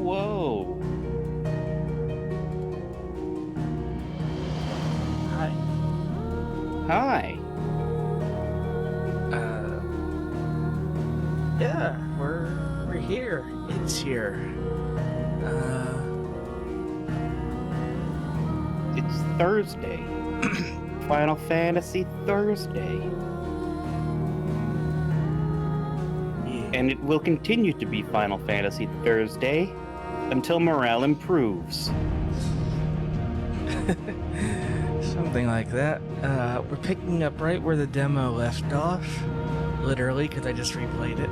Whoa. Hi. Hi. Yeah, we're here. It's here. It's Thursday. Final Fantasy Thursday. Yeah. And it will continue to be Final Fantasy Thursday until morale improves. Something like that. We're picking up right where the demo left off. Literally, because I just replayed it.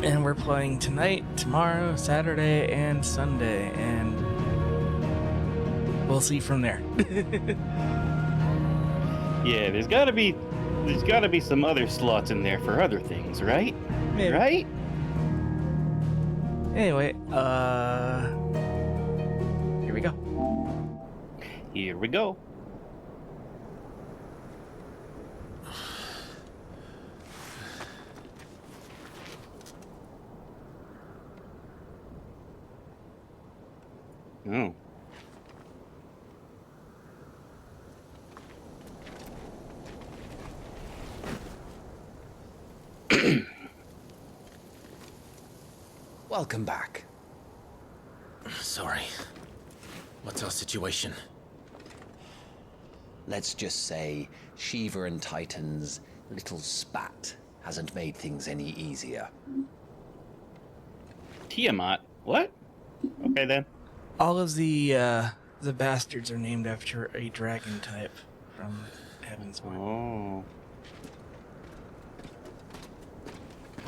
And we're playing tonight, tomorrow, Saturday, and Sunday, and we'll see from there. Yeah, there's gotta be some other slots in there for other things, right? Maybe. Right? Anyway, here we go. Here we go. Oh. Welcome back. Sorry. What's our situation? Let's just say Shiva and Titan's little spat hasn't made things any easier. Tiamat. What? Okay then. All of the bastards are named after a dragon type from Heavensward. Oh.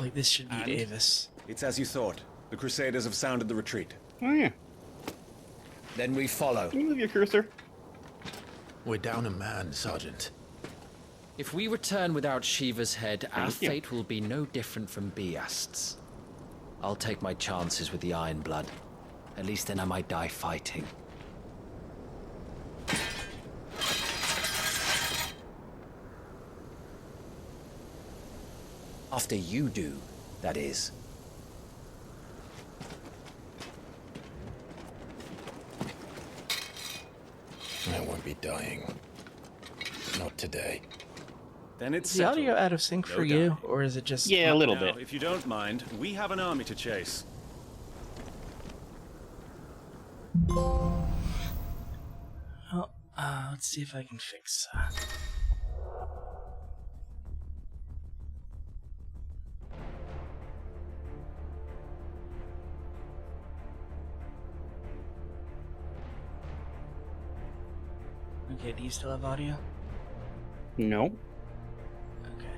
Like, this should be And? Avis. It's as you thought. The Crusaders have sounded the retreat. Oh yeah. Then we follow. Can you move your cursor? We're down a man, Sergeant. If we return without Shiva's head, our Thank you. fate will be no different from Beast's. I'll take my chances with the Iron Blood. At least then I might die fighting. After you do, that is. I won't be dying. Not today. Then it's Is the audio settled. out of sync No for you, doubt. or is it just... Yeah, a little Now, bit. if you don't mind, we have an army to chase. Oh, let's see if I can fix that. Okay, do you still have audio? No. Okay.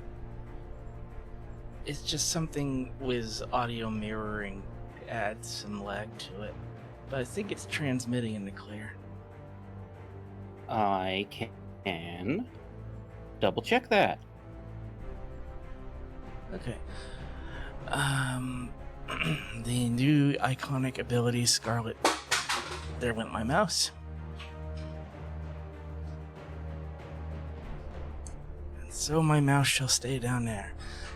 It's just something with audio mirroring adds some lag to it. But I think it's transmitting in the clear. I can double check that. Okay. The new iconic ability, Scarlet. There went my mouse. And so my mouse shall stay down there.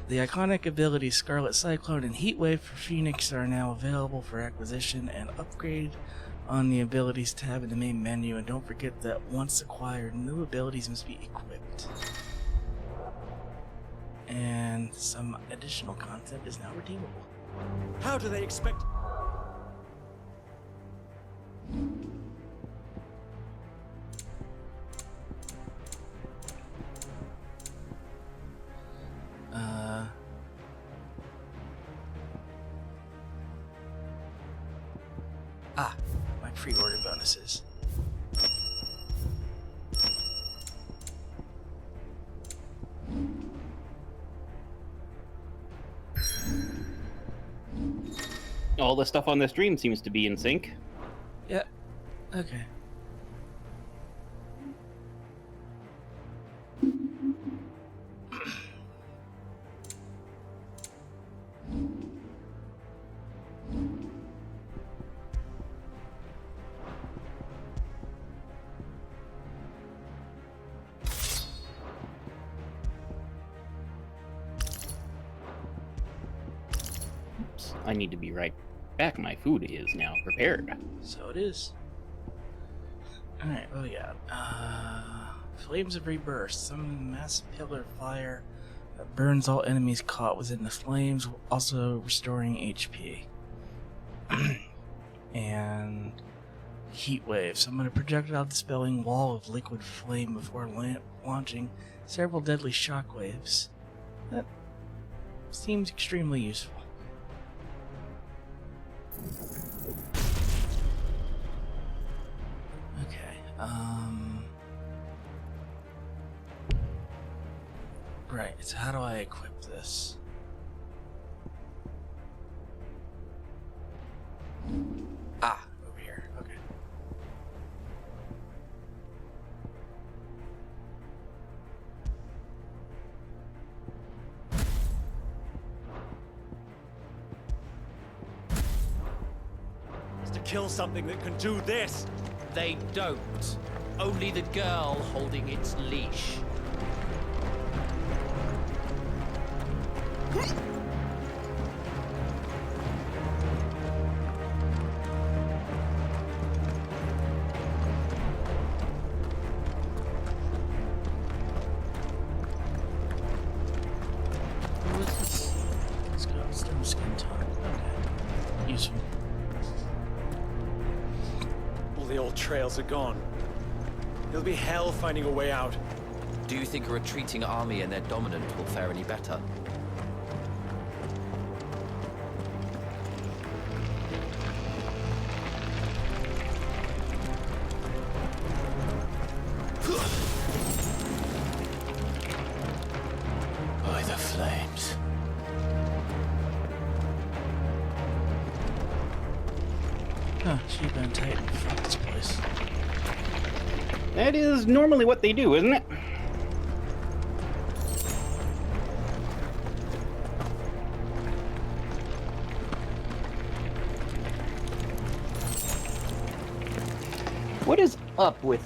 The iconic abilities Scarlet Cyclone and Heatwave for Phoenix are now available for acquisition and upgrade on the abilities tab in the main menu, and don't forget that once acquired, new abilities must be equipped. And some additional content is now redeemable. How do they expect... My pre-order bonuses. All the stuff on the stream seems to be in sync. Yeah. Okay. I need to be right back. My food is now prepared. So it is. Alright, what do we got? Flames of Rebirth. Some massive pillar of fire that burns all enemies caught within the flames, also restoring HP. And Heat Wave. Summon a projectile dispelling wall of liquid flame before launching several deadly shockwaves. That seems extremely useful. Okay, right, so how do I equip this? Ah, over here, okay. Is to kill something that can do this. They don't. Only the girl holding its leash. What is this? Let's go, stone skin tone. Okay. Useful. All the old trails are gone. It'll be hell finding a way out. Do you think a retreating army and their dominant will fare any better? By the flames. Huh, Sheba and Titan. Fuck this place. That is normally what they do, isn't it? What is up with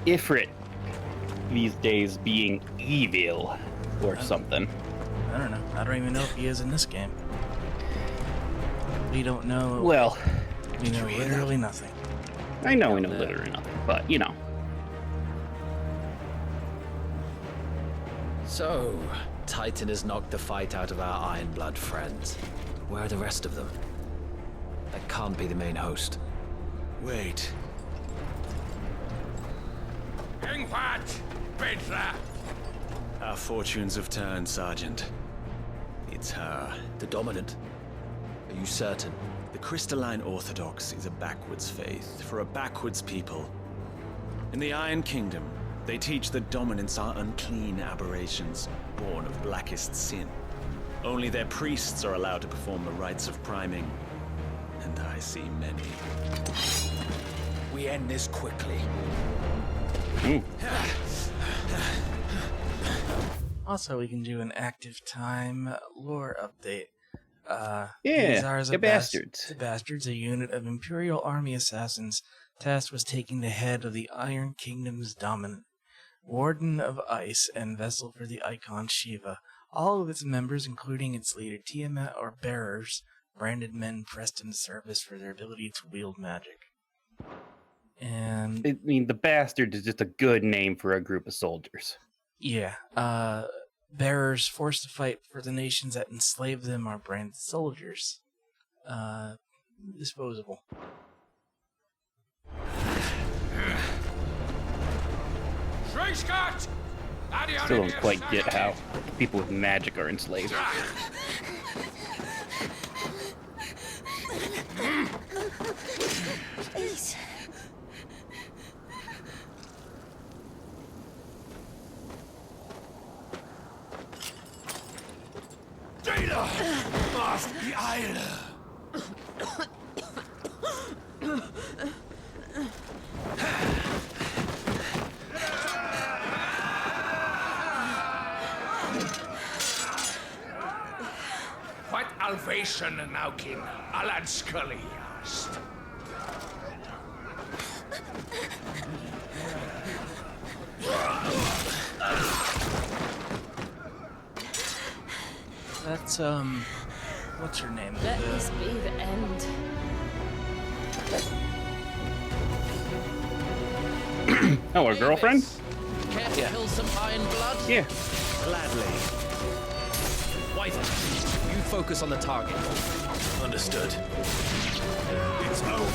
Ifrit these days being evil or something? I don't know. I don't even know if he is in this game. We don't know. Well, We know literally nothing. I know we know literally nothing, but you know. So, Titan has knocked the fight out of our Ironblood friends. Where are the rest of them? That can't be the main host. Wait. Our fortunes have turned, Sergeant. It's her. The dominant. Are you certain? The Crystalline Orthodox is a backwards faith for a backwards people. In the Iron Kingdom, they teach that dominants are unclean aberrations, born of blackest sin. Only their priests are allowed to perform the rites of priming, and I see many. We end this quickly. Also, we can do an active time lore update. Yeah, these are the bastards. The Bastards, a unit of Imperial Army assassins tasked with taking the head of the Iron Kingdom's dominant, Warden of Ice, and vessel for the icon Shiva. All of its members, including its leader Tiamat, are bearers, branded men pressed into service for their ability to wield magic. And I mean, the Bastards is just a good name for a group of soldiers. yeah, bearers forced to fight for the nations that enslaved them are branded soldiers. Disposable. Still don't quite get how people with magic are enslaved. Please. What Alvation now King Alan Scully asked. That's what's her name? Let this be the end. Oh, her girlfriend? Care to kill some iron blood? Yeah. Gladly. Wyvern, you focus on the target. Understood. It's over.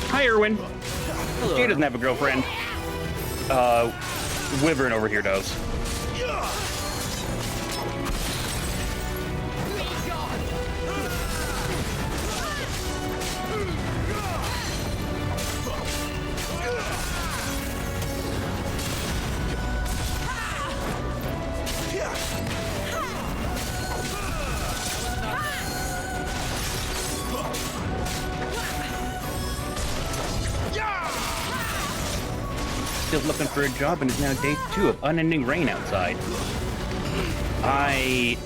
Hi, Erwin. Jay doesn't have a girlfriend. Wyvern over here does. Still looking for a job and is now day 2 of unending rain outside. I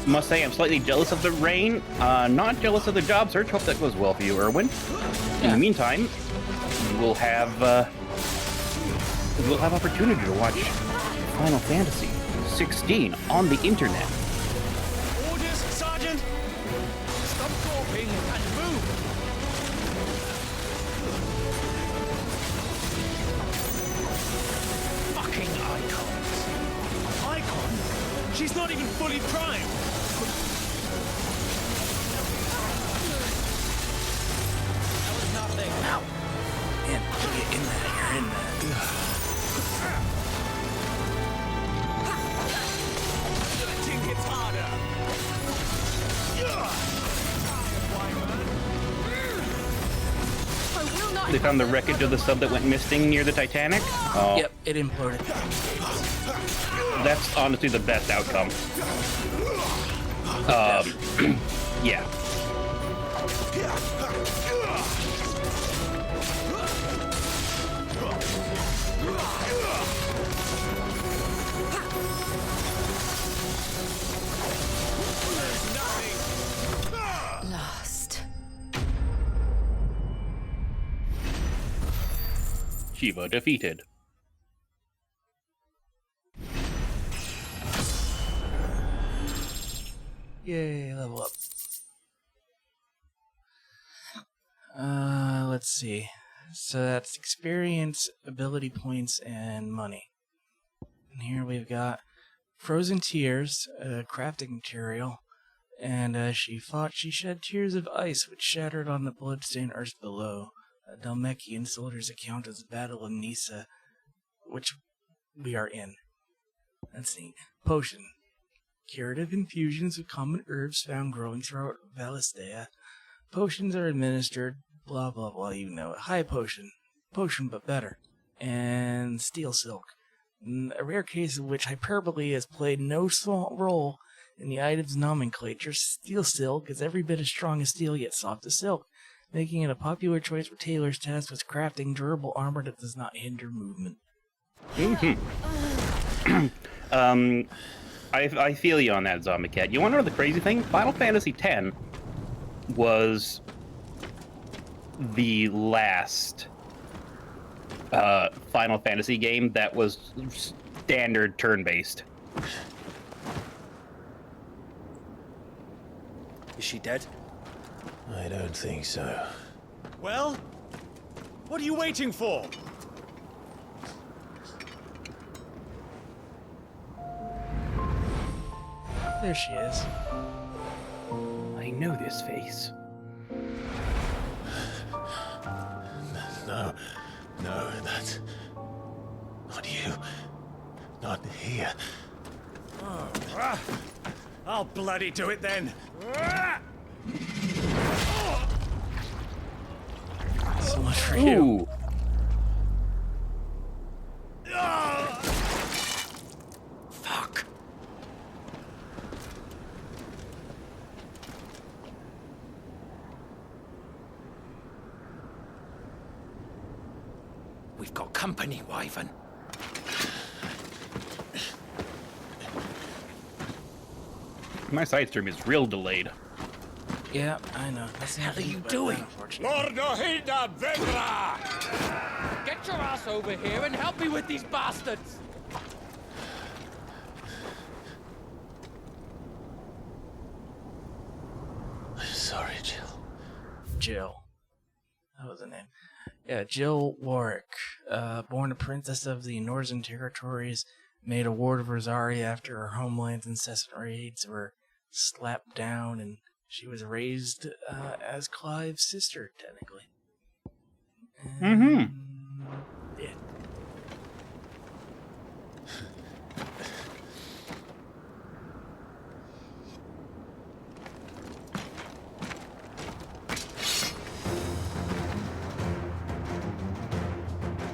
must say I'm slightly jealous of the rain. Not jealous of the job search. Hope that goes well for you, Erwin. In the meantime, we'll have opportunity to watch Final Fantasy 16 on the internet. Orders, Sergeant! Stop gawping and move! Fucking icons! Icon? She's not even fully primed! That was nothing. Ow. Man, get in there. You're in there. I think it's harder! I will not. They found the wreckage of the sub that went missing near the Titanic. Oh, Yep, it imploded. that's honestly the best outcome. Yeah. Lost. Shiva defeated. Yay, level up. Let's see. So that's experience, ability points, and money. And here we've got Frozen Tears, a crafting material. And as she fought, she shed tears of ice which shattered on the bloodstained earth below. A Dalmekian soldier's account of the Battle of Nisa, which we are in. Let's see. Potion. Curative infusions of common herbs found growing throughout Valistea. Potions are administered, blah blah blah, you know it. High potion. Potion but better. And steel silk. A rare case of which hyperbole has played no small role in the item's nomenclature. Steel silk is every bit as strong as steel yet soft as silk, making it a popular choice for tailors tasked with crafting durable armor that does not hinder movement. I feel you on that, Zombie Cat. You want to know the crazy thing? Final Fantasy X was the last Final Fantasy game that was standard turn-based. Is she dead? I don't think so. Well? What are you waiting for? There she is. I know this face. No, that's not you. Not here. I'll bloody do it then. So much for you. Ooh. Fuck. We've got company, Wyvern. My side stream is real delayed. Yeah, I know. That's What the hell are you doing? Lord Ohida Vendra! Get your ass over here and help me with these bastards! Sorry, Jill. Jill. That was the name. Yeah, Jill Warwick, born a princess of the Northern Territories, made a ward of Rosaria after her homeland's incessant raids were slapped down, and she was raised as Clive's sister, technically. Yeah.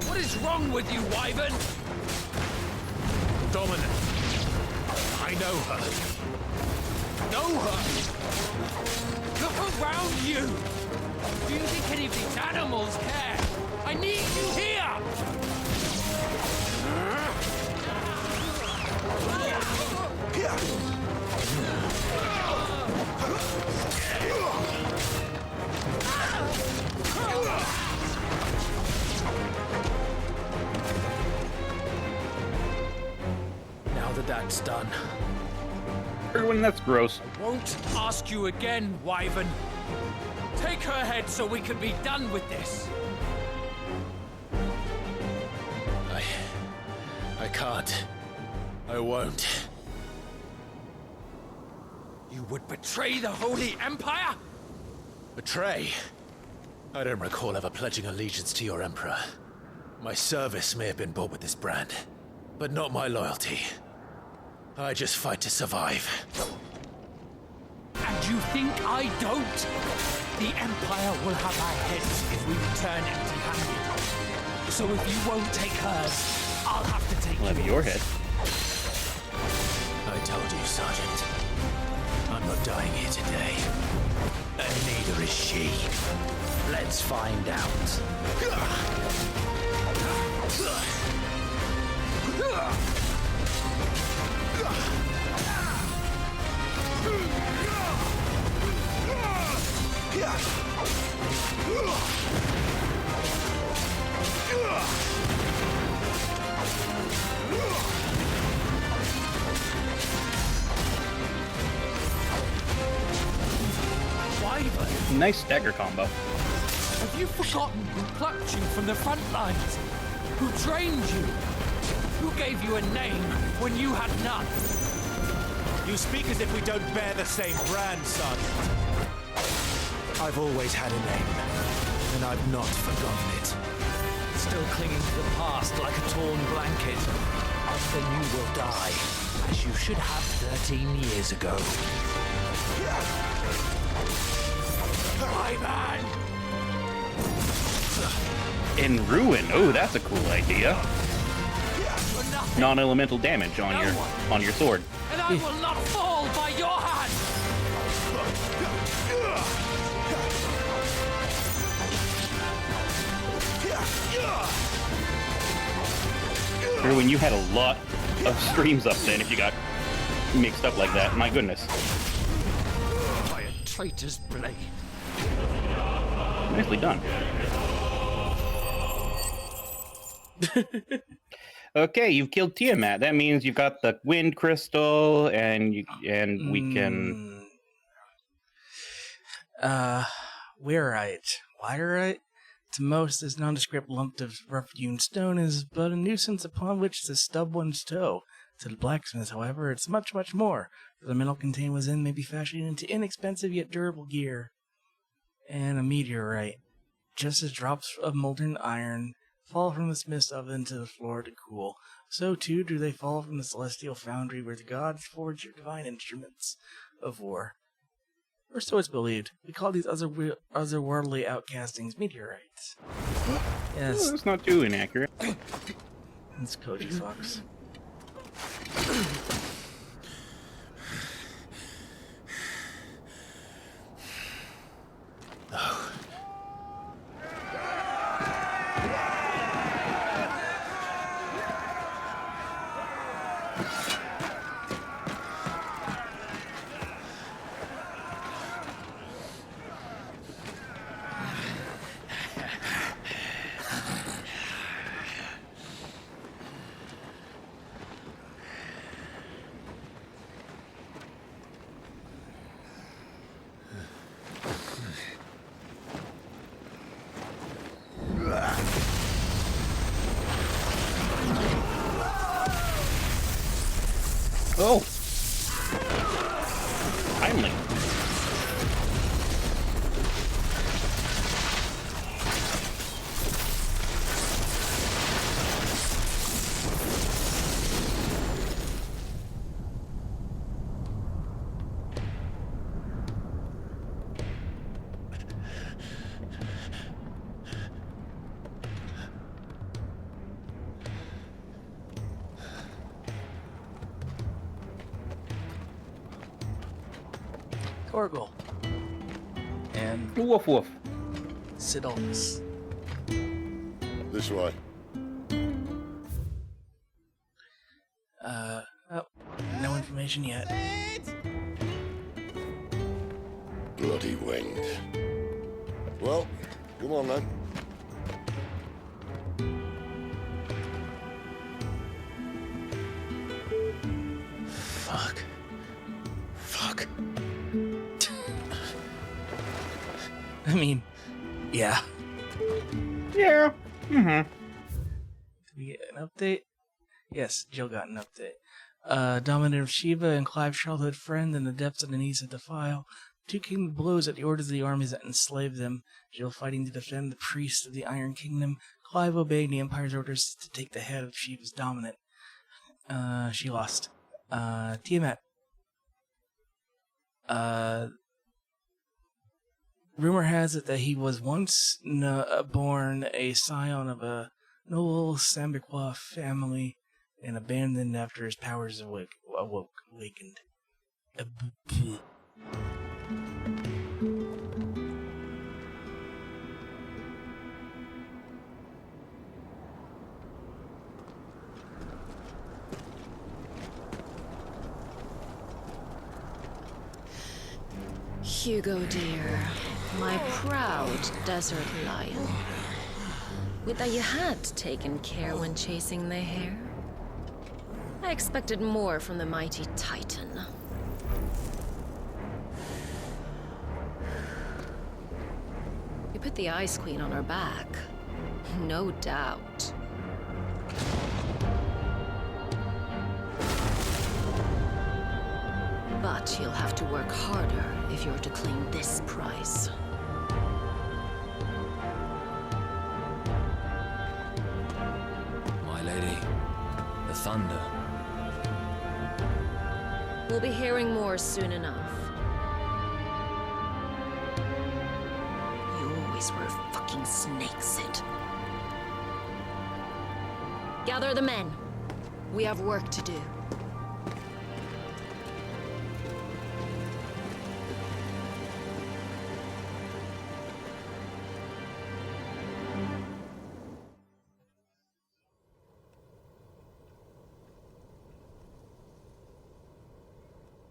What is wrong with you, Wyvern? Dominant. I know her. Know her? Look around you! Do you think any of these animals care? I need you here! Now that that's done, Everyone, that's gross. Won't ask you again, Wyvern. Take her head so we can be done with this. I can't. I won't. You would betray the Holy Empire? Betray? I don't recall ever pledging allegiance to your Emperor. My service may have been bought with this brand, but not my loyalty. I just fight to survive. And you think I don't? The Empire will have our heads if we return empty-handed. So if you won't take hers, I'll have to take I'll have your head. I told you, Sergeant. I'm not dying here today. And neither is she. Let's find out. Wyvern, Nice stagger combo. have you forgotten who plucked you from the front lines? Who trained you? Who gave you a name when you had none? You speak as if we don't bear the same brand, Sergeant. I've always had a name, and I've not forgotten it. Still clinging to the past like a torn blanket. Then you will die, as you should have 13 years ago. Wyvern! In ruin. Oh, that's a cool idea. For nothing, Non-elemental damage on your sword. and I will not fall by your hand! Or when you had a lot of streams up then if you got mixed up like that. My goodness. By a traitor's blade. Nicely done. Okay, you've killed Tiamat. That means you've got the wind crystal, and we can. Wearite. Laterite? To most, this nondescript lump of rough-hewn stone is but a nuisance upon which to stub one's toe. To the blacksmith, however, it's much, much more. For the metal contained within may be fashioned into inexpensive yet durable gear. And a meteorite. Just as drops of molten iron fall from the smith's oven to the floor to cool, so too do they fall from the celestial foundry where the gods forge their divine instruments of war. Or so it's believed. We call these otherworldly outcastings meteorites. Yes, Well, that's not too inaccurate. it's Koji Fox. Oh! Finally. Torgal. And Woof woof. Sidolus. This way. Oh, no information yet. Bloody wind. Well, come on then. Fuck. Fuck. I mean, yeah. Yeah. Mm-hmm. Did we get an update? Yes, Jill got an update. Dominant of Shiva and Clive's childhood friend in the depths of the knees of Defile. Two Kingdom blows at the orders of the armies that enslaved them. Jill fighting to defend the priests of the Iron Kingdom. Clive obeying the Empire's orders to take the head of Shiva's dominant. She lost. Tiamat. Rumor has it that he was once born a scion of a noble Sambiqua family and abandoned after his powers awakened. Hugo, dear, my proud desert lion. Would that you had taken care when chasing the hare. I expected more from the mighty Titan. You put the Ice Queen on her back, no doubt. But you'll have to work harder if you're to claim this prize. My lady, the thunder. We'll be hearing more soon enough. You always were a fucking snake, Sid. Gather the men. We have work to do.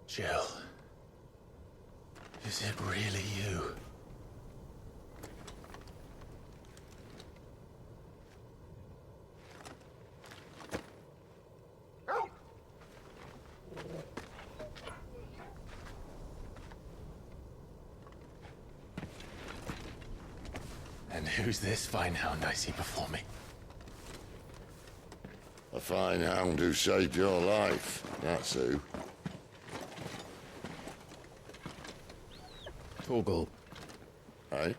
Jill. Is it really you? And who's this fine hound I see before me? A fine hound who saved your life. That's who. Torgal. Eh?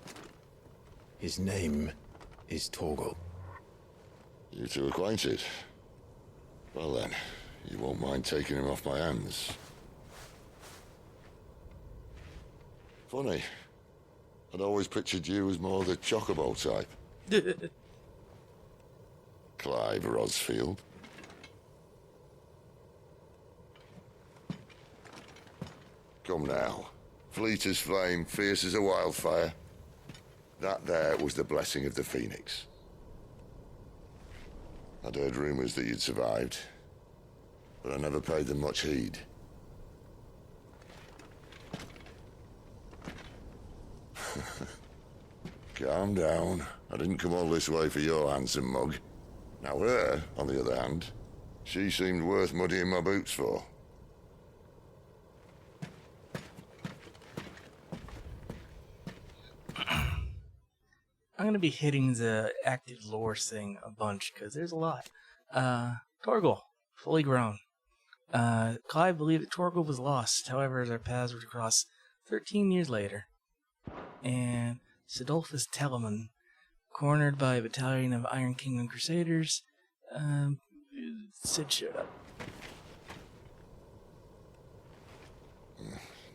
His name is Torgal. You two acquainted? Well then, you won't mind taking him off my hands. Funny. I'd always pictured you as more the chocobo type. Clive Rosfield. Come now. Fleet as flame, fierce as a wildfire. That there was the blessing of the Phoenix. I'd heard rumors that you'd survived, but I never paid them much heed. Calm down. I didn't come all this way for your handsome mug. Now her, on the other hand, she seemed worth muddying my boots for. I'm gonna be hitting the active lore thing a bunch because there's a lot. Torgal, fully grown. Clive believed that Torgal was lost. However, their paths would cross 13 years later. And Sidolphus Telemann, cornered by a battalion of Iron Kingdom Crusaders, Sid showed up.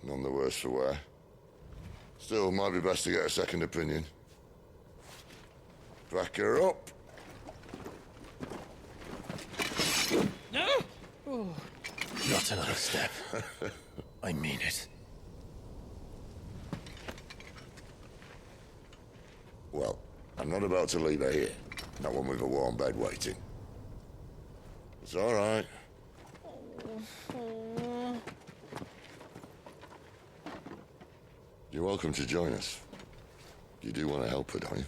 None the worse for wear. Still, might be best to get a second opinion. Back her up. No! Oh. Not another step. I mean it. Well, I'm not about to leave her here. Not one with a warm bed waiting. It's all right. You're welcome to join us. You do want to help her, don't you?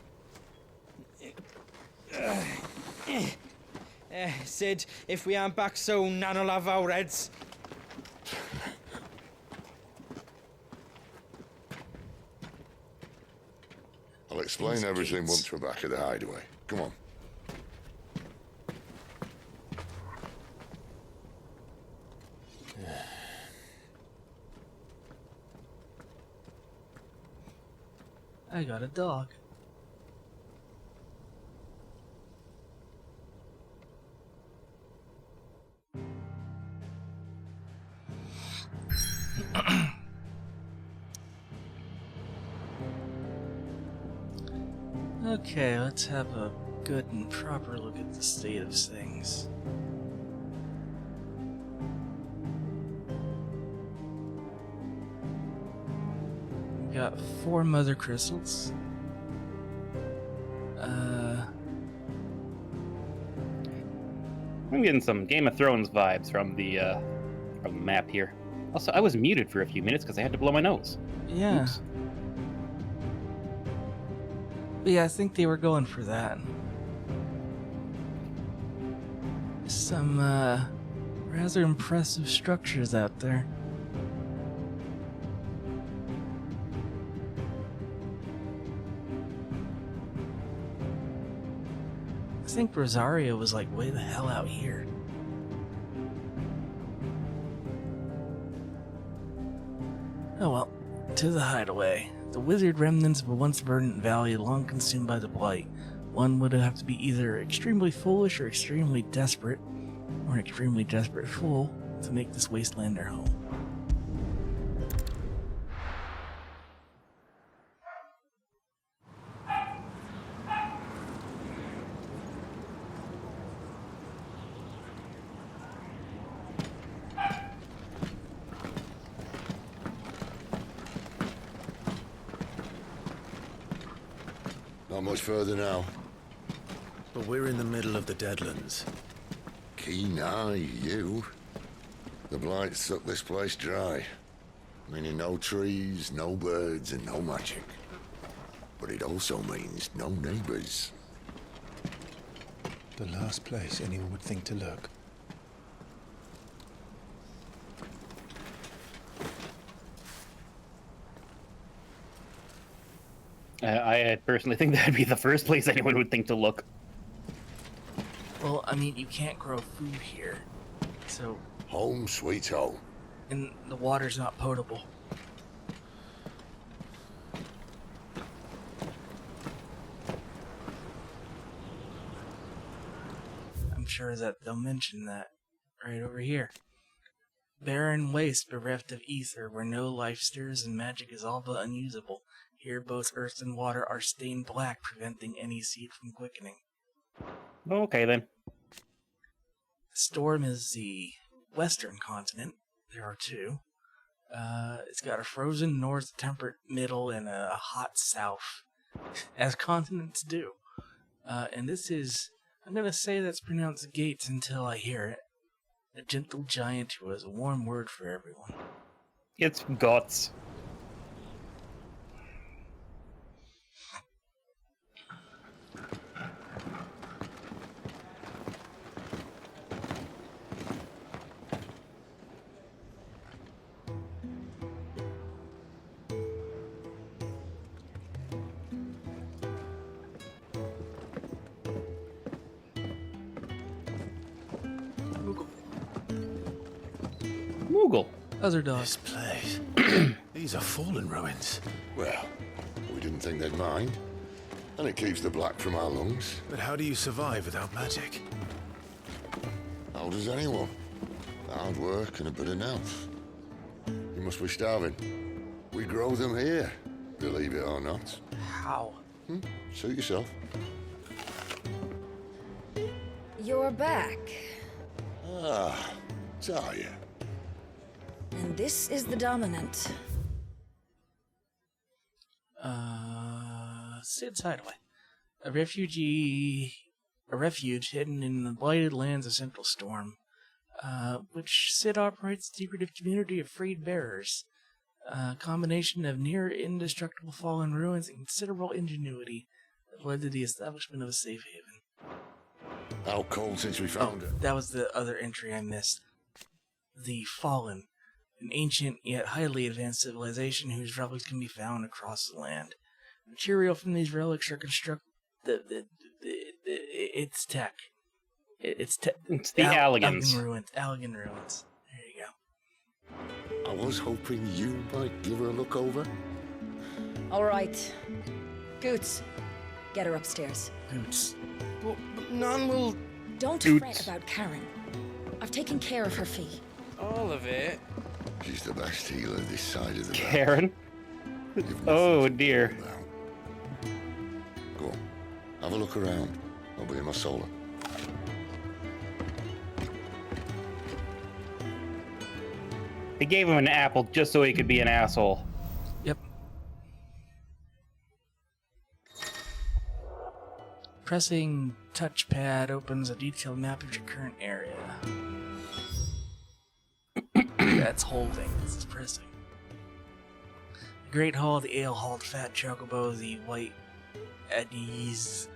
Sid, if we aren't back soon, Nan'll have our heads. I'll explain everything once we're back at the hideaway. Come on. I got a dog. Okay, let's have a good and proper look at the state of things. We got 4 mother crystals. I'm getting some Game of Thrones vibes from the map here. Also, I was muted for a few minutes because I had to blow my nose. Yeah. Oops. But yeah, I think they were going for that. Some rather impressive structures out there. I think Rosario was like way the hell out here. Oh well, to the hideaway. The withered remnants of a once verdant valley long consumed by the blight. One would have to be either extremely foolish or extremely desperate, or an extremely desperate fool, to make this wasteland their home. Not much further now. But we're in the middle of the Deadlands. Keen eye, you. The blight sucked this place dry. Meaning no trees, no birds, and no magic. But it also means no neighbors. The last place anyone would think to look. I personally think that'd be the first place anyone would think to look. Well, I mean, you can't grow food here, so... Home sweet home. And the water's not potable. I'm sure that they'll mention that right over here. Barren waste bereft of ether, where no life stirs and magic is all but unusable. Here both earth and water are stained black, preventing any seed from quickening. Okay, then. Storm is the western continent. There are 2. It's got a frozen north, temperate middle, and a hot south, as continents do. And this is, I'm going to say that's pronounced Gates until I hear it. A gentle giant who has a warm word for everyone. It's Guts. Moogle. Other This dogs. place. These are fallen ruins. Well, we didn't think they'd mind. And it keeps the black from our lungs. But how do you survive without magic? How does anyone? Hard work and a bit of nerve. You must be starving. We grow them here, believe it or not. How? Suit yourself. You're back. Ah, Jaye. And this is the Dominant. Sid's Hideaway. A refuge hidden in the blighted lands of Central Storm, which Sid operates a secretive community of freed bearers. A combination of near indestructible fallen ruins and considerable ingenuity that led to the establishment of a safe haven. Out cold since we found her. That was the other entry I missed. The Fallen, an ancient yet highly advanced civilization whose relics can be found across the land. Material from these relics are it's tech. It's the Alligans. Allegan ruins. There you go. I was hoping you might give her a look over. All right. Goots, get her upstairs. Boots. But none will... Don't Goots. fret about Karen. I've taken care of her fee. All of it. She's the best healer this side of the valley. Karen. You've nothing Oh to dear. worry about. Go on. Have a look around. I'll be in my solar. They gave him an apple just so he could be an asshole. Yep. Pressing touchpad opens a detailed map of your current area. That's holding. This is pressing. The Great Hall, the Ale Hall, the Fat Chocobo, the White Eddies,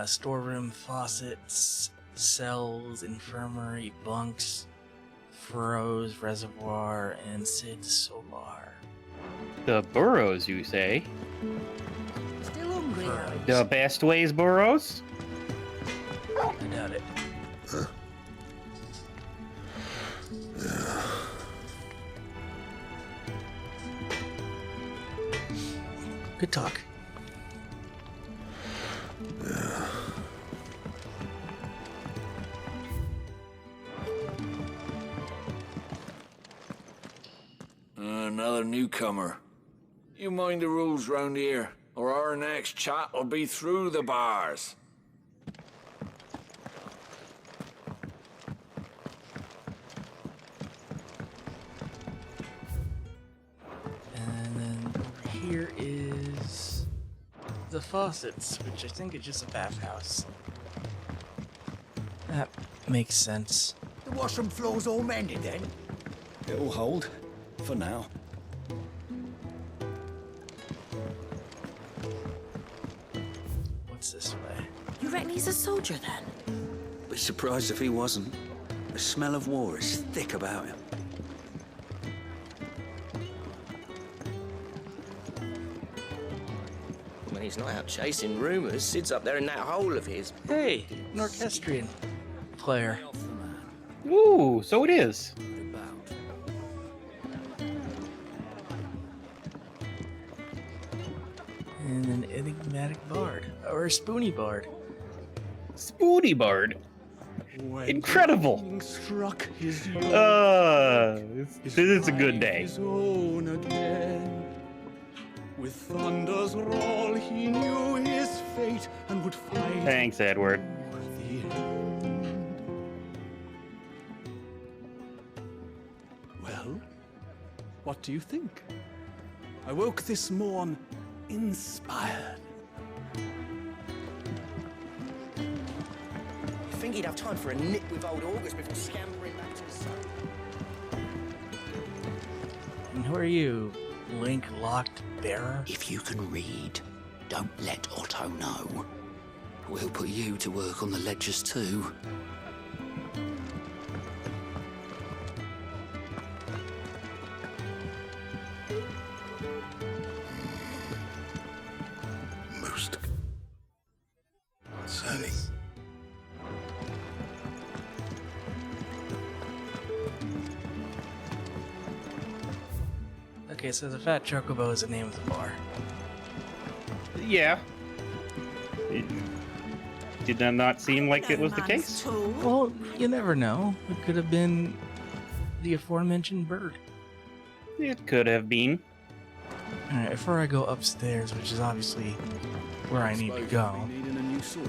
storeroom, faucets, cells, infirmary, bunks, Furrows, Reservoir, and Sid Solar. The burrows, you say? Still hungry now? The best ways burrows? I doubt it. Good talk. Another newcomer. You mind the rules round here, or our next chat will be through the bars. And then over here is the faucets, which I think is just a bathhouse. That makes sense. The washroom floor's all mended then? It'll hold. For now. What's this way? You reckon he's a soldier then? Be surprised if he wasn't. The smell of war is thick about him. When he's not out chasing rumors, Sid's up there in that hole of his. Hey, an orchestrion player. Ooh, so it is. And an enigmatic bard. Or a spoony bard. Spoony Bard. Incredible. Struck his This is a good day. his own again. With thunder's roll, he knew his fate and would fight Thanks, Edward. the end. Well, what do you think? I woke this morn inspired. You think he'd have time for a nip with old August before scampering back to the sun? And who are you? Link locked bearer? If you can read, don't let Otto know. We'll put you to work on the ledgers too. Most concerning. Okay, so the Fat Chocobo is the name of the bar. Yeah. Did that not seem like it was the case? Well, you never know. It could have been the aforementioned bird. It could have been. Alright, before I go upstairs, which is obviously where I need to go. Needing a new sword.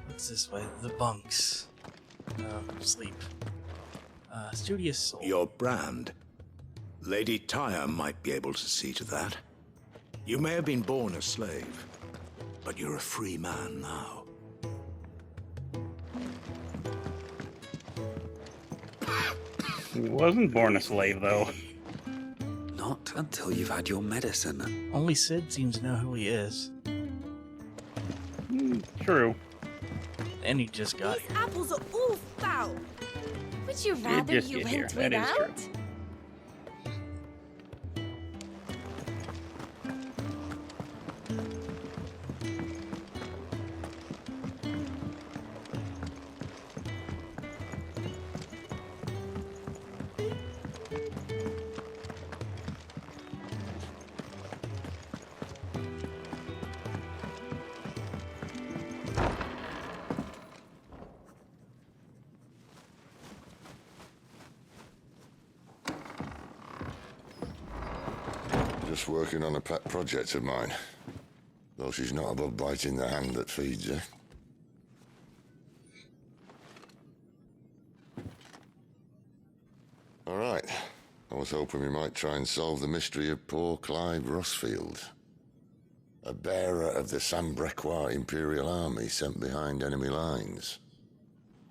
What's this way? The bunks. Sleep. Studious soul. Your brand. Lady Tyre might be able to see to that. You may have been born a slave, but you're a free man now. Wasn't born a slave, though. Not until you've had your medicine. Only Sid seems to know who he is. True. And he just got here. Apples are all foul. Would you Did rather just you get here. went That is true. without? Just working on a pet project of mine. Though she's not above biting the hand that feeds her. All right. I was hoping we might try and solve the mystery of poor Clive Rossfield. A bearer of the Sambrequois Imperial Army sent behind enemy lines.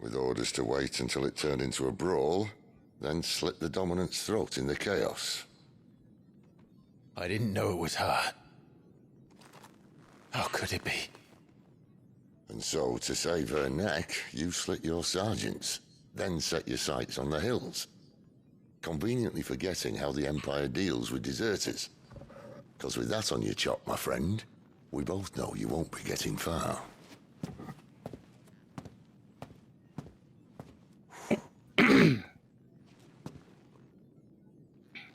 With orders to wait until it turned into a brawl, then slit the dominant's throat in the chaos. I didn't know it was her. How could it be? And so, to save her neck, you slit your sergeants, then set your sights on the hills. Conveniently forgetting how the Empire deals with deserters. Because with that on your chop, my friend, we both know you won't be getting far.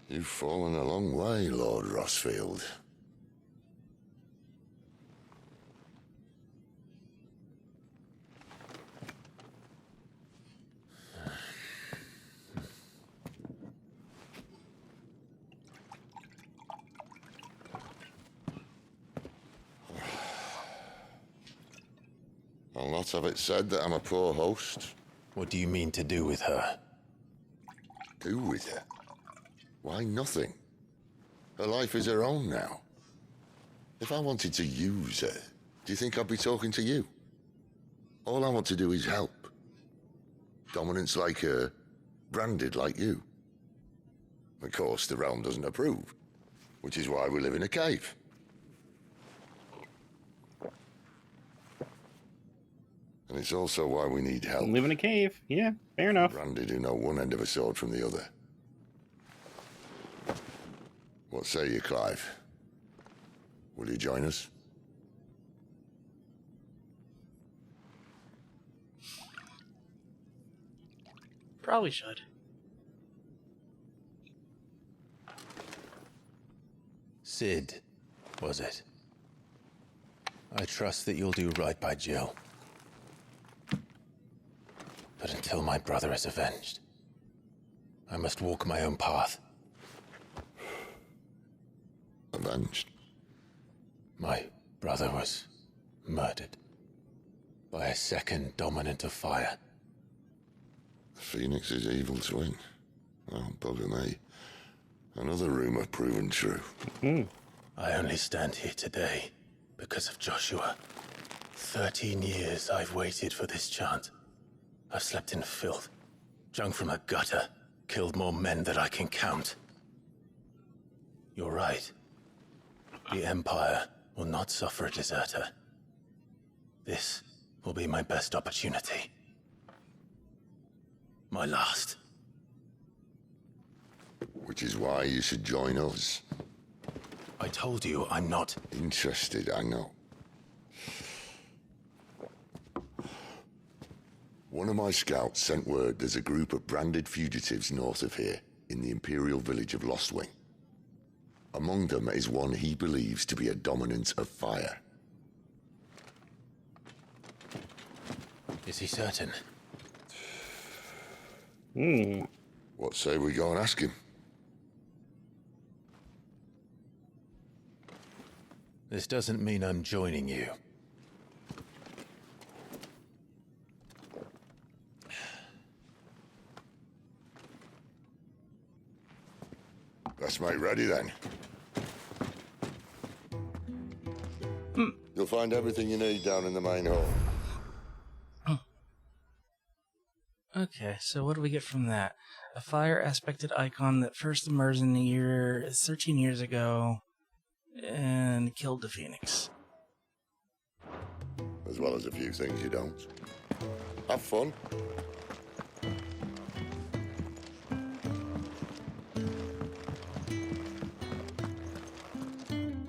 You've fallen a long way, Lord Rossfield. I'll not have it said that I'm a poor host. What do you mean to do with her? Do with her? Why, nothing. Her life is her own now. If I wanted to use her, do you think I'd be talking to you? All I want to do is help. Dominants like her, branded like you. Of course, the realm doesn't approve, which is why we live in a cave. And it's also why we need help. Live in a cave. Yeah, fair enough. Branded who know one end of a sword from the other. What say you, Clive? Will you join us? Probably should. Sid, was it? I trust that you'll do right by Jill. But until my brother is avenged, I must walk my own path. Avenged? My brother was murdered by a second dominant of fire. Phoenix's evil twin. Oh, bugger me. Another rumor proven true. I only stand here today because of Joshua. 13 years I've waited for this chance. I've slept in filth, drunk from a gutter, killed more men than I can count. You're right. The Empire will not suffer a deserter. This will be my best opportunity. My last. Which is why you should join us. I told you I'm not interested, I know. One of my scouts sent word there's a group of branded fugitives north of here, in the Imperial village of Lostwing. Among them is one he believes to be a dominant of fire. Is he certain? What say we go and ask him? This doesn't mean I'm joining you. Let's make ready then. You'll find everything you need down in the main hall. Okay, so what do we get from that? A fire aspected icon that first emerged in the year 13 years ago and killed the Phoenix. As well as a few things you don't. Have fun.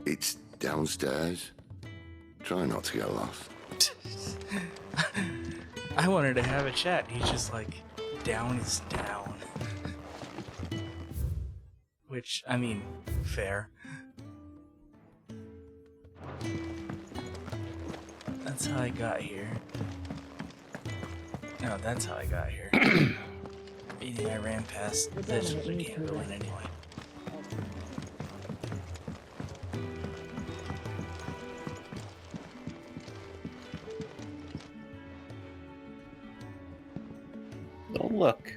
It's downstairs. Try not to get lost. I wanted to have a chat. He's just like, down is down. Which, I mean, fair. That's how I got here. No, that's how I got here. Meaning I ran past this, which I can't go in anyway. Oh, look.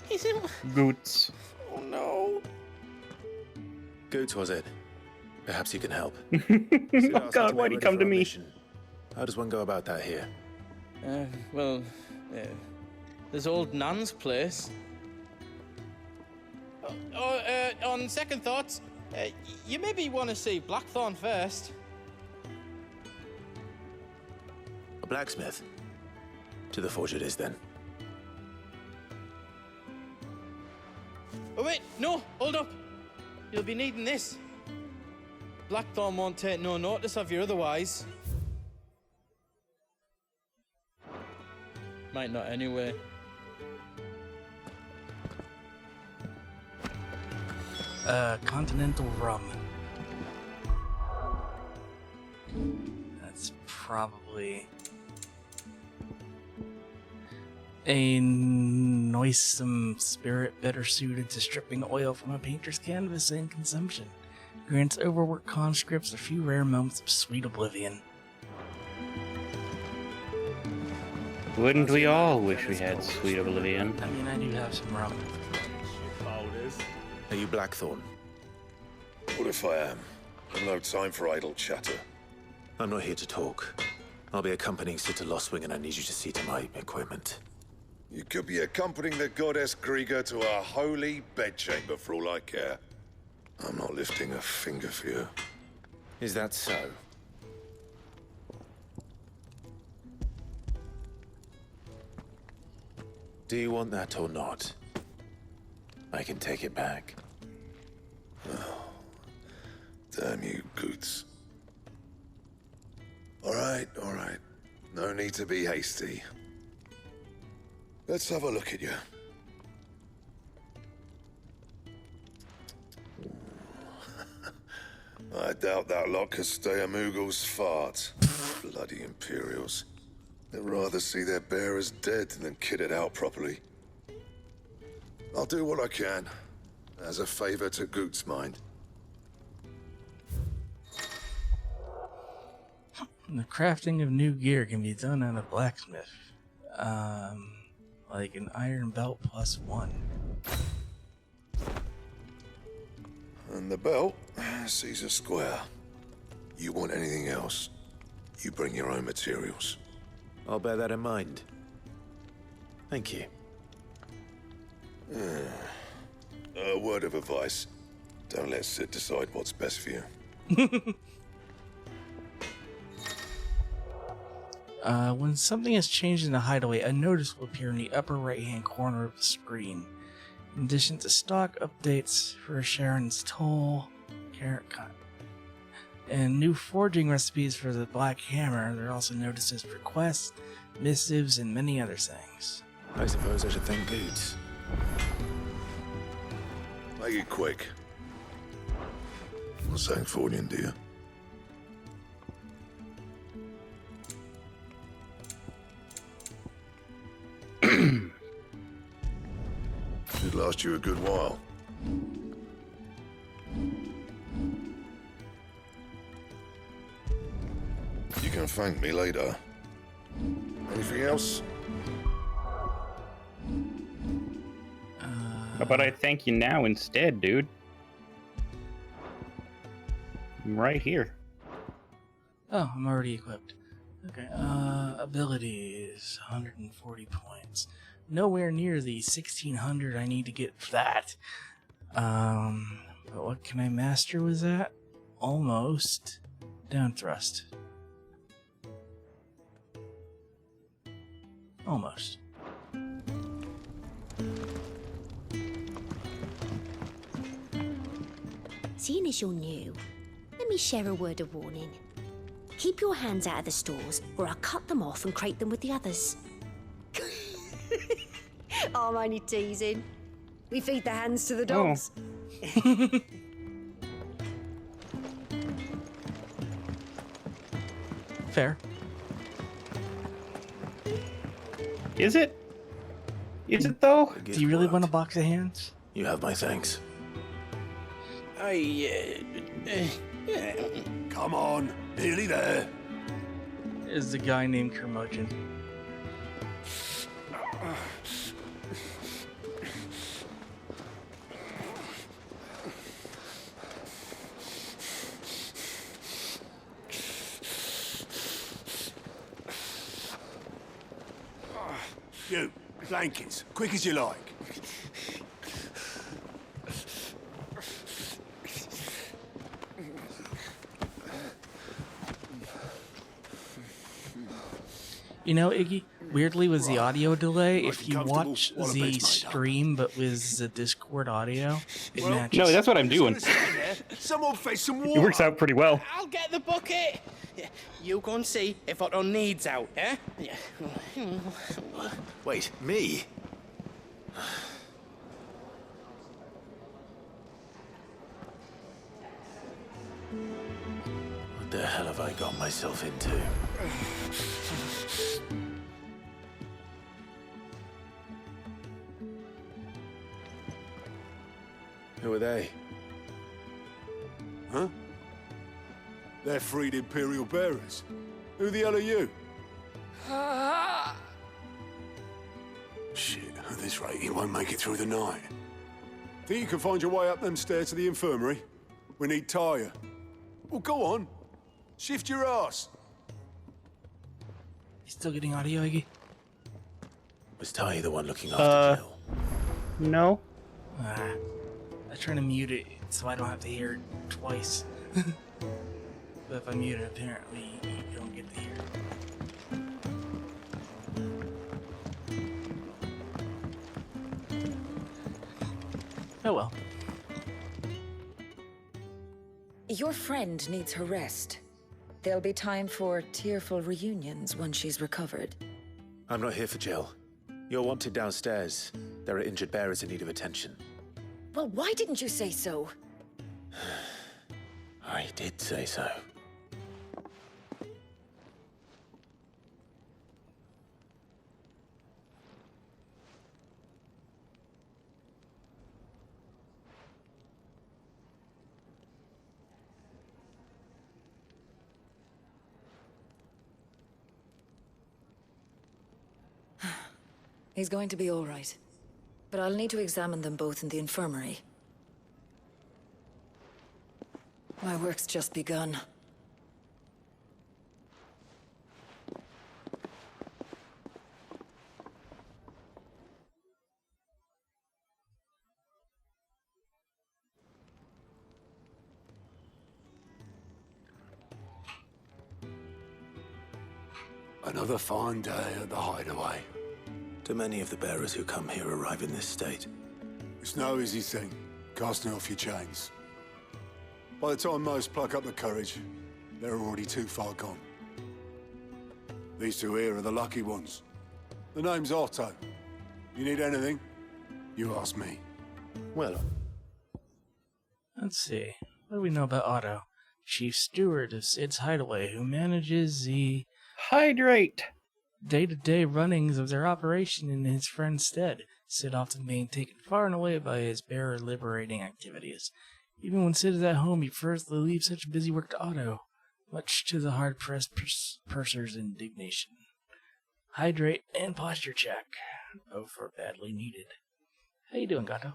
He's in. Goots. Oh no. Goots, was it? Perhaps you can help. Oh god, why'd he come to me? How does one go about that here? Well, there's old Nan's place. On second thoughts, you maybe want to see Blackthorn first. A blacksmith? To the forge it is, then. Oh wait, no, hold up. You'll be needing this. Blackthorn won't take no notice of you otherwise. Might not anyway. Continental rum. That's probably a noisome spirit better suited to stripping oil from a painter's canvas and consumption. Grants overworked conscripts a few rare moments of sweet oblivion. Wouldn't we all wish we had sweet oblivion? I mean, I do have some rum. Are you Blackthorn? What if I am? I've no time for idle chatter. I'm not here to talk. I'll be accompanying Sid to Lostwing, and I need you to see to my equipment. You could be accompanying the goddess Krieger to our holy bedchamber for all I care. I'm not lifting a finger for you. Is that so? Do you want that or not? I can take it back. Oh, damn you, Goots. All right. No need to be hasty. Let's have a look at you. I doubt that lot could stay a Moogle's fart. Bloody Imperials. They'd rather see their bearers dead than kitted out properly. I'll do what I can, as a favor to Goot's mind. The crafting of new gear can be done at a blacksmith. Like an iron belt +1. And the belt sees a square. You want anything else, you bring your own materials. I'll bear that in mind. Thank you. A word of advice. Don't let Sid decide what's best for you. When something has changed in the hideaway, a notice will appear in the upper right-hand corner of the screen. In addition to stock updates for Sharon's Toll, And new forging recipes for the Black Hammer. There are also notices for quests, missives, and many other things. I suppose I should thank Goods. Make it quick. What's that for you, dear? Should last you a good while. You can thank me later. Anything else? How about I thank you now instead, dude? I'm right here. Oh, I'm already equipped. Okay, abilities, 140 points. Nowhere near the 1600 I need to get for that. But what can I master with that? Almost. Down thrust. Almost. Seeing as you're new, let me share a word of warning. Keep your hands out of the stores, or I'll cut them off and crate them with the others. I'm only teasing. We feed the hands to the dogs. Fair. Is it? Is it though? Do you really want a box of hands? You have my thanks. Come on, nearly there. Is the guy named Curmudgeon. You, blankets, quick as you like. You know, Iggy, weirdly with the audio delay, if you watch the stream but with the Discord audio, it matches. No, that's what I'm doing. Someone fetch some It water. works out pretty well. I'll get the bucket. You go and see if Otto needs out, eh? Wait, me? What the hell have I got myself into? Who are they? Huh? They're freed Imperial bearers. Who the hell are you? Shit, at this rate, he won't make it through the night. Think you can find your way up them stairs to the infirmary? We need Taya. Well, go on. Shift your ass. You still getting audio, Iggy? Was Ty the one looking after Jill? No. I try to mute it so I don't have to hear it twice. But if I mute it, apparently you don't get to hear it. Oh well. Your friend needs her rest. There'll be time for tearful reunions once she's recovered. I'm not here for Jill. You're wanted downstairs. There are injured bearers in need of attention. Well, why didn't you say so? I did say so. He's going to be all right. But I'll need to examine them both in the infirmary. My work's just begun. Another fine day at the hideaway. Do many of the bearers who come here arrive in this state? It's no easy thing, casting off your chains. By the time most pluck up the courage, they're already too far gone. These two here are the lucky ones. The name's Otto. You need anything, you ask me. Well, let's see. What do we know about Otto? Chief Steward of Sid's Hideaway, who manages the Hydrate day-to-day runnings of their operation in his friend's stead. Sid often being taken far and away by his bearer liberating activities. Even when Sid is at home, he prefers to leave such busy work to Otto, much to the hard-pressed purser's indignation. Hydrate and posture check. Both are badly needed. How you doing, Gato?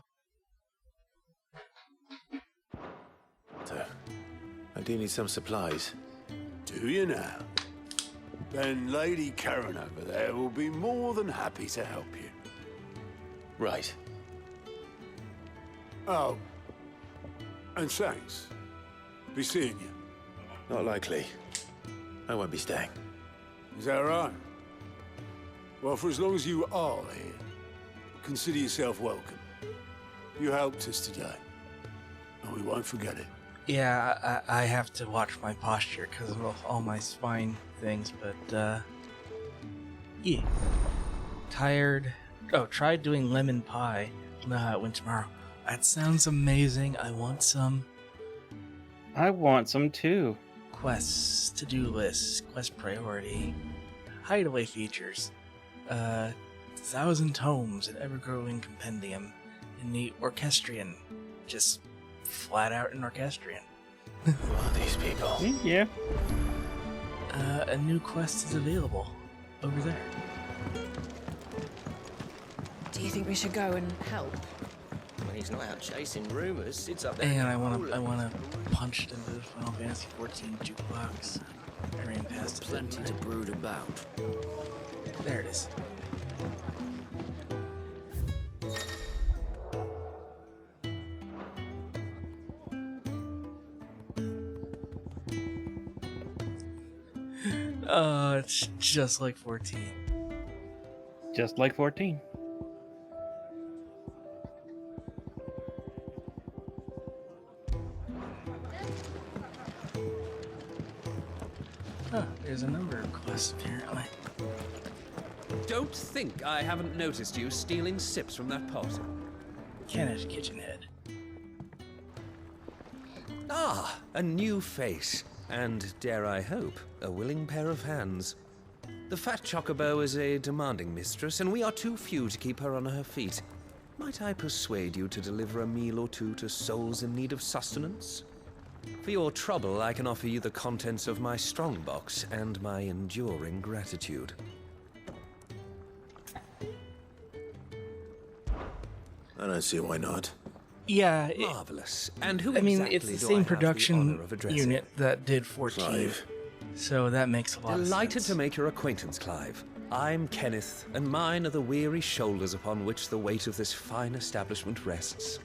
So, I do need some supplies. Do you now? Then Lady Karen over there will be more than happy to help you. Right. Oh. And thanks. Be seeing you. Not likely. I won't be staying. Is that right? Well, for as long as you are here, consider yourself welcome. You helped us today, and we won't forget it. Yeah, I have to watch my posture because of all my spine things, but, yeah. Tired. Oh, try doing lemon pie. Know how it went tomorrow. That sounds amazing. I want some. I want some too. Quests, to-do lists, quest priority, hideaway features, 1,000 tomes, an ever-growing compendium, in the orchestrion, just flat out an orchestrion. Who are these people? Yeah. A new quest is available over there. Do you think we should go and help? When he's not out chasing rumors, sits up there. And I wanna punch it into the Final Fantasy 14 jukebox. I ran past it. Plenty to brood about. There it is. It's just like 14. Just like 14. Huh, there's a number of quests apparently. Don't think I haven't noticed you stealing sips from that pot. Kenneth Kitchenhead. Ah, a new face. And, dare I hope, a willing pair of hands. The fat chocobo is a demanding mistress, and we are too few to keep her on her feet. Might I persuade you to deliver a meal or two to souls in need of sustenance? For your trouble, I can offer you the contents of my strongbox and my enduring gratitude. I don't see why not. Yeah, marvelous. And who I mean, exactly it's the do I same have the production honor of addressing? unit that did 14. Clive. So that makes a lot of Delighted sense. to make your acquaintance, Clive. I'm Kenneth, and mine are the weary shoulders upon which the weight of this fine establishment rests.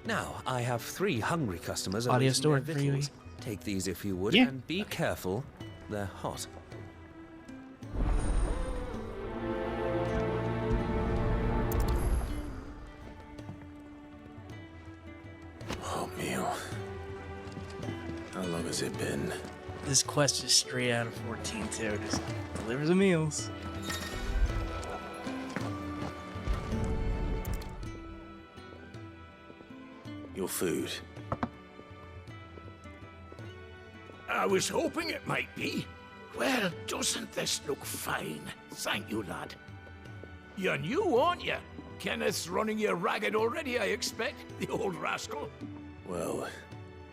Now, I have 3 hungry customers. Audio awaiting their stored for you. victuals. Take these if you would, Yeah. and be careful. They're hot. Oh, meal. How long has it been? This quest is straight out of 14 too. Just deliver the meals. Your food. I was hoping it might be. Well, doesn't this look fine? Thank you, lad. You're new, aren't you? Kenneth's running you ragged already, I expect, the old rascal. Well,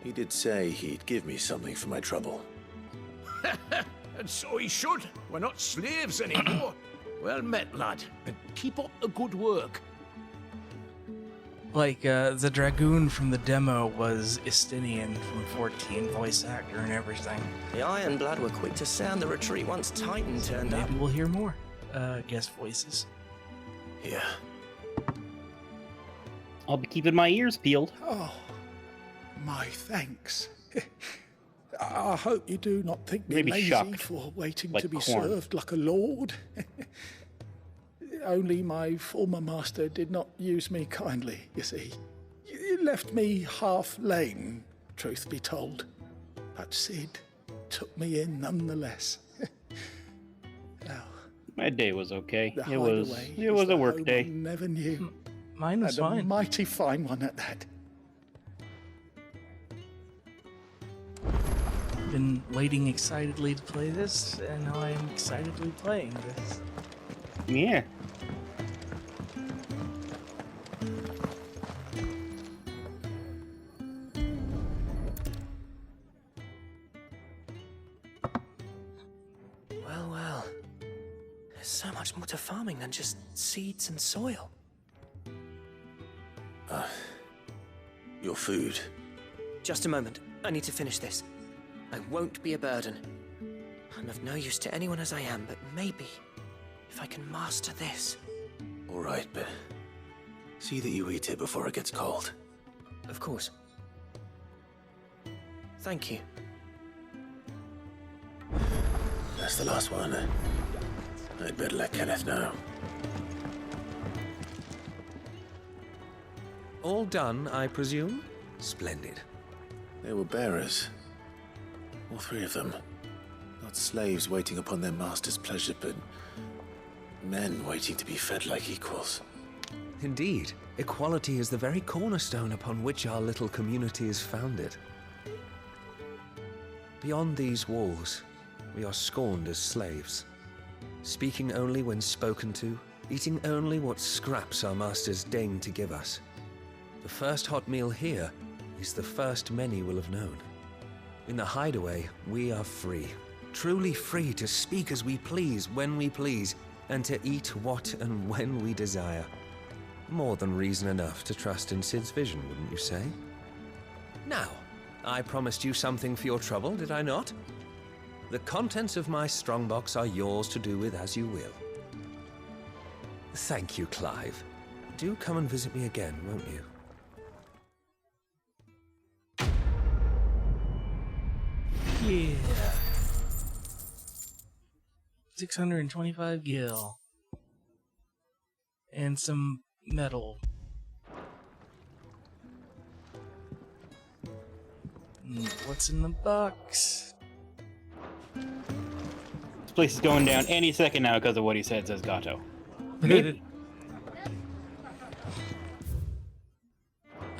he did say he'd give me something for my trouble. And so he should. We're not slaves anymore. Well met, lad, and keep up the good work. Like, the Dragoon from the demo was Istinian from 14, voice actor and everything. The Ironblood were quick to sound the retreat once Titan turned up. Maybe we'll hear more, guest voices. Yeah. I'll be keeping my ears peeled. Oh, my thanks. I hope you do not think me Maybe lazy shocked, for waiting like to be corn. served like a lord. Only my former master did not use me kindly, you see. You left me half lame, truth be told. But Sid took me in nonetheless. Well, my day was okay. the It was hideaway it is was the a work home day. I never knew. Mine was and a fine. mighty fine one at that. Been waiting excitedly to play this, and now I am excitedly playing this. Yeah. Well, well. There's so much more to farming than just seeds and soil. Your food. Just a moment. I need to finish this. I won't be a burden. I'm of no use to anyone as I am, but maybe if I can master this. All right, but see that you eat it before it gets cold. Of course. Thank you. That's the last one. I'd better let Kenneth know. All done, I presume? Splendid. They were bearers. All three of them. Not slaves waiting upon their master's pleasure, but men waiting to be fed like equals. Indeed, equality is the very cornerstone upon which our little community is founded. Beyond these walls, we are scorned as slaves, speaking only when spoken to, eating only what scraps our masters deign to give us. The first hot meal here is the first many will have known. In the hideaway, we are free, truly free to speak as we please, when we please, and to eat what and when we desire. More than reason enough to trust in Sid's vision, wouldn't you say? Now, I promised you something for your trouble, did I not? The contents of my strongbox are yours to do with as you will. Thank you, Clive. Do come and visit me again, won't you? Yeah. 625 gil. And some metal. What's in the box? This place is going down any second now because of what he said, says Gato. I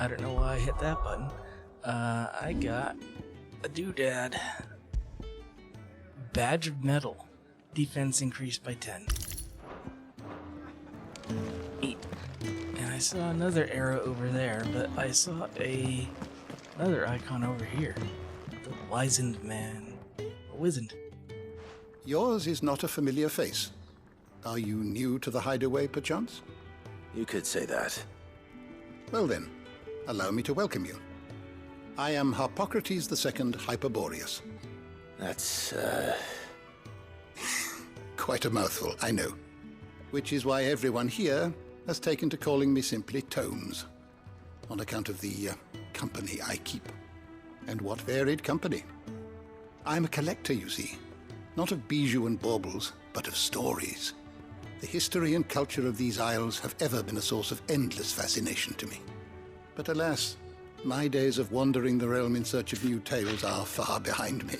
don't know why I hit that button. I got a doodad. Badge of metal. Defense increased by 10. Neat. And I saw another arrow over there, but I saw another icon over here. The wizened man. A wizened. Yours is not a familiar face. Are you new to the hideaway, perchance? You could say that. Well then, allow me to welcome you. I am Harpocrates II Hyperboreus. That's, Quite a mouthful, I know. Which is why everyone here has taken to calling me simply Tomes, on account of the company I keep. And what varied company. I'm a collector, you see. Not of bijou and baubles, but of stories. The history and culture of these isles have ever been a source of endless fascination to me. But alas, my days of wandering the realm in search of new tales are far behind me.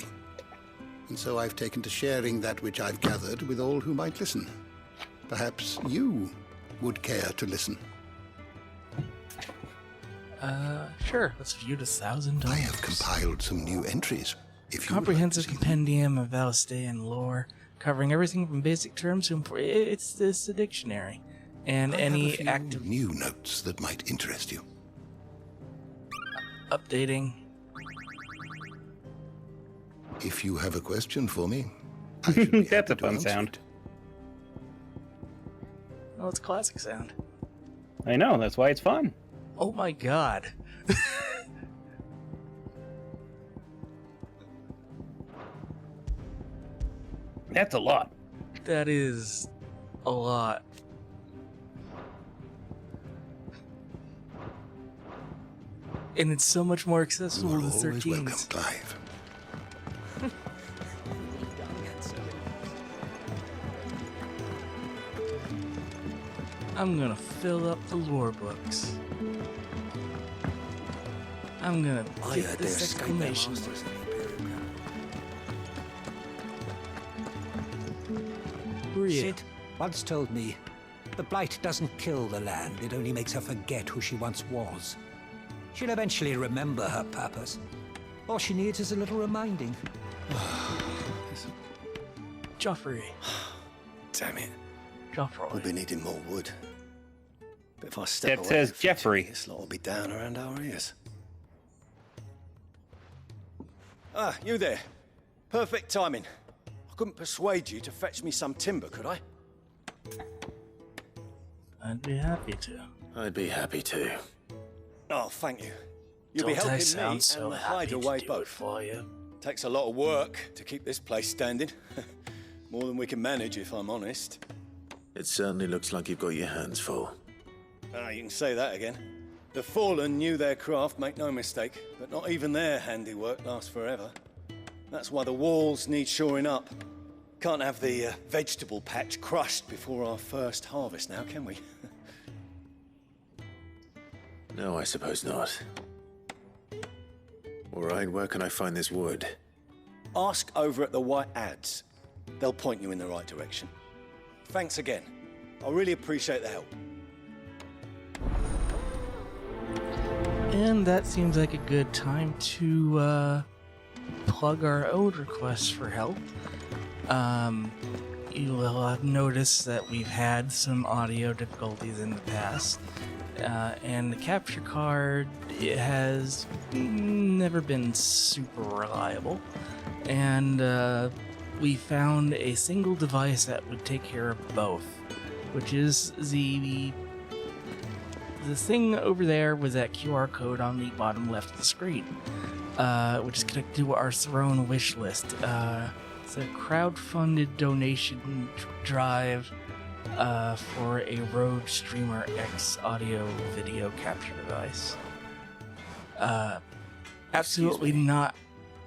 And so I've taken to sharing that which I've gathered with all who might listen. Perhaps you would care to listen. Sure. Let's view the $1,000. I have compiled some new entries. If you Comprehensive compendium of Valstean lore, covering everything from basic terms to it's a dictionary, and any active new notes that might interest you. Updating. If you have a question for me, I should be that's a happy to fun answer sound. it. Oh, it's classic sound. I know, that's why it's fun. Oh my god. That's a lot. That is a lot. And it's so much more accessible to the 13s. Welcome, Clive. I'm gonna fill up the lore books. I'm gonna I get heard they this escaped their exclamation masters mark. in the Imperial camp. Who are you? Sid once told me, the blight doesn't kill the land, it only makes her forget who she once was. She'll eventually remember her purpose. All she needs is a little reminding. Joffrey. Damn it. Joffrey. We'll be needing more wood. But if I step It away says too far, Jeffrey. this lot will be down around our ears. Ah, you there. Perfect timing. I couldn't persuade you to fetch me some timber, could I? I'd be happy to. I'd be happy to. Oh, thank you. You'll Don't be I helping sound me so and the happy to hideaway do it both. for you? Takes a lot of work to keep this place standing. More than we can manage, if I'm honest. It certainly looks like you've got your hands full. Ah, you can say that again. The Fallen knew their craft, make no mistake, but not even their handiwork lasts forever. That's why the walls need shoring up. Can't have the vegetable patch crushed before our first harvest now, can we? No, I suppose not. All right, where can I find this wood? Ask over at the White Ads. They'll point you in the right direction. Thanks again. I really appreciate the help. And that seems like a good time to plug our own requests for help. You will have noticed that we've had some audio difficulties in the past. And the capture card, it has never been super reliable. And we found a single device that would take care of both, which is the thing over there with that QR code on the bottom left of the screen, which is connected to our Throne wish list. It's a crowd-funded donation drive for a Rode Streamer X audio video capture device. Absolutely not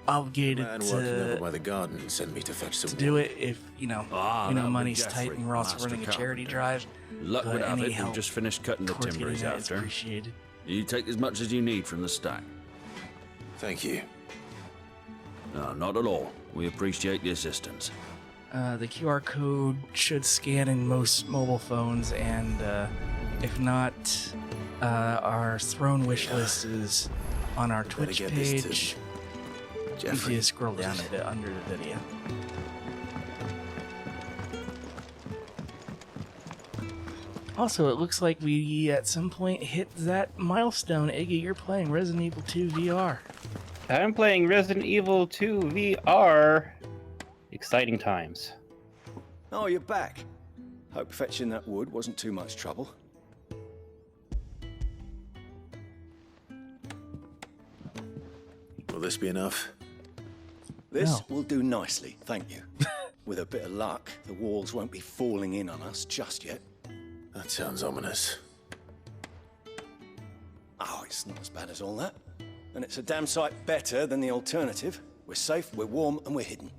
obligated Man working over to by the garden sent me to fetch some do wood. it if that'll be money's Jeffrey, tight and we're also master running a charity carpenter. drive. Luck but would have any it, we've help just finished cutting the towards timber he's getting that is after. appreciated. You take as much as you need from the stack. Thank you. No, not at all. We appreciate the assistance. The QR code should scan in most mobile phones, and if not, our Throne wish list is on our Twitch get this to page. Jeffrey. If you scroll down a bit under the video. Also, it looks like we at some point hit that milestone. Iggy, you're playing Resident Evil 2 VR. I'm playing Resident Evil 2 VR. Exciting times. Oh, you're back. Hope fetching that wood wasn't too much trouble. Will this be enough? This will do nicely, thank you. With a bit of luck, the walls won't be falling in on us just yet. That sounds ominous. Oh, it's not as bad as all that. And it's a damn sight better than the alternative. We're safe, we're warm, and we're hidden.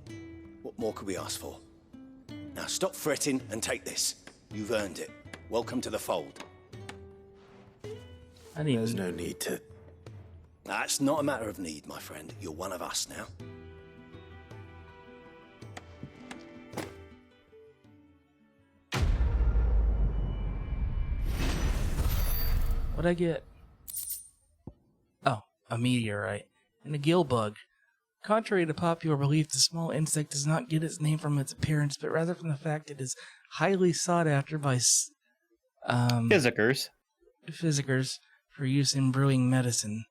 What more could we ask for? Now stop fretting and take this. You've earned it. Welcome to the fold. There's no need to... That's not a matter of need, my friend. You're one of us now. What'd I get? Oh, a meteorite. And a gill bug. Contrary to popular belief, the small insect does not get its name from its appearance, but rather from the fact it is highly sought after by physicers for use in brewing medicine.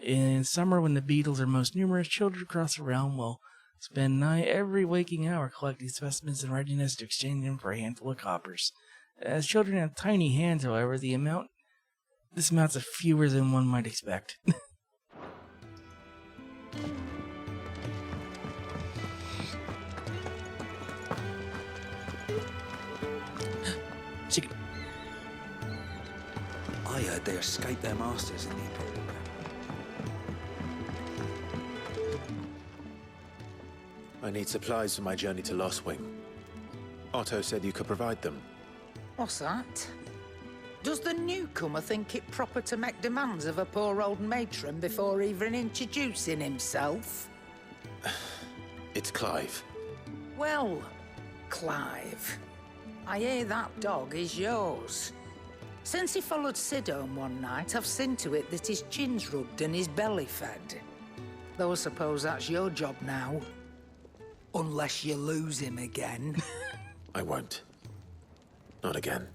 In summer, when the beetles are most numerous, children across the realm will spend nigh every waking hour collecting specimens in readiness to exchange them for a handful of coppers. As children have tiny hands, however, this amounts to fewer than one might expect. Chicken. I heard they escaped their masters in the Imperial camp. I need supplies for my journey to Lost Wing. Otto said you could provide them. What's that? Does the newcomer think it proper to make demands of a poor old matron before even introducing himself? It's Clive. Well, Clive, I hear that dog is yours. Since he followed Sid home one night, I've seen to it that his chin's rubbed and his belly fed. Though I suppose that's your job now. Unless you lose him again. I won't. Not again.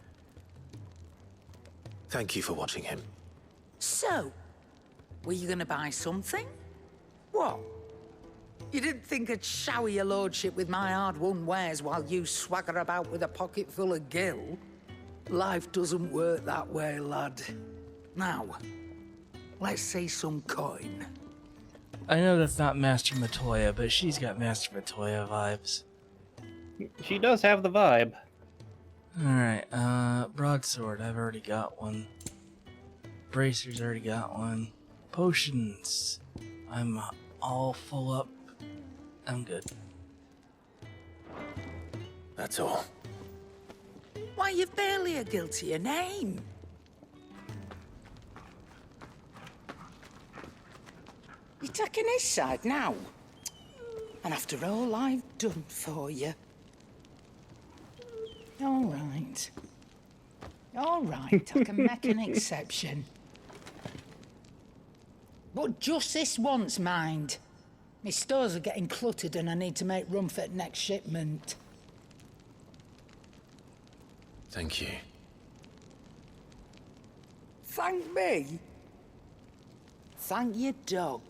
Thank you for watching him. So, were you gonna buy something? What? You didn't think I'd shower your lordship with my hard-won wares while you swagger about with a pocket full of gil? Life doesn't work that way, lad. Now, let's see some coin. I know that's not Master Matoya, but she's got Master Matoya vibes. She does have the vibe. Alright, broadsword, I've already got one. Bracers, already got one. Potions, I'm all full up. I'm good. That's all. Why, you've barely a guiltier name. You're taking his side now. And after all I've done for you. All right. All right, I can make an exception. But just this once, mind. My stores are getting cluttered and I need to make room for the next shipment. Thank you. Thank me? Thank your dog.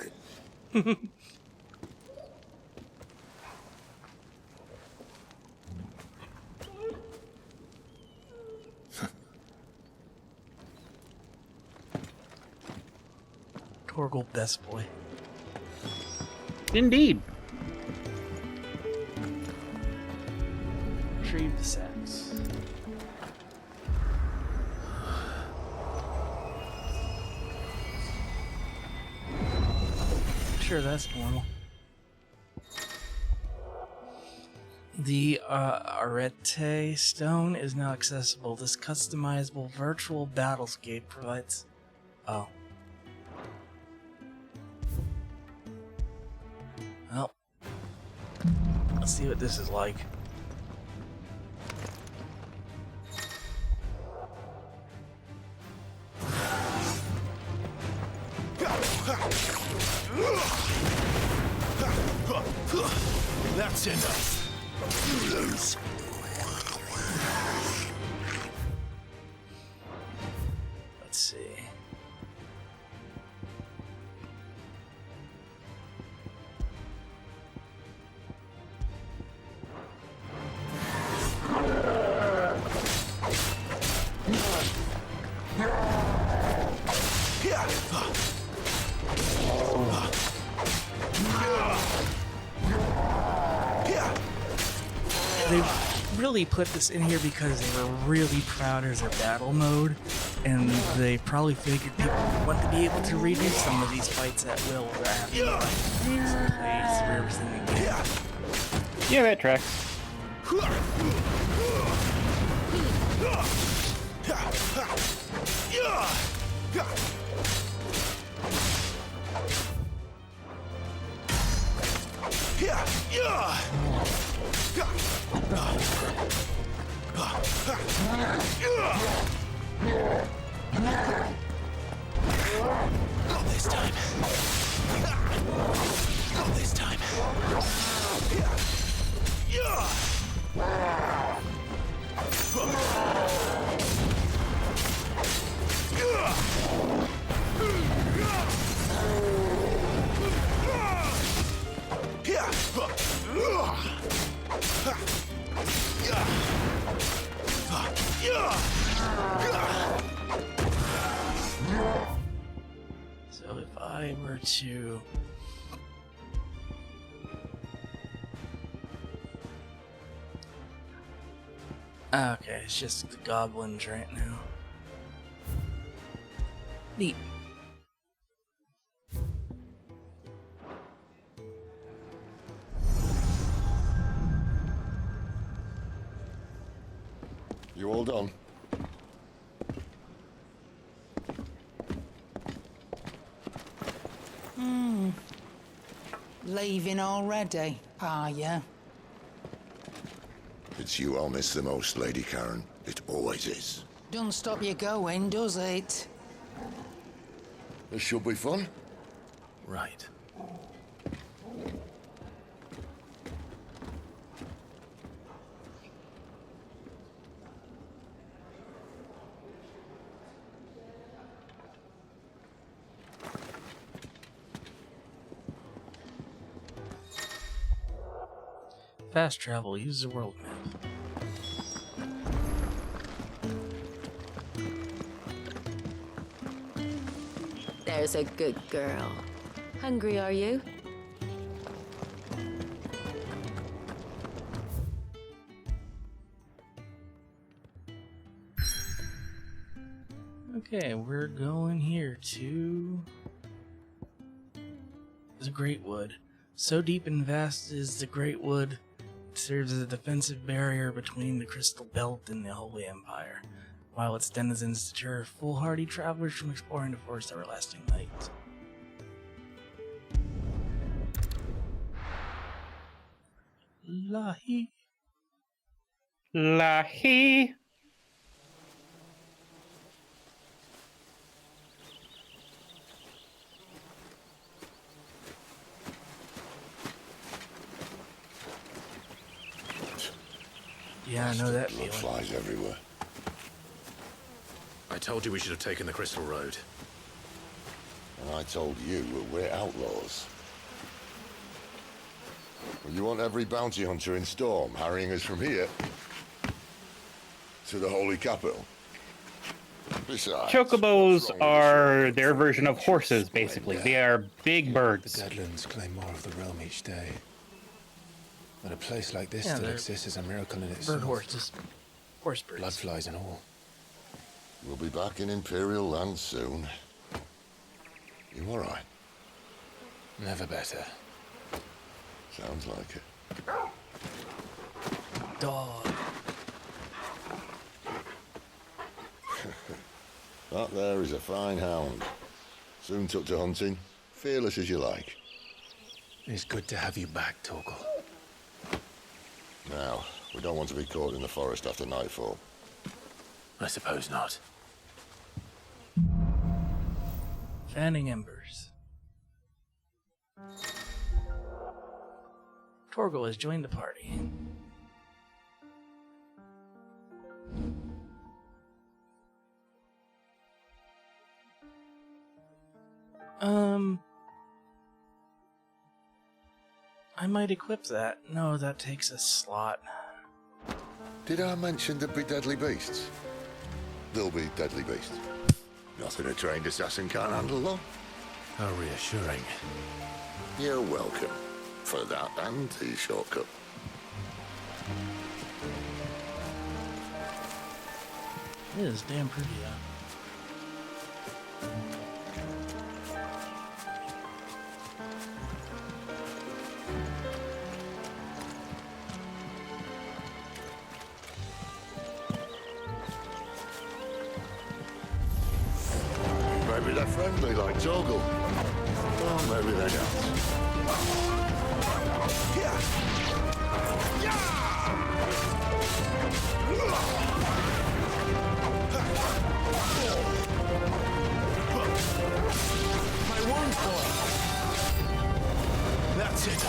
Torgal, best boy. Indeed. Retrieve the sacks. Sure, that's normal. The Arete stone is now accessible. This customizable virtual battlescape provides... Oh. Well, let's see what this is like. That's enough. You lose. Let's see. They really put this in here because they were really proud of their battle mode, and they probably figured people would want to be able to redo some of these fights at will without having to play through everything again. Yeah, that tracks. Not this time. Not this time. So if I were to... Okay, it's just the goblins right now. Neat. You all done? Leaving already, are ya? It's you I'll miss the most, Lady Karen. It always is. Don't stop you going, does it? This should be fun. Right. Fast travel, use the world map. There's a good girl. Hungry, are you? Okay, we're going here to the Great Wood. So deep and vast is the Great Wood, it serves as a defensive barrier between the Crystal Belt and the Holy Empire, while its denizens deter foolhardy travelers from exploring the forest's everlasting light. Lahi. Lahi. Yeah, I know that Blood feeling. flies everywhere. I told you we should have taken the Crystal Road. And I told you we're outlaws. Well, you want every bounty hunter in Storm harrying us from here to the Holy Capital? Besides, Chocobos are their version of horses, basically. They are big birds. The Deadlands claim more of the realm each day. But a place like this Yeah, still they're exists is a miracle in itself. Bird horses. Horse birds. Blood flies and all. We'll be back in Imperial land soon. You all right? Never better. Sounds like it. Dog. That there is a fine hound. Soon took to hunting. Fearless as you like. It's good to have you back, Torgal. Now, we don't want to be caught in the forest after nightfall. I suppose not. Fanning embers. Torgal has joined the party. I might equip that. No, that takes a slot. Did I mention there'd be deadly beasts? There'll be deadly beasts. Nothing a trained assassin can't handle, though. How reassuring. You're welcome. For that and the shortcut. It is damn pretty, Maybe they're friendly like Torgal. Or maybe they don't. My wounds, boy! That's it.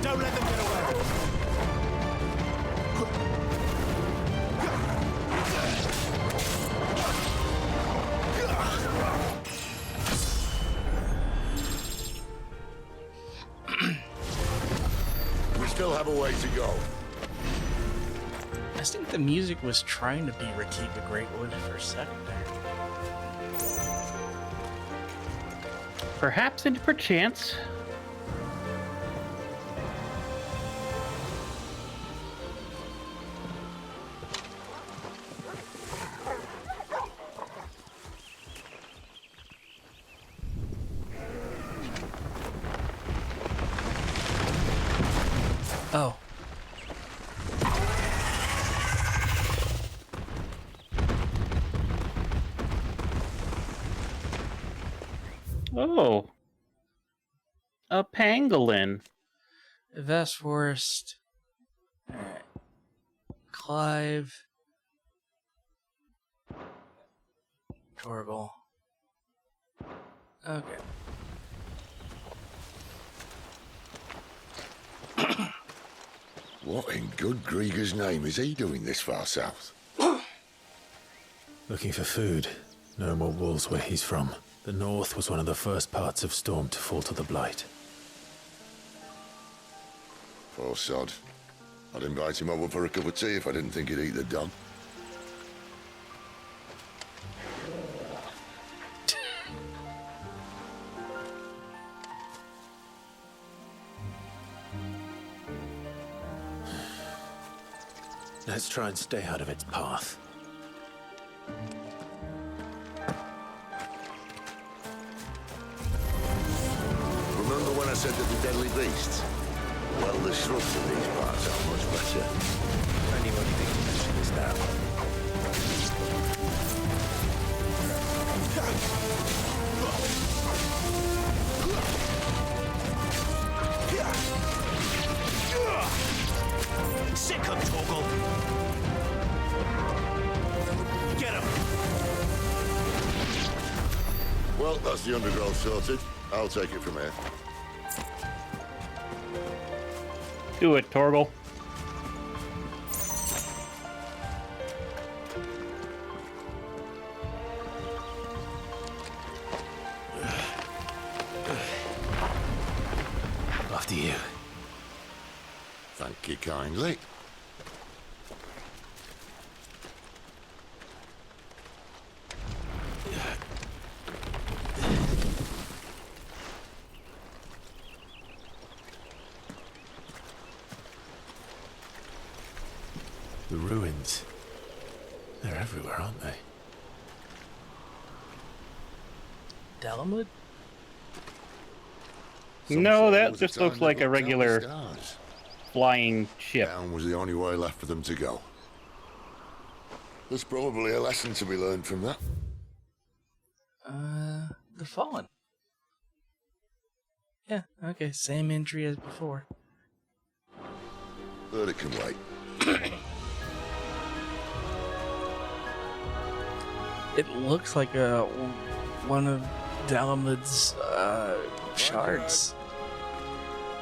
Don't let them get away! We still have a way to go. I think the music was trying to be Rakib the Great Wood for a second there. Perhaps and perchance. Oh. A pangolin. Vast Forest. Alright. Clive. Torgal. Okay. What in good Grieger's name is he doing this far south? Looking for food. No more wolves where he's from. The north was one of the first parts of Storm to fall to the Blight. Poor sod. I'd invite him over for a cup of tea if I didn't think he'd eat the dog. Let's try and stay out of its path. Remember when I said that the deadly beasts? Well, the shrubs in these parts are much better. Anyone think to mention this now? Sick of Torgal! Get him! Well, that's the undergrowth sorted. I'll take it from here. Do it, Torgal. After you. Thank you kindly. The ruins. They're everywhere, aren't they? Dalamud? No, that just looks like a regular flying ship. Down was the only way left for them to go. There's probably a lesson to be learned from that. They're fallen. Yeah, okay, same entry as before. But it can wait. It looks like one of Dalamud's shards.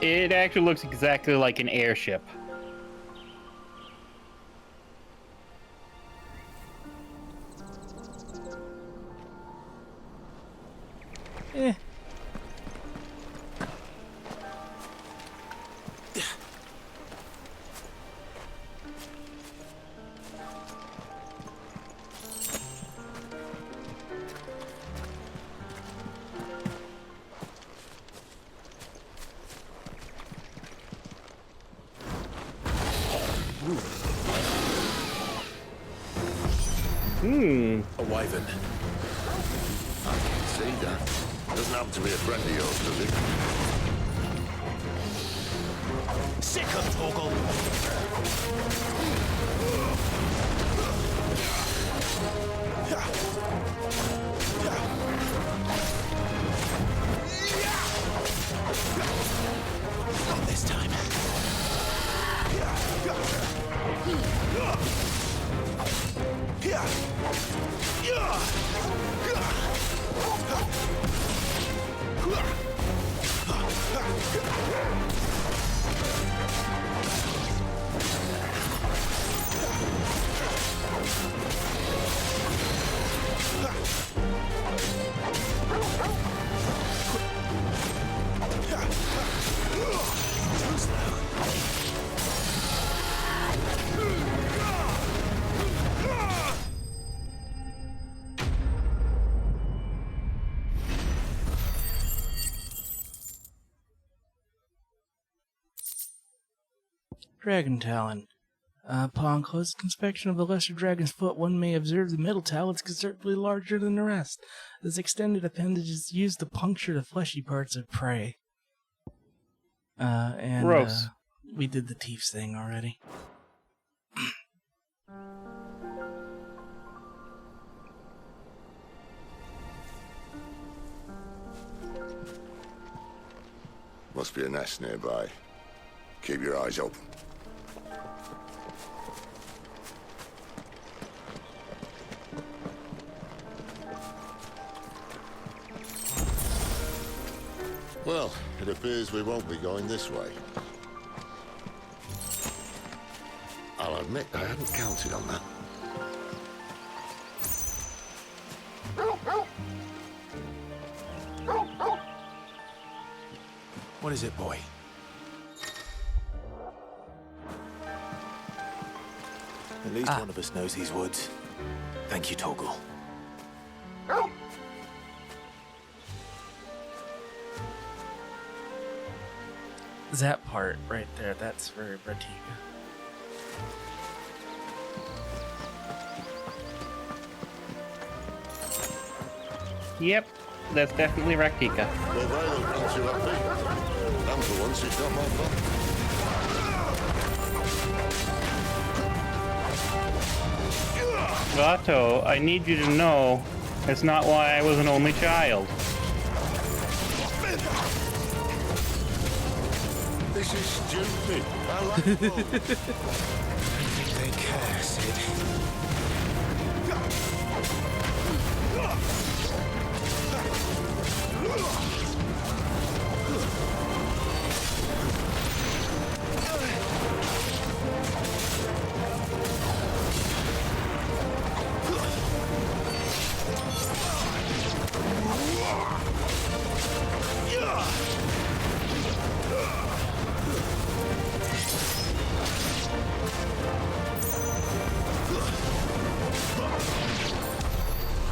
It actually looks exactly like an airship. Eh. A wyvern. I can see that. Doesn't happen to be a friend of yours, does it? Sick of Torgal! Not this time. Dragon Talon. Upon close inspection of the lesser dragon's foot, one may observe the middle talons considerably larger than the rest. This extended appendage is used to puncture the fleshy parts of prey. Gross. We did the teeth thing already. Must be a nest nearby. Keep your eyes open. Well, it appears we won't be going this way. I'll admit I hadn't counted on that. What is it, boy? At least one of us knows these woods. Thank you, Torgal. That part right there, that's for Ratika. Yep, that's definitely Ratika. Well, they look not too happy. And for once, it's not my fault. Vato, I need you to know, it's not why I was an only child. This is stupid. I like They care, Sid.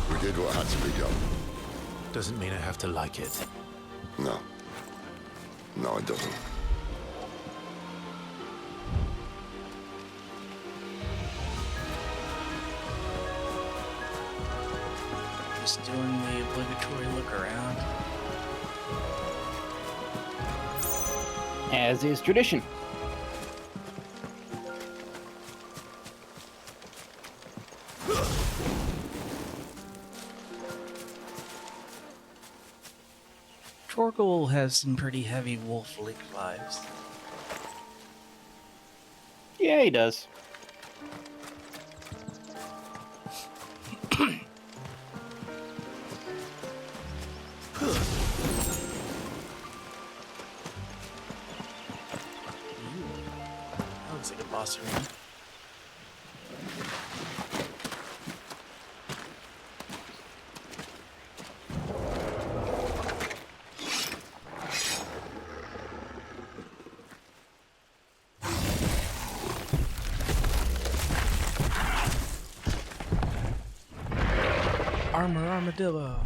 We did what had to be done. Doesn't mean I have to like it. No. No, it doesn't. Just doing the obligatory look around. As is tradition. Torgal has some pretty heavy wolf lick vibes. Yeah, he does. That looks like a boss arena. Armor armadillo.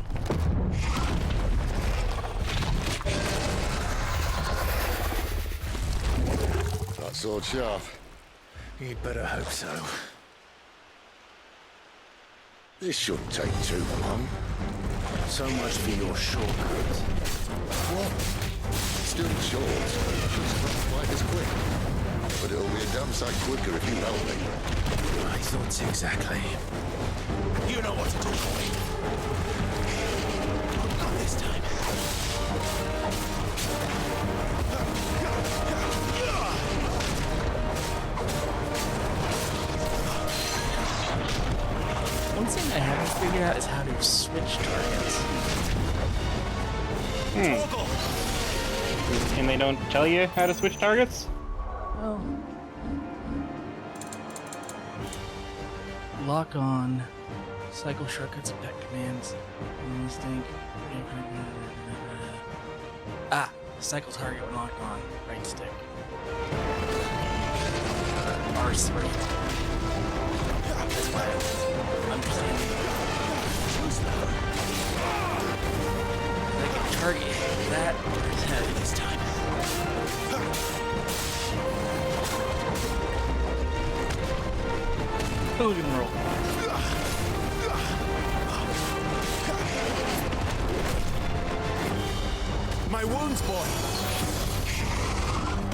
That sword sharp. You'd better hope so. This shouldn't take too long. So much for your shortcut. What? Still short. It's not quite as quick. But it'll be a damn sight quicker if you help me. My thoughts exactly. You know what to do, boy. Not this time. One thing I haven't figured out is how to switch targets. And they don't tell you how to switch targets? Oh. Lock on. Cycle shortcuts, pet commands. Instinct. Ah! Cycle target when locked on. Right stick. R3. That's why I'm understanding. I can target that this time. Hooligan roll. My wounds, boy.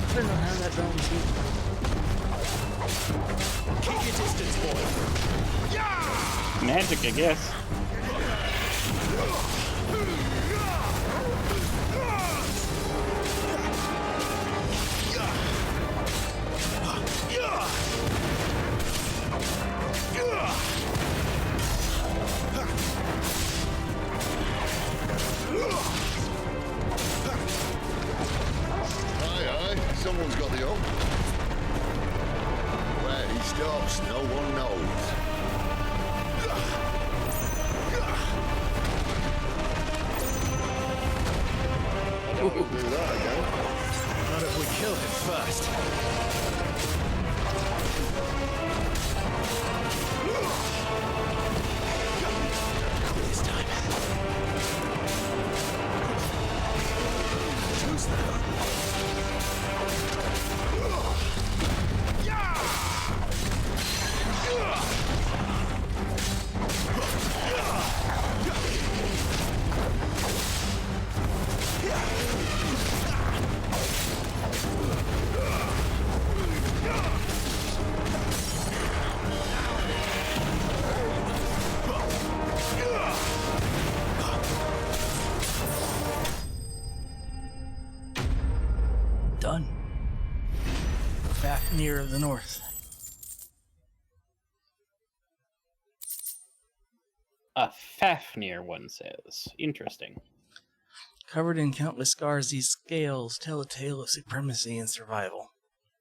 I don't know how that bounce you. Keep your distance, boy. Magic, I guess. Do that again. Not if we kill him first. This time. Who's that? Done. Fafnir of the North. A Fafnir, one says. Interesting. Covered in countless scars, these scales tell a tale of supremacy and survival,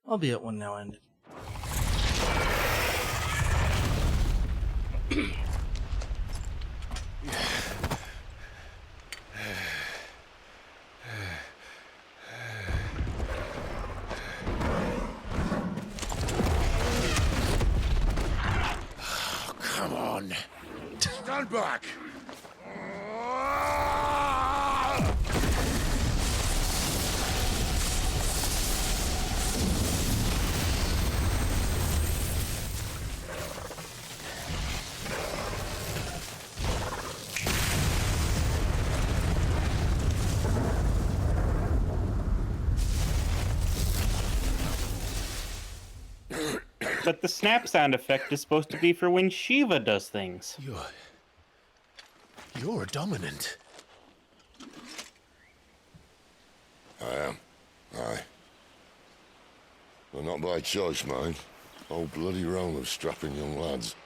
albeit one now ended. Come on. Stand back. But the snap sound effect is supposed to be for when Shiva does things. You're a dominant. I am. Aye. Well, not by choice, mind. Whole bloody realm of strapping young lads.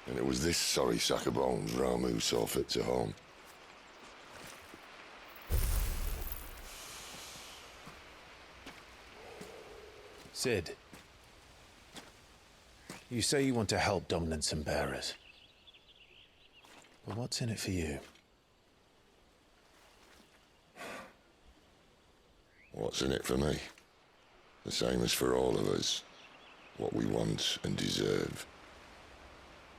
And it was this sorry sack of bones Ramu saw fit to home. Sid. You say you want to help dominants and bearers. But what's in it for you? What's in it for me? The same as for all of us. What we want and deserve.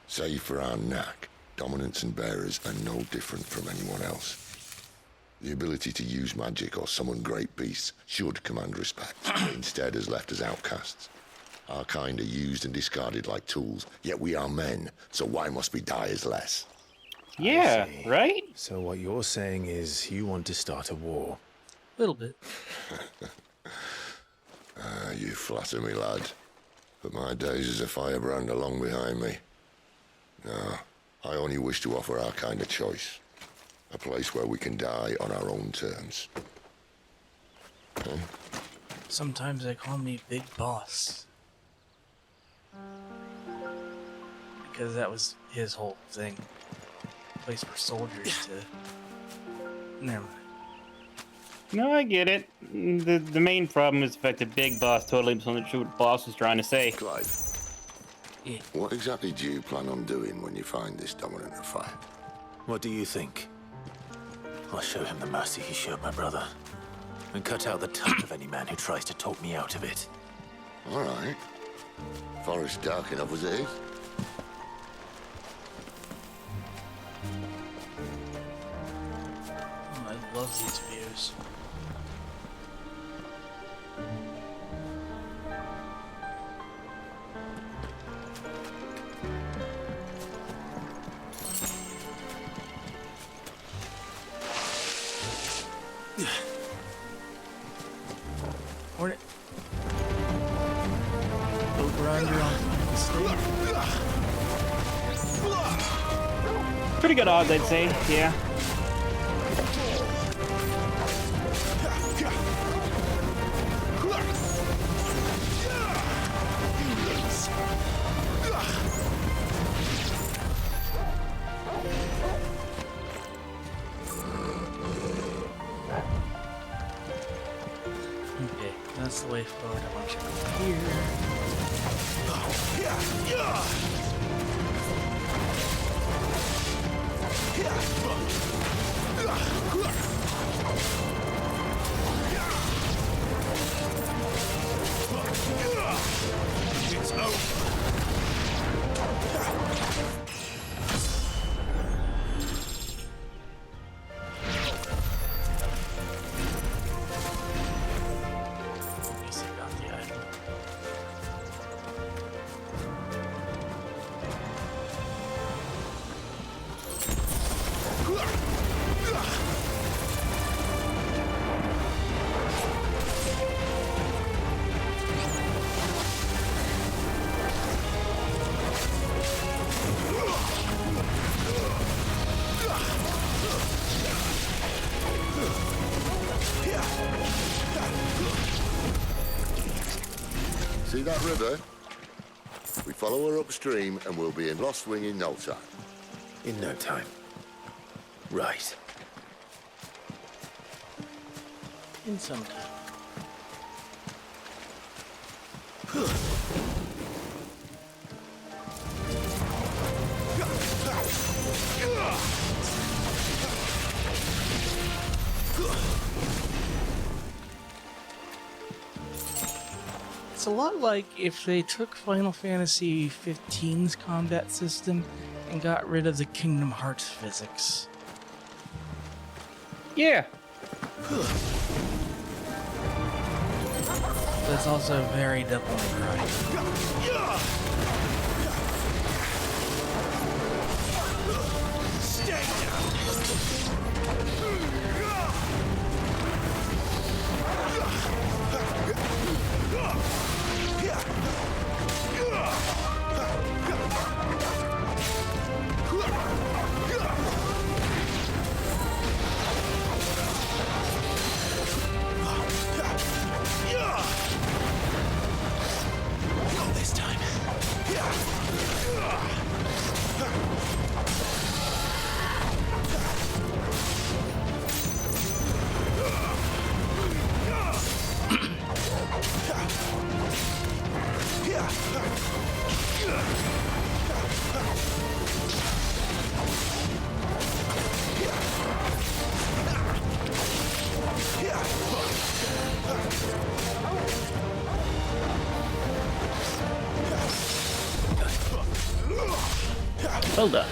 Save for our knack, dominants and bearers are no different from anyone else. The ability to use magic or summon great beasts should command respect, but instead has left us outcasts. Our kind are used and discarded like tools, yet we are men, so why must we die as less? Yeah, right? So what you're saying is you want to start a war? Little bit. You flatter me, lad. But my days as a firebrand are long behind me. No, I only wish to offer our kind a choice. A place where we can die on our own terms. Huh? Sometimes they call me Big Boss. Because that was his whole thing. A place for soldiers to... Never mind. No, I get it. The main problem is the fact that Big Boss totally misunderstood what the boss was trying to say. Clive, yeah. What exactly do you plan on doing when you find this dominant of fire? What do you think? I'll show him the mercy he showed my brother. And cut out the tongue of any man who tries to talk me out of it. All right. Forest dark enough as it is. Oh, I love these views. Hornet. Go grinder on the stage. Pretty good odds, I'd say, yeah. Okay, that's the way forward. I want you to go here. river. We follow her upstream and we'll be in Lost Wing in no time. In no time. Right. In some time. It's a lot like if they took Final Fantasy XV's combat system and got rid of the Kingdom Hearts physics. Yeah. That's also very Devil May Cry. Not this time. Well done.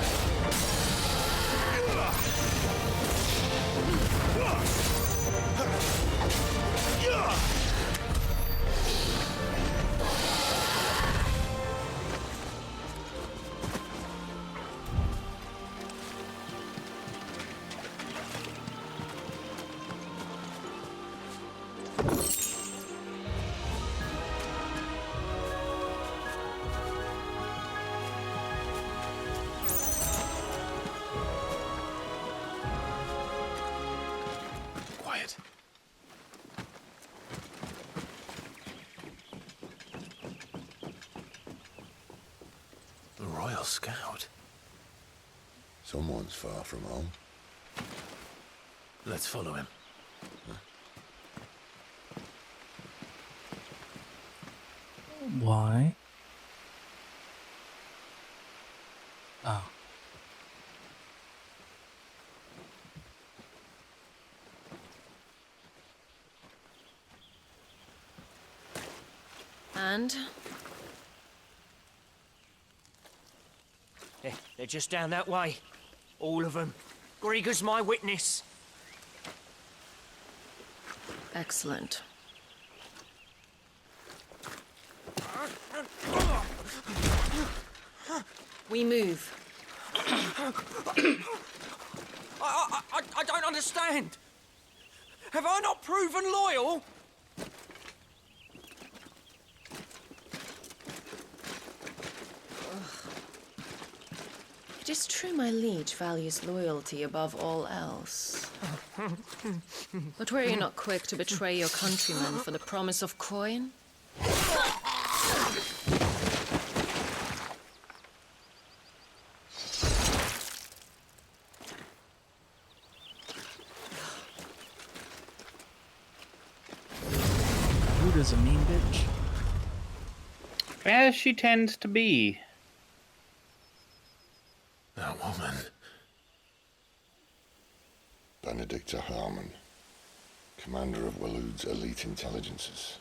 Quiet. The Royal Scout. Someone's far from home. Let's follow him. Why? Oh. And? They're just down that way. All of them. Grieger's my witness. Excellent. We move. I don't understand. Have I not proven loyal? It is true my liege values loyalty above all else. But were you not quick to betray your countrymen for the promise of coin? Ruda's a mean bitch. As she tends to be. That woman. Benedicta Harmon, commander of Waloed's elite intelligences.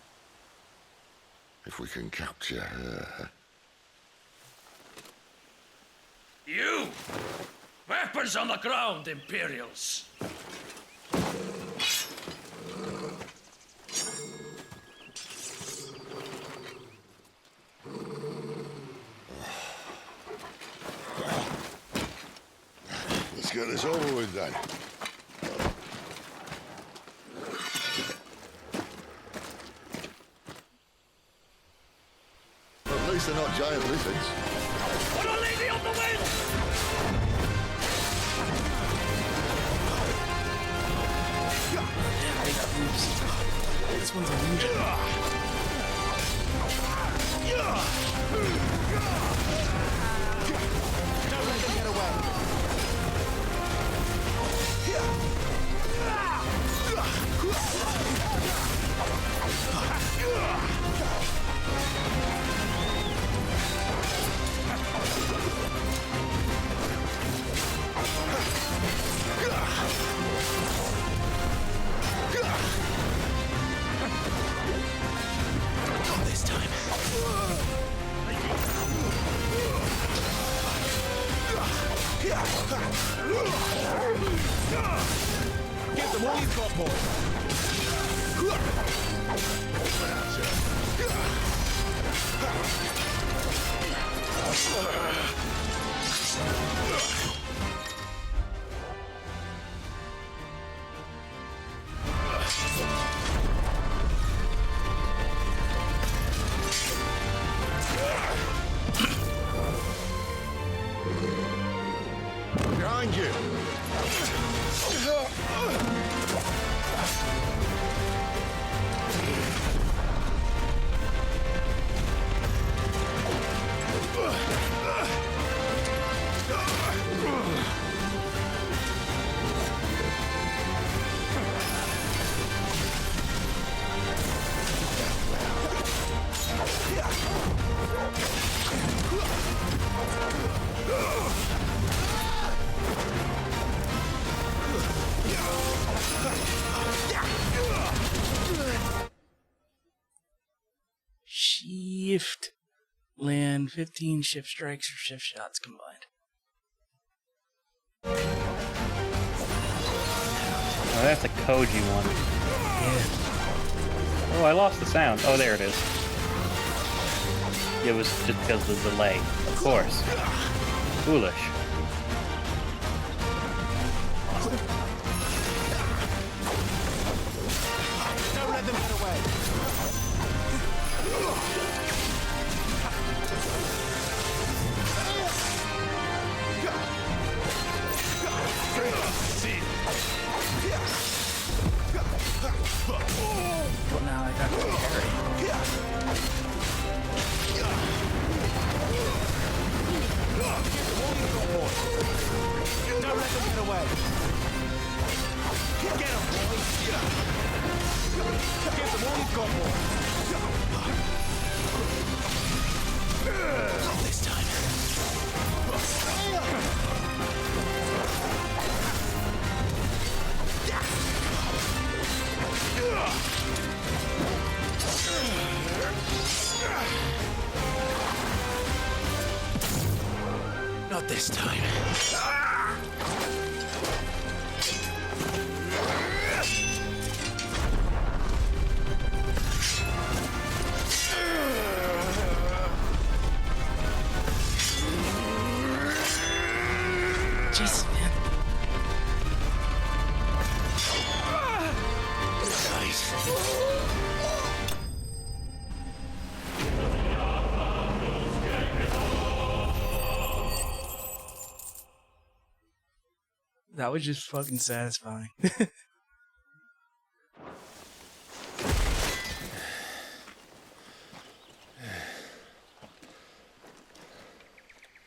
If we can capture her... You! Weapons on the ground, Imperials! Let's get this over with then. At least they're not giant lizards. Put a lady on the wind! This one's a ninja. Give them all you've got, boy. Behind you! Shift. Land 15 shift strikes or shift shots combined. Oh, that's a Koji one. Yeah. Oh, I lost the sound. Oh, there it is. It was just because of the delay. Of course. Foolish. Don't let them get away. Well, now I got to carry. Don't let them get away. Get them, boys. Give them all you've got, boy. Not this time. Not this time. Jesus, man. That was just fucking satisfying.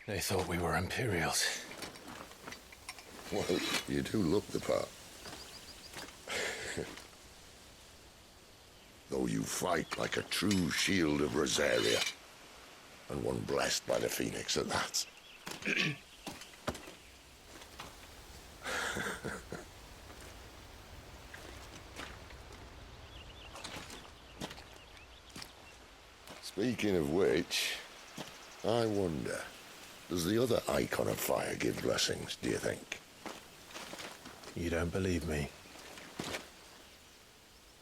They thought we were Imperials. Well, you do look the part. Though you fight like a true shield of Rosaria. And one blessed by the Phoenix at that. Speaking of which, I wonder, does the other icon of fire give blessings, do you think? You don't believe me?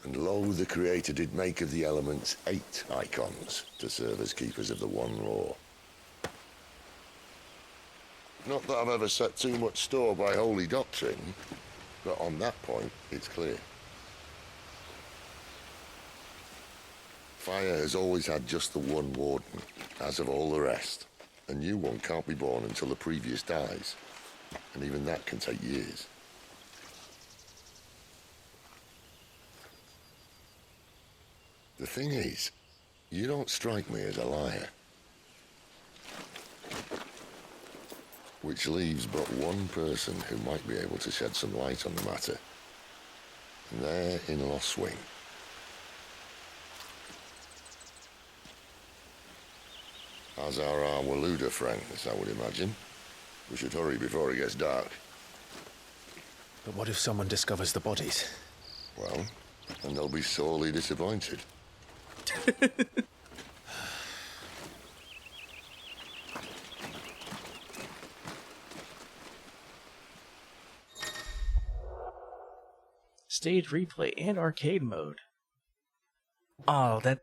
And lo, the Creator did make of the elements 8 icons to serve as keepers of the one law. Not that I've ever set too much store by holy doctrine, but on that point, it's clear. Fire has always had just the one warden, as of all the rest. A new one can't be born until the previous dies, and even that can take years. The thing is, you don't strike me as a liar. Which leaves but one person who might be able to shed some light on the matter. And they're in Lost Swing. As are our Waluda friends, I would imagine. We should hurry before it gets dark. But what if someone discovers the bodies? Well, and they'll be sorely disappointed. stage replay, and arcade mode. Oh, that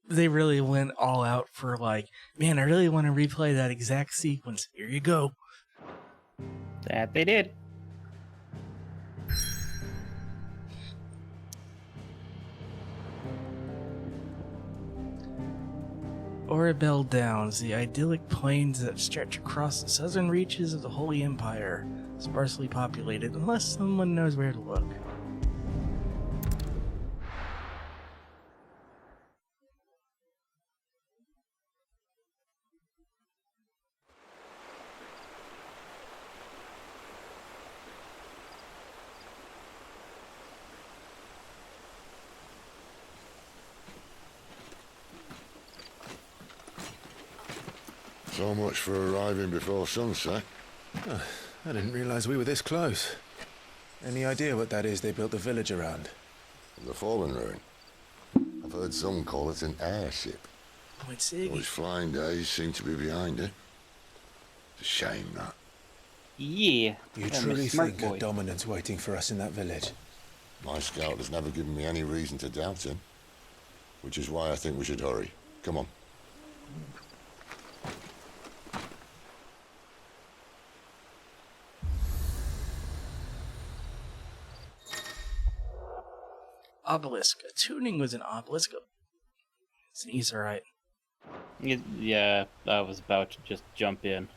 they really went all out for like, man, I really want to replay that exact sequence. Here you go. That they did. Oribel Downs, the idyllic plains that stretch across the southern reaches of the Holy Empire, sparsely populated unless someone knows where to look. So much for arriving before sunset. Oh, I didn't realize we were this close. Any idea what that is they built the village around? The fallen ruin. I've heard some call it an airship. Point Siggy. Those flying days seem to be behind it. It's a shame, that. Yeah. You truly think a dominant's waiting for us in that village? My scout has never given me any reason to doubt him. Which is why I think we should hurry. Come on. Obelisk. A tuning was an obelisk. It's an Easerite. Yeah, I was about to just jump in.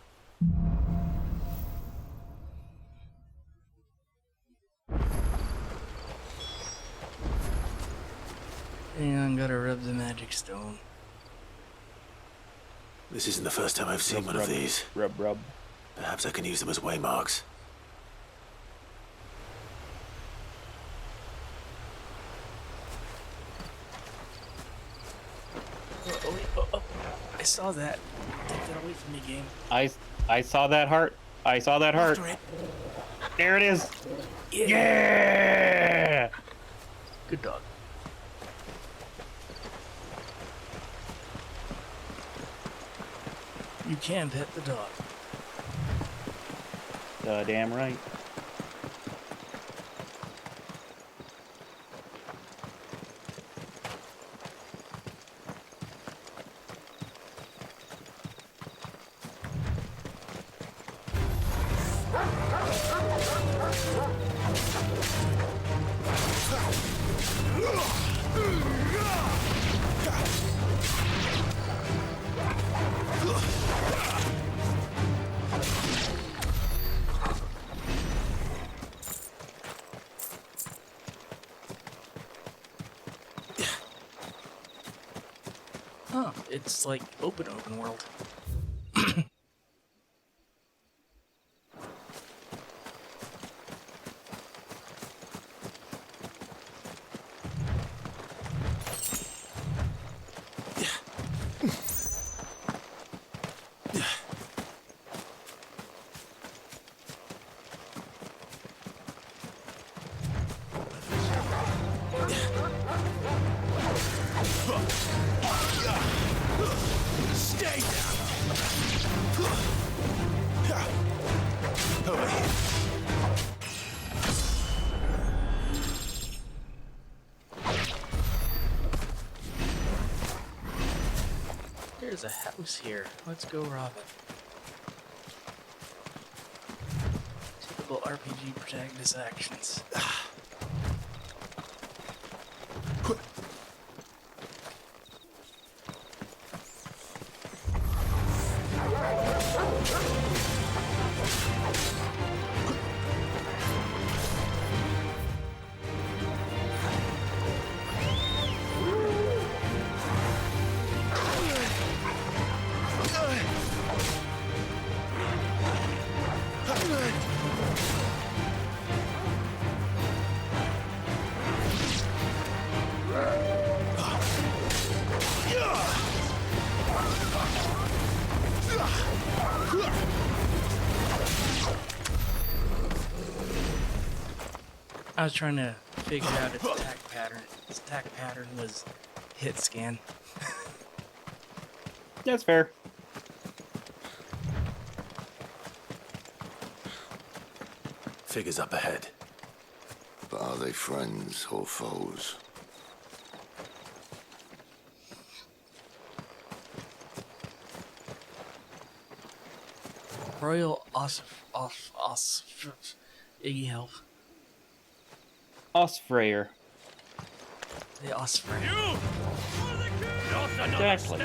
And gotta rub the magic stone. This isn't the first time I've seen one of these. Rub. Perhaps I can use them as waymarks. Oh, I saw that. Take that away from me, game. I saw that heart. I saw that heart. There it is. Yeah! Good dog. You can pet the dog. Damn right. Huh, it's like open world. Stay down! Over here. There's a house here. Let's go rob it. Typical RPG protagonist actions. I was trying to figure out its attack pattern. Its attack pattern was hit scan. That's fair. Figures up ahead. But are they friends or foes? Royal Iggy help. Osfreyr. The Osfreyr. Exactly.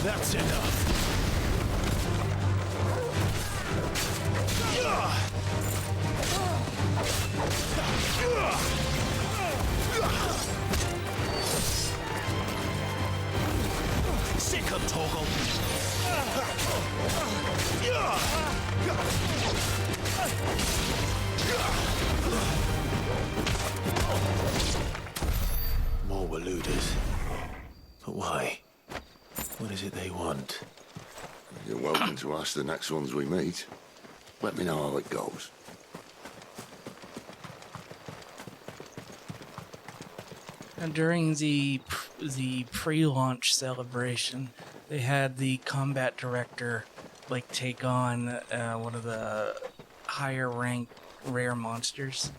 That's enough. Sick of Torgal. More were looters. But why? What is it they want? You're welcome to ask the next ones we meet. Let me know how it goes. And during the pre-launch celebration, they had the combat director like take on one of the higher ranked rare monsters,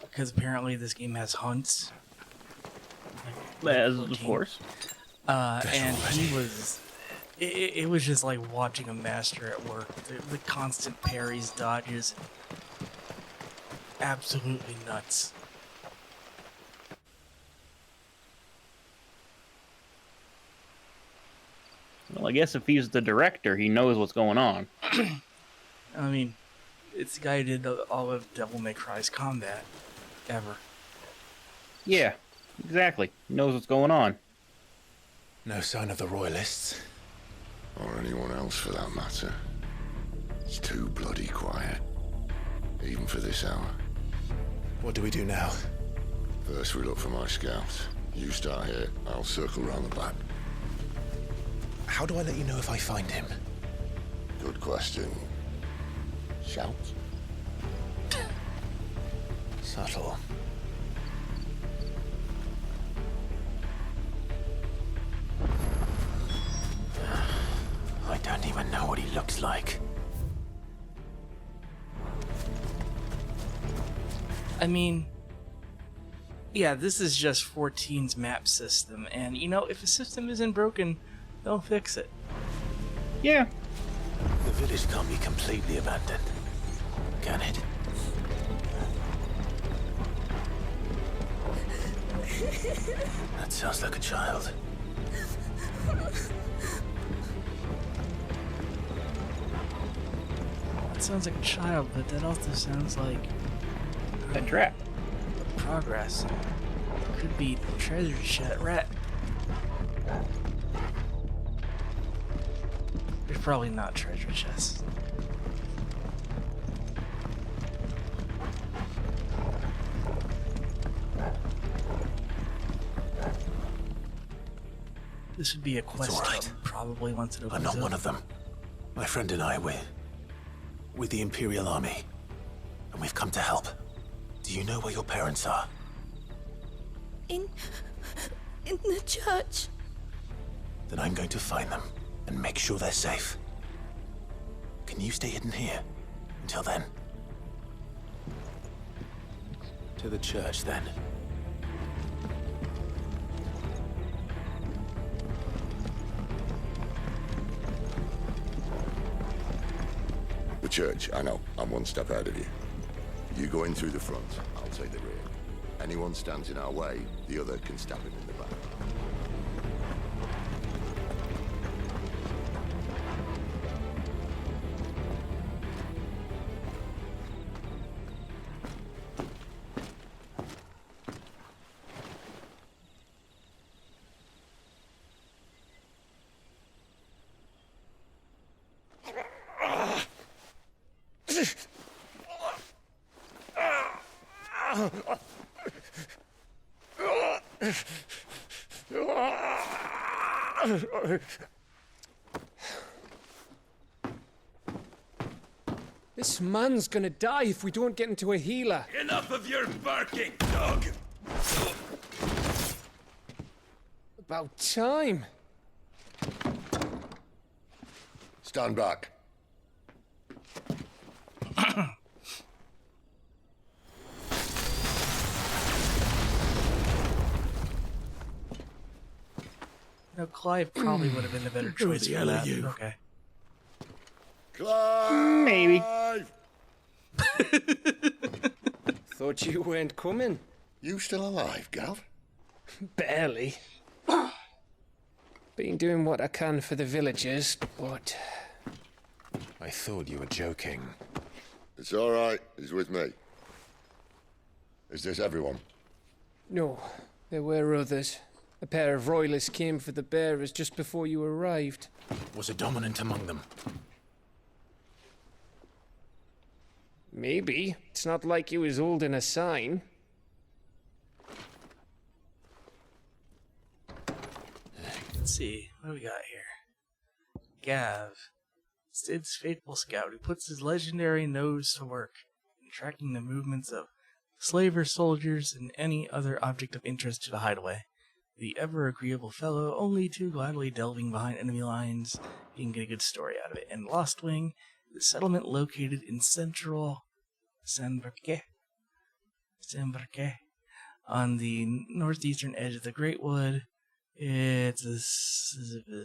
because apparently this game has hunts. As of course. And he was. It was just like watching a master at work. The constant parries, dodges. Absolutely nuts. Well, I guess if he's the director, he knows what's going on. I mean, it's the guy who did all of Devil May Cry's combat ever. Yeah, exactly. He knows what's going on. No sign of the Royalists. Or anyone else for that matter. It's too bloody quiet. Even for this hour. What do we do now? First we look for my scouts. You start here, I'll circle round the back. How do I let you know if I find him? Good question. Shout? Subtle. I don't even know what he looks like. I mean, yeah, this is just 14's map system, and you know, if a system isn't broken, they'll fix it. Yeah. The village can't be completely abandoned, can it? That sounds like a child. That sounds like a child, but that also sounds like a trap. Progress. Could be treasure chest. Rat. There's probably not treasure chests. This would be a quest all right. hub, probably once it opens I'm not up. one of them. My friend and I, we're with the Imperial Army, and we've come to help. Do you know where your parents are? In the church. Then I'm going to find them and make sure they're safe. Can you stay hidden here until then? To the church, then. The church, I know. I'm one step ahead of you. You go in through the front, I'll take the rear. Anyone stands in our way, the other can stab him in the back. This man's gonna die if we don't get into a healer. Enough of your barking, dog! About time. Stand back. Clive probably would have been a better choice the for hell are that. you? Okay. Clive! Maybe. Thought you weren't coming. You still alive, Gav? Barely. Been doing what I can for the villagers, but... I thought you were joking. It's all right. He's with me. Is this everyone? No, there were others. A pair of royalists came for the bearers just before you arrived. Was a dominant among them? Maybe. It's not like he was holding a sign. Let's see. What do we got here? Gav. Sid's faithful scout who puts his legendary nose to work in tracking the movements of slavers, soldiers, and any other object of interest to the hideaway. The ever agreeable fellow, only too gladly delving behind enemy lines, you can get a good story out of it. And Lost Wing, the settlement located in central Sanberque, on the northeastern edge of the Great Wood. It's a...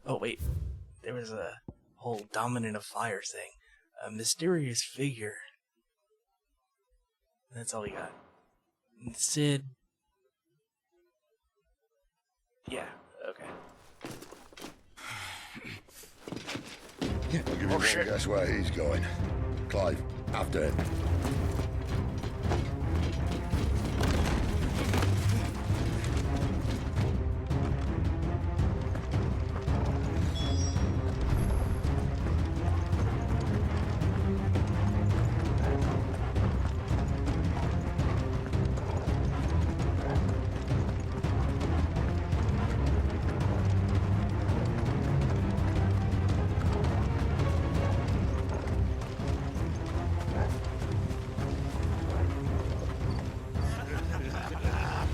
Oh, wait. There was a whole dominant of fire thing. A mysterious figure. That's all we got. And Sid... Yeah, okay. I'll give you one guess where he's going. Clive, after him.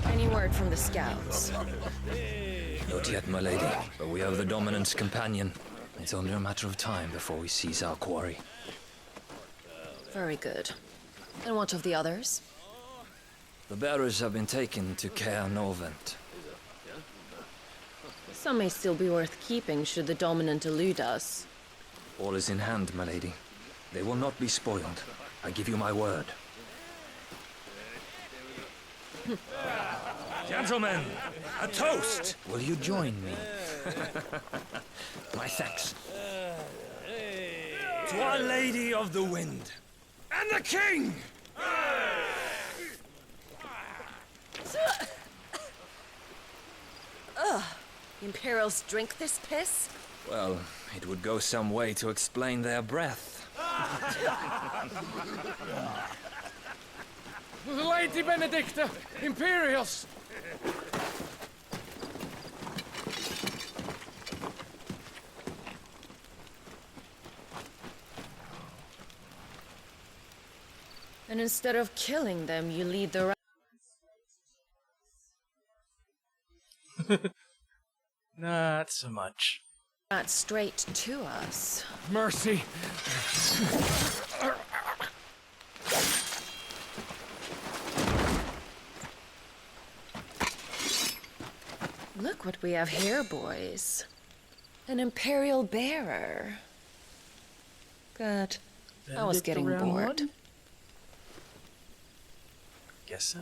Any word from the scouts? Not yet, my lady, but we have the dominant's companion. It's only a matter of time before we seize our quarry. Very good. And what of the others? The bearers have been taken to Caer Novent. Some may still be worth keeping should the dominant elude us. All is in hand, my lady. They will not be spoiled. I give you my word. Gentlemen, a toast! Will you join me? My thanks. To Our Lady of the Wind. And the King! Ugh. Imperials drink this piss? Well, it would go some way to explain their breath. Lady Benedicta! Imperials! And instead of killing them, you lead the Not so much. rat straight to us. Mercy! Look what we have here, boys. An Imperial bearer. Good. I was getting Benedict around bored. one? Guess so.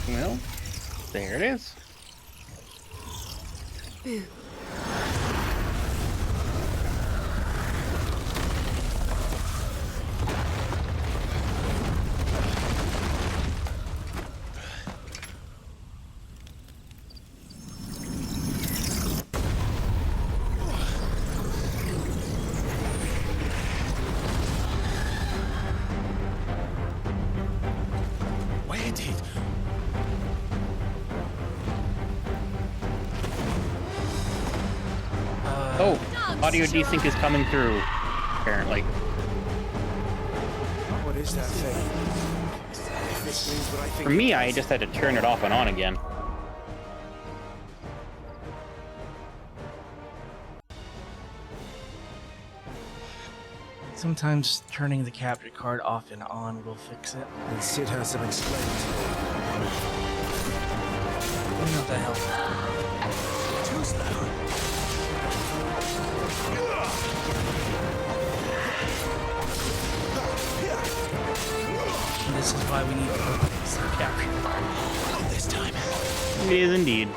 Well, there it is. Boo. Where did... Oh, audio desync is coming through, apparently. What is that thing? If this means what I think For me, it I does- just had to turn it off and on again. Sometimes turning the capture card off and on will fix it. And Sid has some explaining to do. What the hell? Too slow. And this is why we need to fix the capture card. Not this time. It is indeed.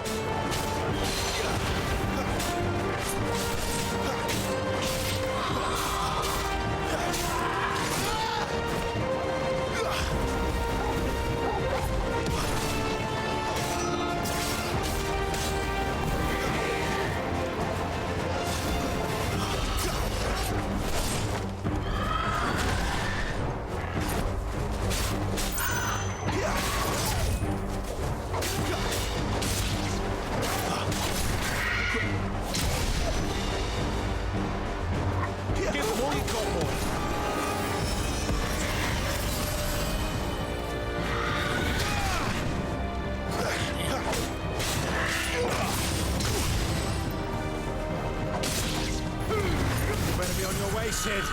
Sid.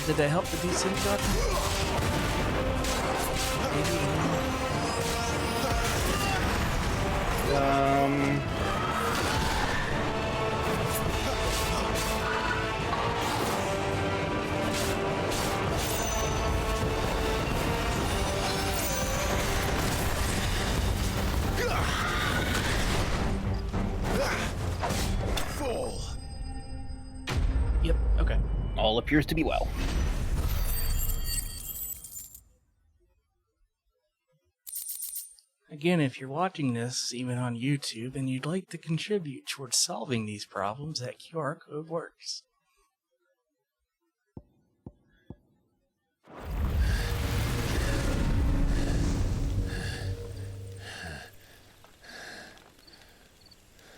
Did that help the descent button? Fall. Yep, okay. All appears to be well. Again, if you're watching this, even on YouTube, and you'd like to contribute towards solving these problems, that QR code works.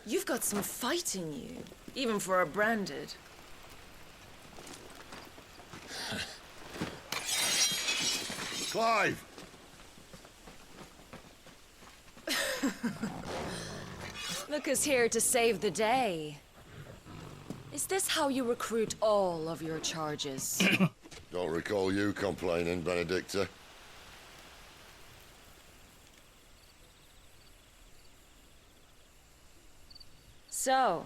You've got some fight in you, even for a branded. Clive! Look who's here to save the day. Is this how you recruit all of your charges? Don't recall you complaining, Benedicta. So,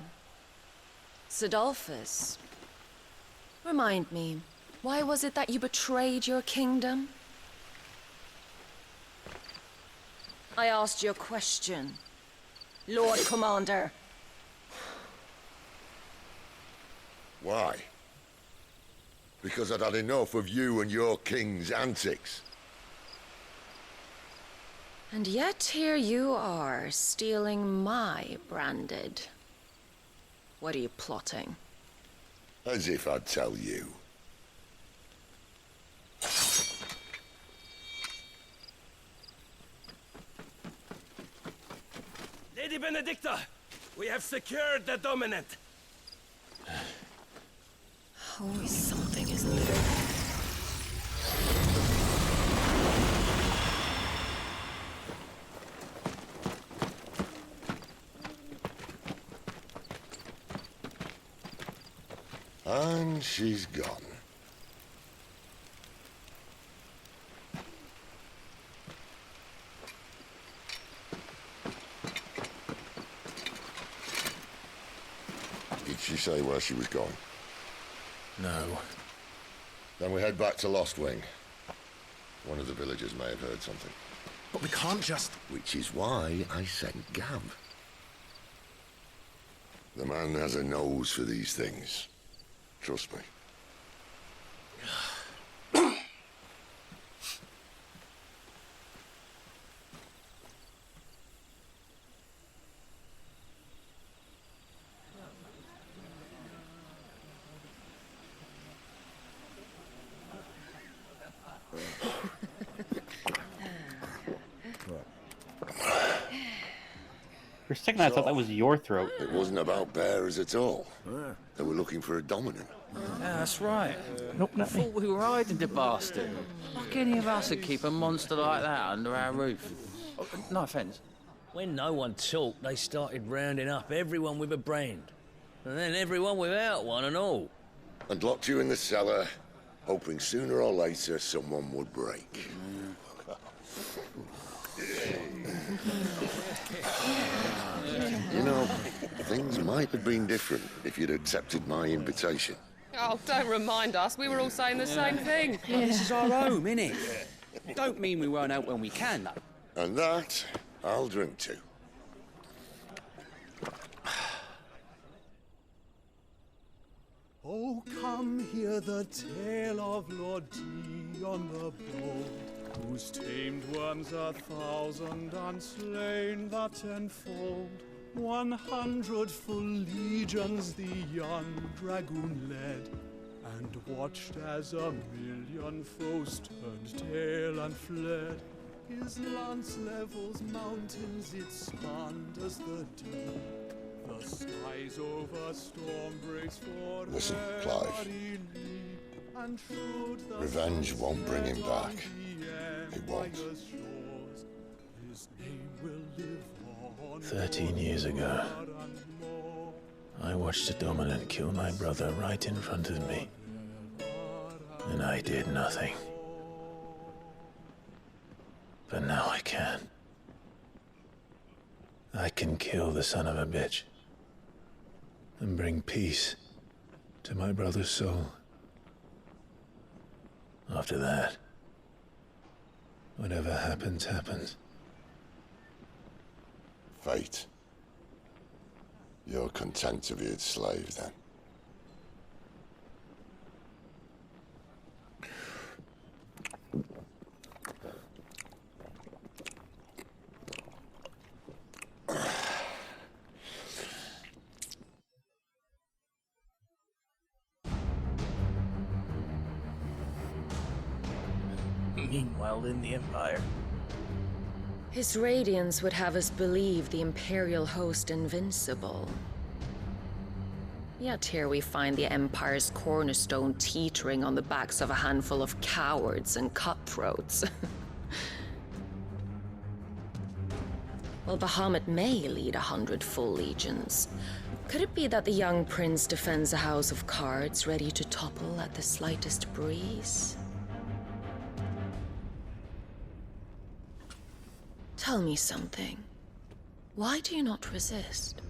Sidolphus, remind me, why was it that you betrayed your kingdom? I asked you a question, Lord Commander. Why? Because I'd had enough of you and your king's antics. And yet here you are, stealing my branded. What are you plotting? As if I'd tell you. Lady Benedicta, we have secured the dominant. Always something, isn't there? And she's gone. Did she say where she was going? No. Then we head back to Lost Wing. One of the villagers may have heard something. But we can't just... Which is why I sent Gav. The man has a nose for these things. Trust me. For second, I thought that was your throat. It wasn't about bearers at all. They were looking for a dominant. Yeah, that's right. Nope, I thought we were hiding the bastard. Like any of us would keep a monster like that under our roof. Oh, no offence. When no one talked, they started rounding up everyone with a brand. And then everyone without one and all. And locked you in the cellar, hoping sooner or later someone would break. You know, things might have been different if you'd accepted my invitation. Oh, don't remind us. We were all saying the same thing. This is our home, innit? Don't mean we won't out when we can, though. And that, I'll drink to. Oh, come hear the tale of Lord Dion the Bold, who's tamed worms 1,000 and slain the 10-fold. 100 full legions the young dragoon led, and watched as 1,000,000 foes turned tail and fled. His lance levels mountains, it spanned as the deep. The skies over storm breaks for Listen, Clive. and showed the Revenge won't bring him back. It won't. his name will live on. 13 years ago, I watched a dominant kill my brother right in front of me. And I did nothing. But now I can. I can kill the son of a bitch. And bring peace to my brother's soul. After that, whatever happens, happens. Fate. You're content to be its slave, then? Meanwhile, in the Empire. His radiance would have us believe the Imperial host invincible. Yet here we find the Empire's cornerstone teetering on the backs of a handful of cowards and cutthroats. Well, Bahamut may lead 100 full legions. Could it be that the young prince defends a house of cards ready to topple at the slightest breeze? Tell me something. Why do you not resist?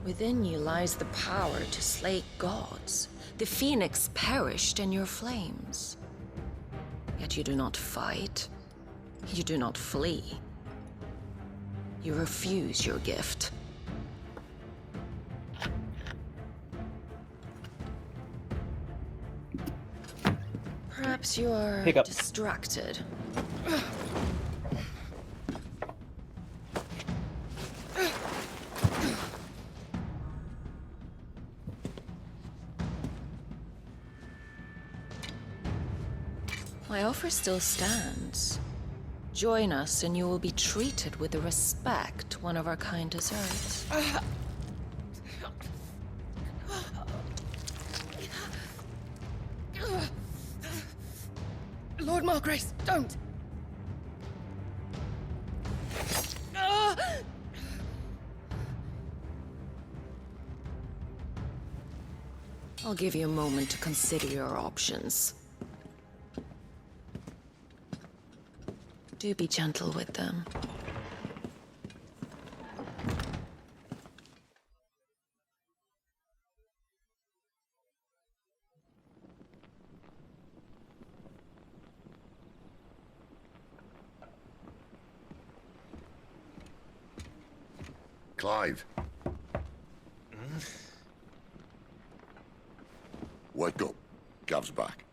Within you lies the power to slay gods. The phoenix perished in your flames. Yet you do not fight. You do not flee. You refuse your gift. Perhaps you're distracted. My offer still stands. Join us and you will be treated with the respect one of our kind deserves. Lord Margrace, don't! I'll give you a moment to consider your options. Do be gentle with them. Clive. Wake up. Gav's back.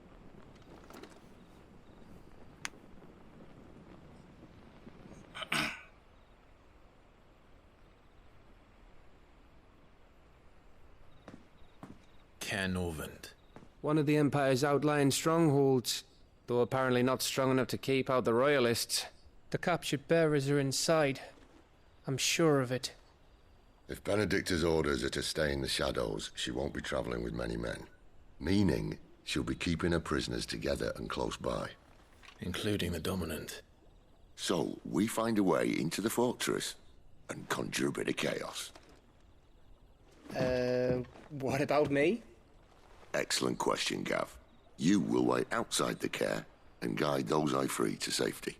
Canovant. One of the Empire's outlying strongholds, though apparently not strong enough to keep out the Royalists. The captured bearers are inside. I'm sure of it. If Benedicta's orders are to stay in the shadows, she won't be traveling with many men. Meaning, she'll be keeping her prisoners together and close by. Including the Dominant. So, we find a way into the fortress and conjure a bit of chaos. What about me? Excellent question, Gav. You will wait outside the care and guide those I free to safety.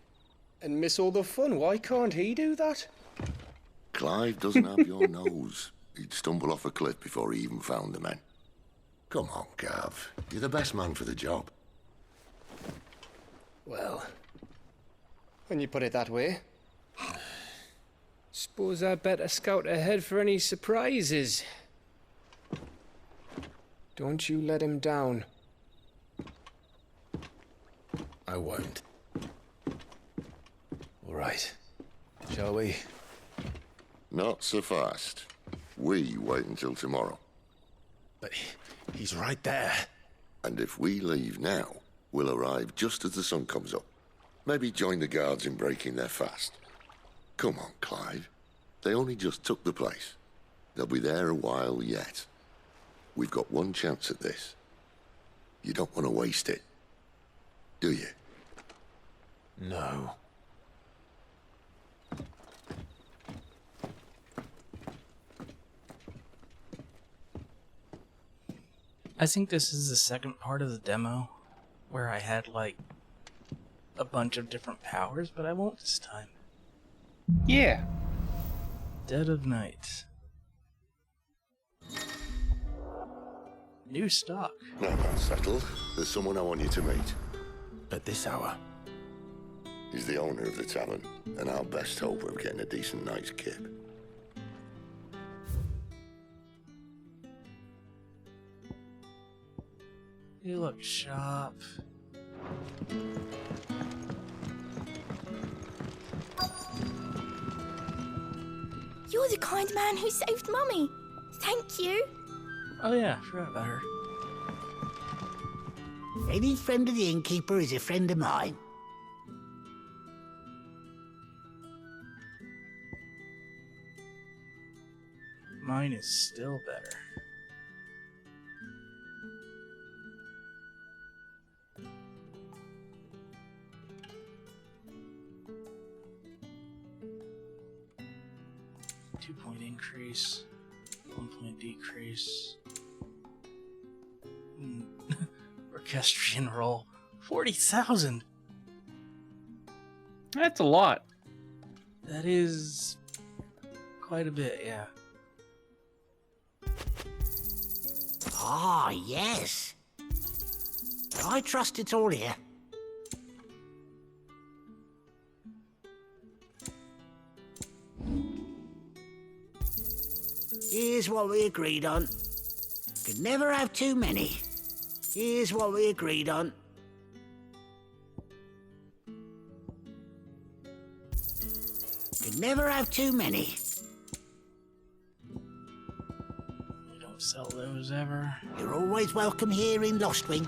And miss all the fun. Why can't he do that? Clive doesn't have your nose. He'd stumble off a cliff before he even found the men. Come on, Gav. You're the best man for the job. Well, when you put it that way. Suppose I'd better scout ahead for any surprises. Don't you let him down. I won't. All right. Shall we? Not so fast. We wait until tomorrow. But he's right there. And if we leave now, we'll arrive just as the sun comes up. Maybe join the guards in breaking their fast. Come on, Clive. They only just took the place. They'll be there a while yet. We've got one chance at this. You don't want to waste it, do you? No. I think this is the second part of the demo where I had like a bunch of different powers, but I won't this time. Yeah. Dead of Night. New stock. Now that's settled. There's someone I want you to meet. At this hour? He's the owner of the tavern, and our best hope of getting a decent night's kip. You look sharp. You're the kind man who saved Mummy. Thank you. Oh yeah, forgot about her. Any friend of the innkeeper is a friend of mine. Mine is still better. Two-point increase, 1-point decrease. Orchestrion roll, 40,000. That's a lot. That is quite a bit, yeah. Ah, yes. I trust it's all here. Here's what we agreed on. Could never have too many. Here's what we agreed on. Could never have too many. We don't sell those ever. You're always welcome here in Lostwing.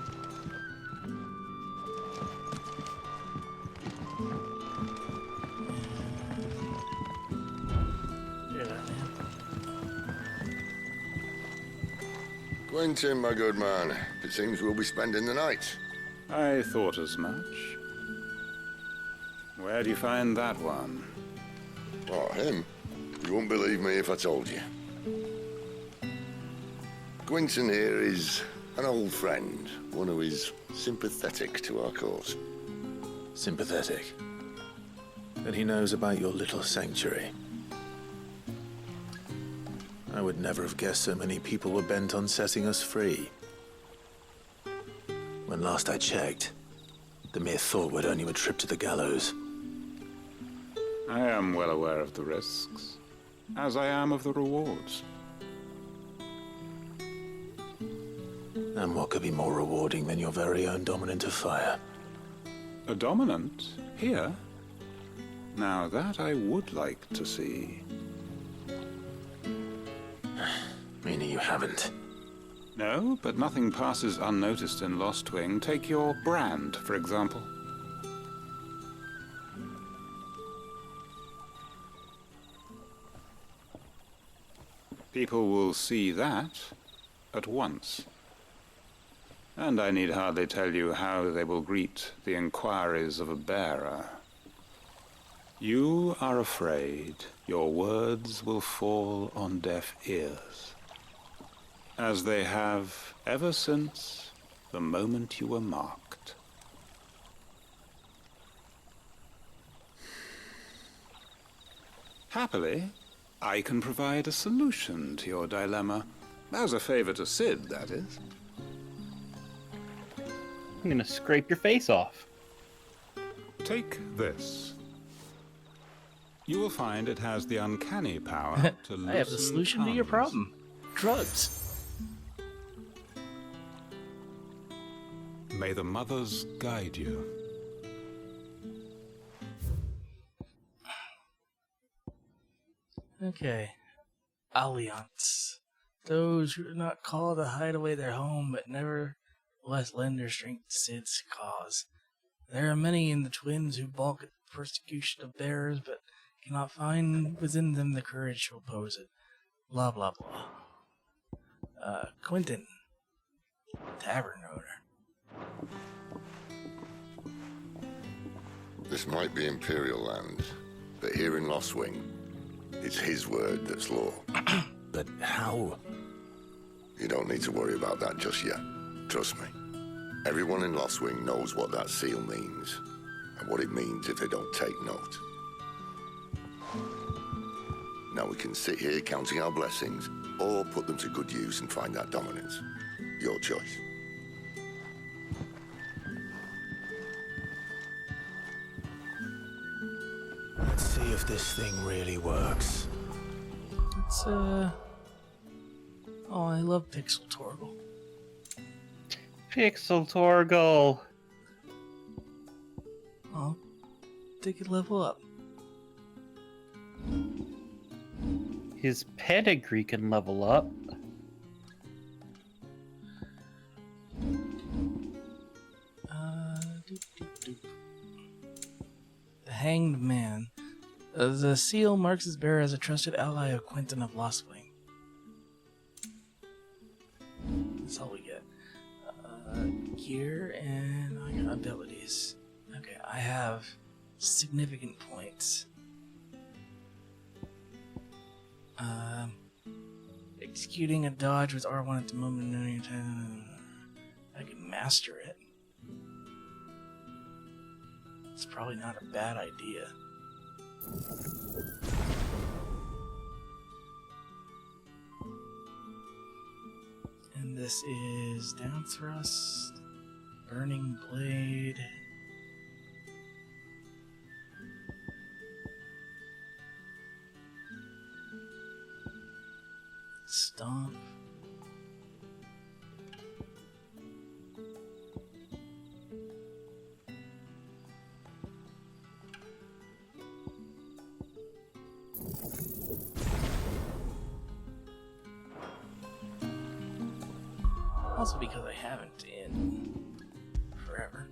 Quentin, my good man. It seems we'll be spending the night. I thought as much. Where do you find that one? Oh, him? You wouldn't believe me if I told you. Quentin here is an old friend, one who is sympathetic to our cause. Sympathetic? Then he knows about your little sanctuary. I would never have guessed so many people were bent on setting us free. When last I checked, the mere thought would earn you a trip to the gallows. I am well aware of the risks, as I am of the rewards. And what could be more rewarding than your very own Dominant of Fire? A Dominant? Here? Now that I would like to see. Meaning you haven't? No, but nothing passes unnoticed in Lostwing. Take your brand, for example. People will see that at once. And I need hardly tell you how they will greet the inquiries of a bearer. You are afraid your words will fall on deaf ears, as they have ever since the moment you were marked. Happily, I can provide a solution to your dilemma. As a favor to Sid, that is. I'm gonna scrape your face off. Take this. You will find it has the uncanny power to loosen I have the solution to your tongues. problem. Drugs. May the mothers guide you. Okay. Alliance. Those who do not call the hideaway their home, but nevertheless lend their strength to Sid's cause. There are many in the twins who balk at the persecution of bearers, but cannot find within them the courage to oppose it. Blah, blah, blah. Quentin. Tavern owner. This might be Imperial land, but here in Lost Wing, it's his word that's law. But how? You don't need to worry about that just yet. Trust me. Everyone in Lost Wing knows what that seal means, and what it means if they don't take note. Now we can sit here counting our blessings, or put them to good use and find that dominance. Your choice. Let's see if this thing really works. It's, Oh, I love Pixel Torgle. Pixel Torgle. Oh, they could level up. His pedigree can level up. The Hanged Man. The seal marks his bearer as a trusted ally of Quentin of Lost Wing. That's all we get. Gear and abilities. Okay, I have significant points. Executing a dodge with R1 at the moment of any time. I can master it. It's probably not a bad idea. And this is down thrust, burning blade. Stomp. Also because I haven't in forever.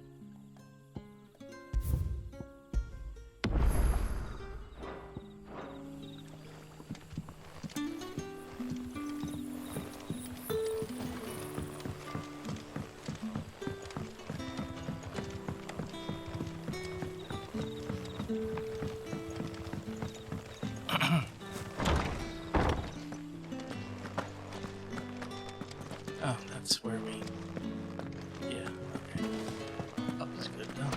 Oh, that's where we... Yeah, okay. Up is good now.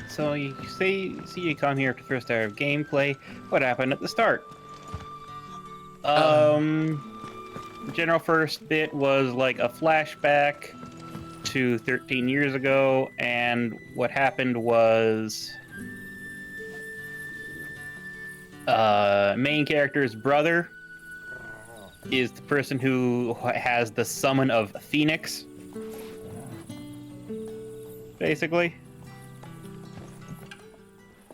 So you see you come here to the first hour of gameplay. What happened at the start? The general first bit was like a flashback to 13 years ago, and what happened was main character's brother is the person who has the summon of Phoenix, basically.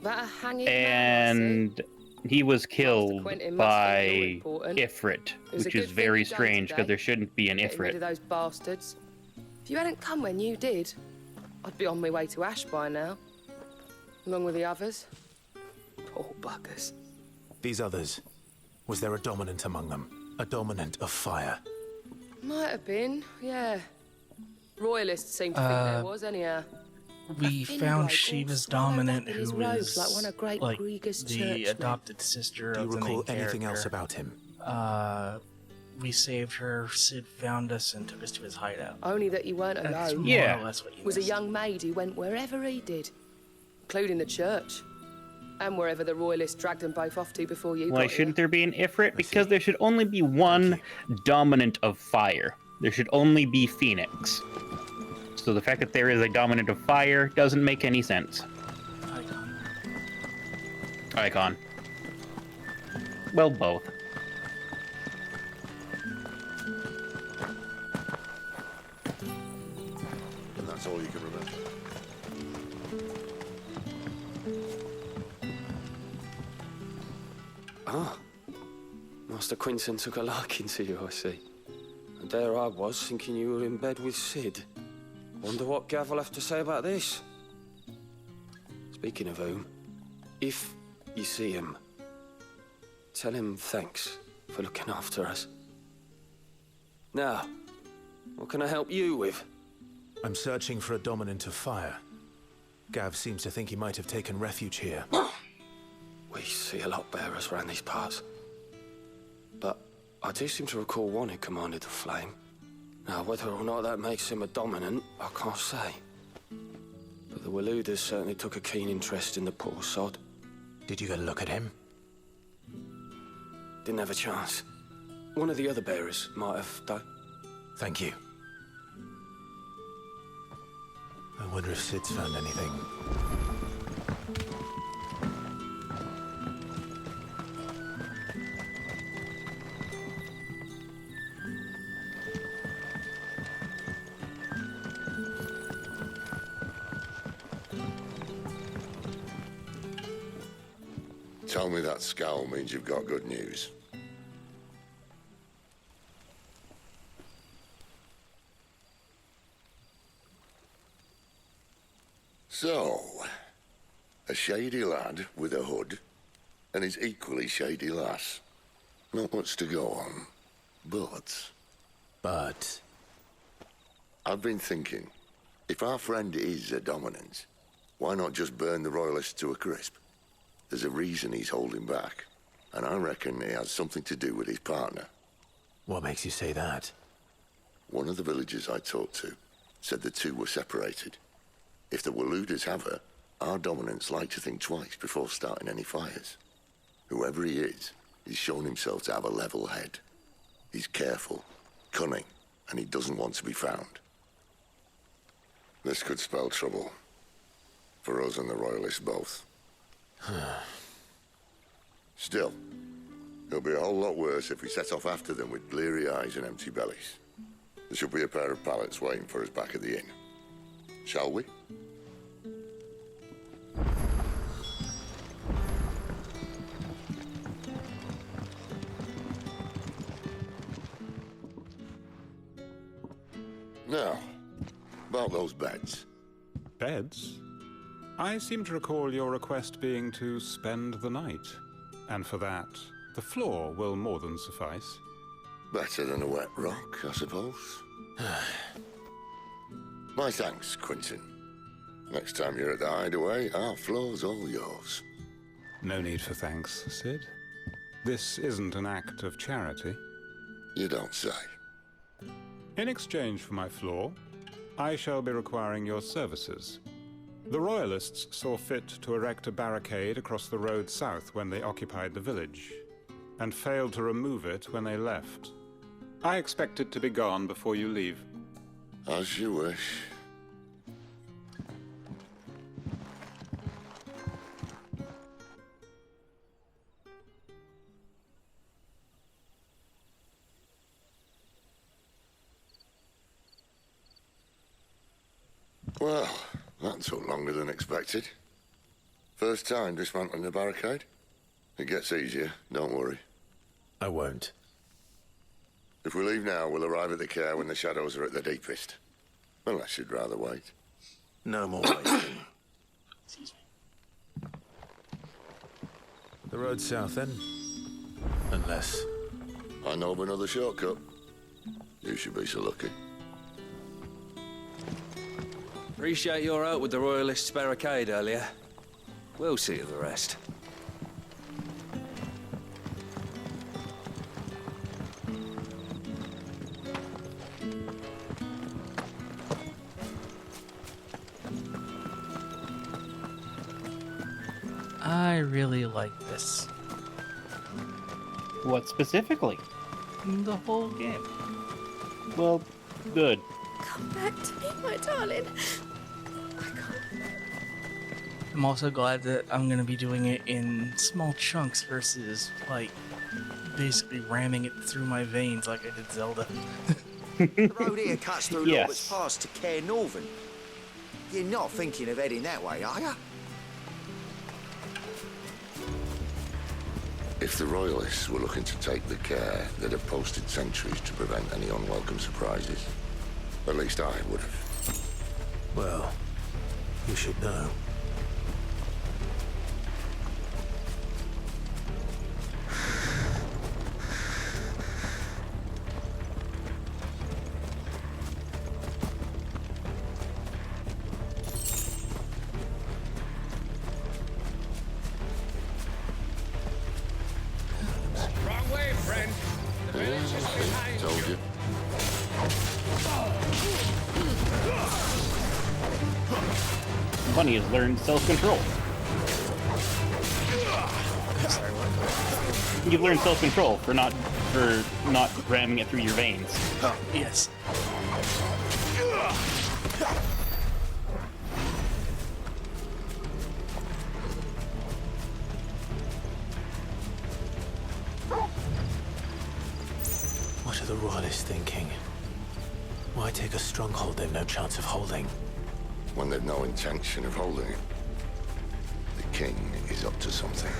That a hanging And he was killed Quentin must by think you're important. Ifrit, It was a which good is thing very you done strange because today, there shouldn't be an getting rid of Ifrit. those bastards. If you hadn't come when you did, I'd be on my way to Ash by now, along with the others. Poor buggers. These others, was there a dominant among them? A dominant of fire? Might have been, yeah. Royalists seem to think there was, anyhow. We found Shiva's dominant, who his was robes like one of Great like Grieger's the churchmen. adopted sister Do you of the main recall anything else character. about him? We saved her. Sid found us and took us to his hideout. Only that you weren't That's alone. more or less what you Was a missed. young maid who went wherever he did, including the church, and wherever the royalists dragged them both off to before you Why got shouldn't there be an Ifrit? Because there should only be one dominant of fire. There should only be Phoenix. So the fact that there is a dominant of fire doesn't make any sense. Icon. Well, both. And that's all you can remember. Ah. Master Quinton took a liking to you, I see. And there I was, thinking you were in bed with Sid. Wonder what Gav will have to say about this. Speaking of whom, if you see him, tell him thanks for looking after us. Now, what can I help you with? I'm searching for a dominant of fire. Gav seems to think he might have taken refuge here. We see a lot bearers around these parts. But I do seem to recall one who commanded the flame. Now, whether or not that makes him a dominant, I can't say. But the Waluders certainly took a keen interest in the poor sod. Did you get a look at him? Didn't have a chance. One of the other bearers might have, though. Thank you. I wonder if Sid's found anything. Tell me that scowl means you've got good news. So, a shady lad with a hood and his equally shady lass. Not much to go on, but... I've been thinking, if our friend is a dominant, why not just burn the royalists to a crisp? There's a reason he's holding back, and I reckon it has something to do with his partner. What makes you say that? One of the villagers I talked to said the two were separated. If the Waluders have her, our dominants like to think twice before starting any fires. Whoever he is, he's shown himself to have a level head. He's careful, cunning, and he doesn't want to be found. This could spell trouble. For us and the Royalists both. Still, it'll be a whole lot worse if we set off after them with bleary eyes and empty bellies. There should be a pair of pallets waiting for us back at the inn. Shall we? Now, about those beds. Beds? I seem to recall your request being to spend the night. And for that, the floor will more than suffice. Better than a wet rock, I suppose. My thanks, Quinton. Next time you're at the hideaway, our floor's all yours. No need for thanks, Sid. This isn't an act of charity. You don't say. In exchange for my floor, I shall be requiring your services. The Royalists saw fit to erect a barricade across the road south when they occupied the village, and failed to remove it when they left. I expect it to be gone before you leave. As you wish. Well, that took longer than expected. First time dismantling the barricade? It gets easier, don't worry. I won't. If we leave now, we'll arrive at the care when the shadows are at their deepest. Unless you'd rather wait. No more waiting. The road south, then? Unless... I know of another shortcut. You should be so lucky. Appreciate your help with the Royalists' barricade earlier. We'll see to the rest. I really like this. What specifically? The whole game. Well, good. Come back to me, my darling. I'm also glad that I'm gonna be doing it in small chunks versus, like, basically ramming it through my veins like I did Zelda. The road here cuts through Yes. Robert's Pass to Care Northern. You're not thinking of heading that way, are you? If the Royalists were looking to take the care, they'd have posted sentries to prevent any unwelcome surprises. At least I would have. Well, you should know. Wrong way, friend. The village is behind Told you. Bunny has learned self-control. You've learned self-control for not ramming it through your veins. Yes. What are the Royalists thinking? Why take a stronghold they've no chance of holding? When they've no intention of holding it. The king is up to something.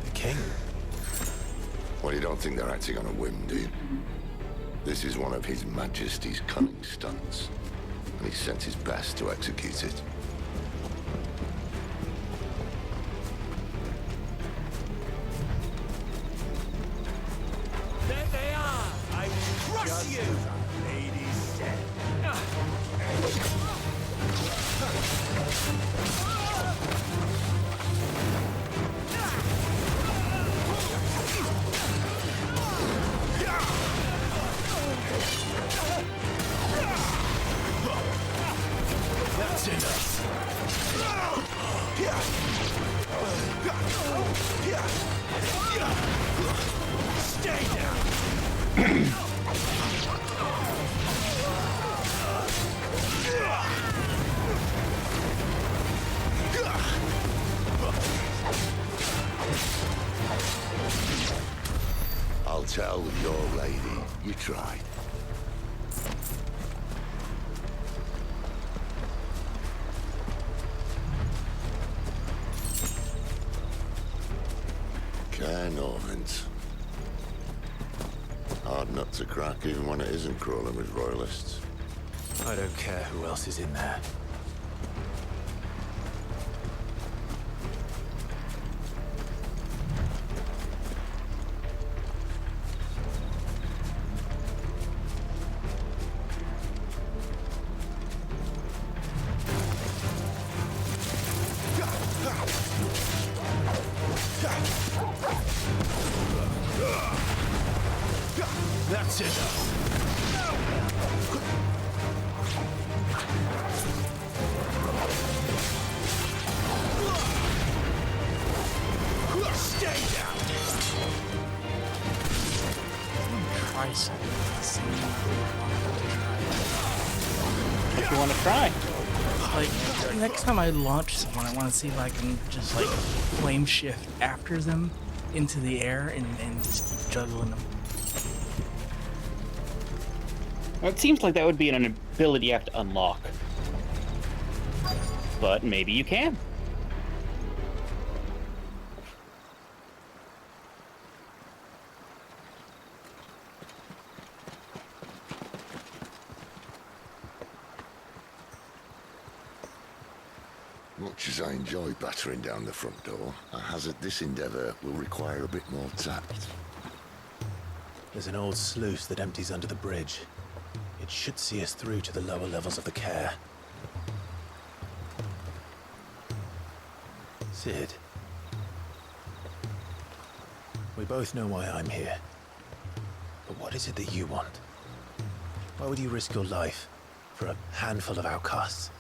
The king? Well, you don't think they're acting on a whim, do you? This is one of His Majesty's cunning stunts, and he sent his best to execute it. There they are! I will crush you! Lady said. That's enough. Stay down! I'll tell your lady you tried. Care Norvins. Hard nut to crack even when it isn't crawling with royalists. I don't care who else is in there. That's enough! Stay down! Try something. If you want to try. Like, next time I launch someone, I want to see if I can just, like, flame shift after them into the air and just keep juggling them. Well, it seems like that would be an ability you have to unlock. But maybe you can. Much as I enjoy battering down the front door, I hazard this endeavour will require a bit more tact. There's an old sluice that empties under the bridge. It should see us through to the lower levels of the care. Sid. We both know why I'm here. But what is it that you want? Why would you risk your life for a handful of outcasts?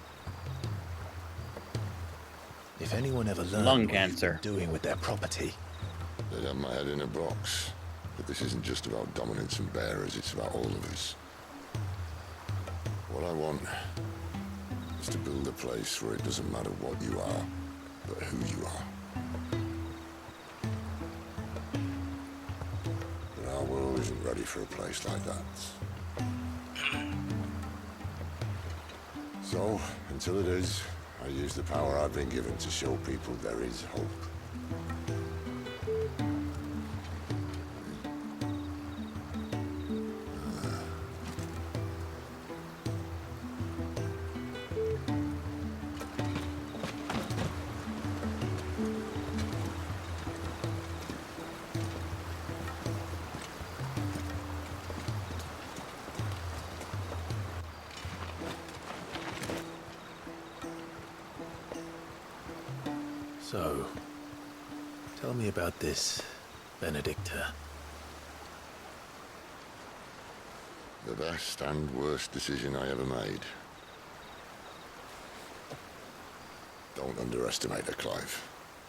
If anyone ever learned Lung what cancer. you've been doing with their property... They'd have my head in a box. But this isn't just about dominance and bearers, it's about all of us. What I want is to build a place where it doesn't matter what you are, but who you are. But our world isn't ready for a place like that. So, until it is, I use the power I've been given to show people there is hope. So, tell me about this Benedicta. The best and worst decision I ever made. Don't underestimate her, Clive.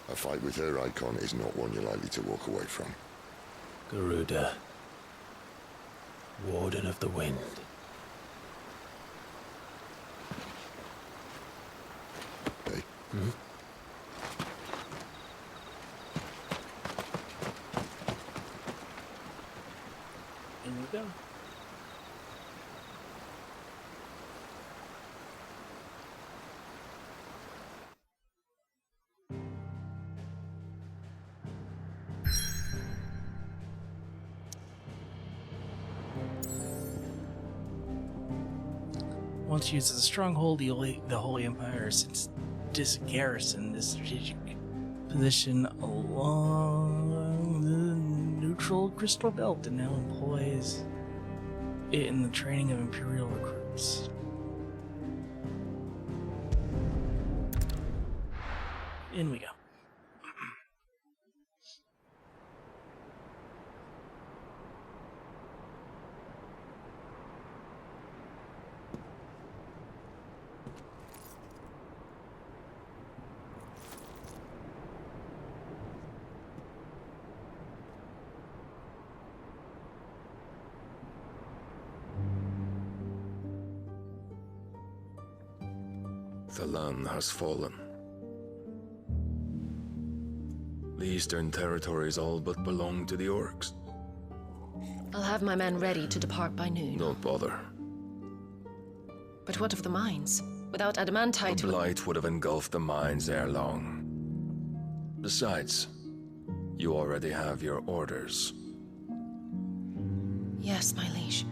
A fight with her icon is not one you're likely to walk away from. Garuda. Warden of the Wind. Hey? Hmm? In we go. Once used as a stronghold, the Holy Empire has since disgarrisoned this strategic position along the neutral crystal belt and now employs it in the training of Imperial recruits. In we go. The land has fallen. The eastern territories all but belong to the orcs. I'll have my men ready to depart by noon. Don't bother. But what of the mines? Without adamantite... The blight would have engulfed the mines ere long. Besides, you already have your orders. Yes, my liege.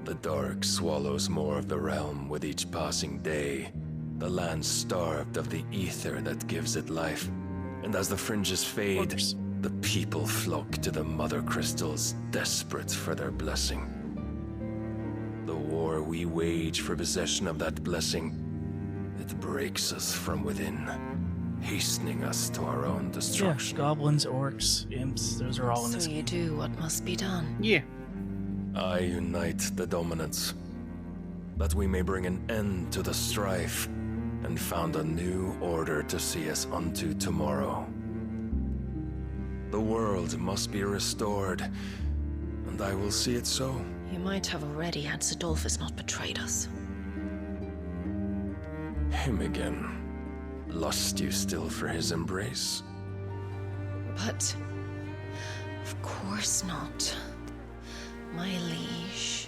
The dark swallows more of the realm with each passing day. The land starved of the ether that gives it life. And as the fringes fade, the people flock to the mother crystals, desperate for their blessing. The war we wage for possession of that blessing, it breaks us from within, hastening us to our own destruction. Yeah, goblins, orcs, imps, those are all in this So you game. do what must be done. Yeah. I unite the dominants, that we may bring an end to the strife, and found a new order to see us unto tomorrow. The world must be restored, and I will see it so. You might have already had Sidolphus not betrayed us. Him again. Lust you still for his embrace? But... of course not. My liege.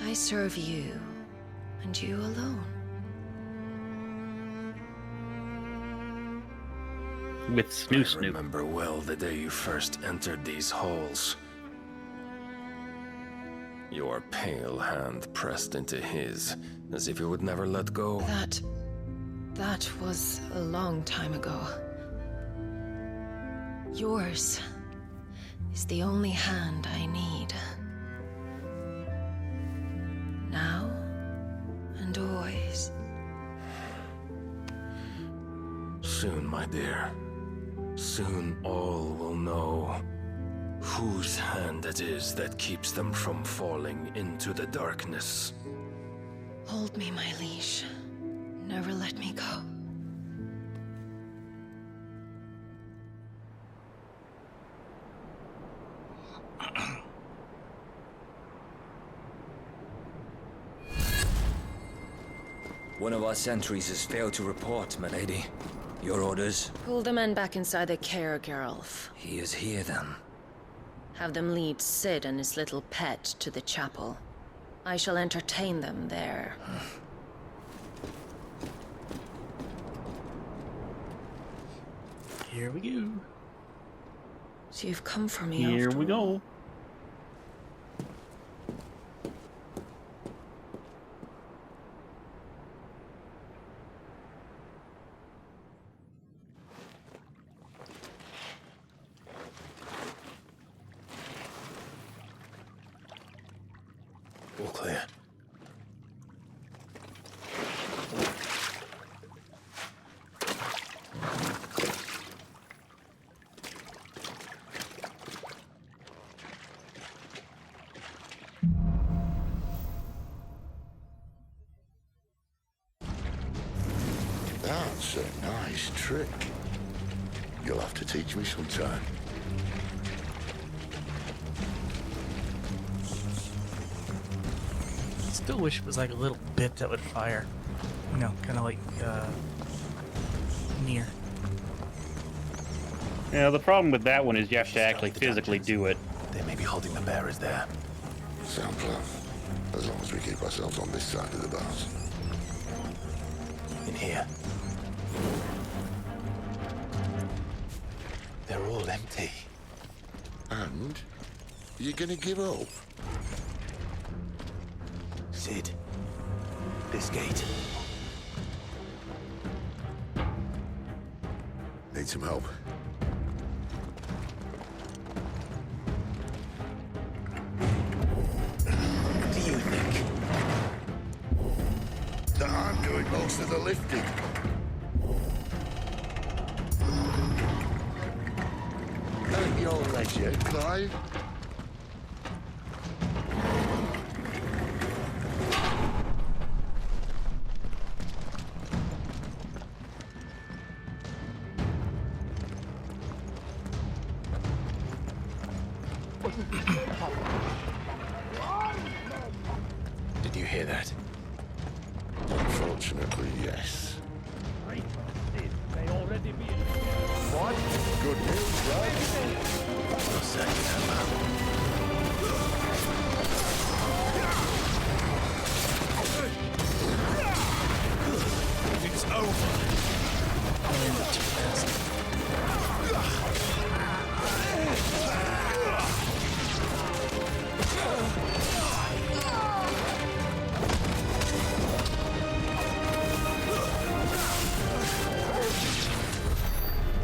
I serve you, and you alone. With Snoo I remember well the day you first entered these halls. Your pale hand pressed into his as if you would never let go. That was a long time ago. Yours is the only hand I need. Now and always. Soon, my dear. Soon all will know whose hand it is that keeps them from falling into the darkness. Hold me, my liege. Never let me go. One of our sentries has failed to report, my lady. Your orders? Pull the men back inside the care, Geralf. He is here, then. Have them lead Sid and his little pet to the chapel. I shall entertain them there. Here we go. So you've come for me Here after we all. go. All clear. That's a nice trick. You'll have to teach me sometime. Still wish it was like a little bit that would fire. You know, kind of like near. Yeah, the problem with that one is you have to actually physically do it. They may be holding the bearers there. Sound plan. As long as we keep ourselves on this side of the bars. In here. They're all empty. And? You're gonna give up? Sid. This gate. Need some help. Do you think that I'm doing most of the lifting? At your leisure, Clive. Did you hear that? Unfortunately, yes. They already be in. What? Good news, right? We'll send them out. It's over.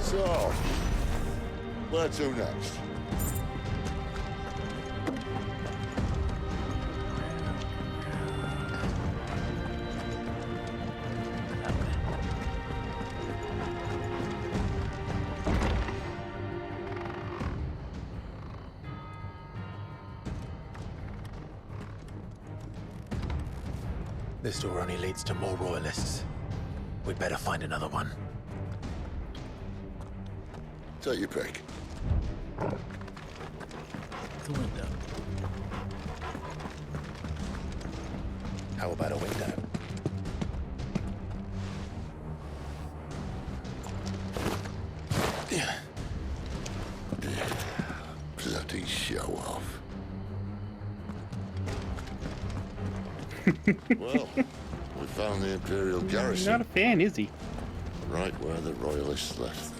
So, where to next? This door only leads to more royalists. We'd better find another one. Take your pick. The window. How about a window? Yeah. Bloody show off. Well, we found the Imperial garrison. Not a fan, is he? Right where the Royalists left them.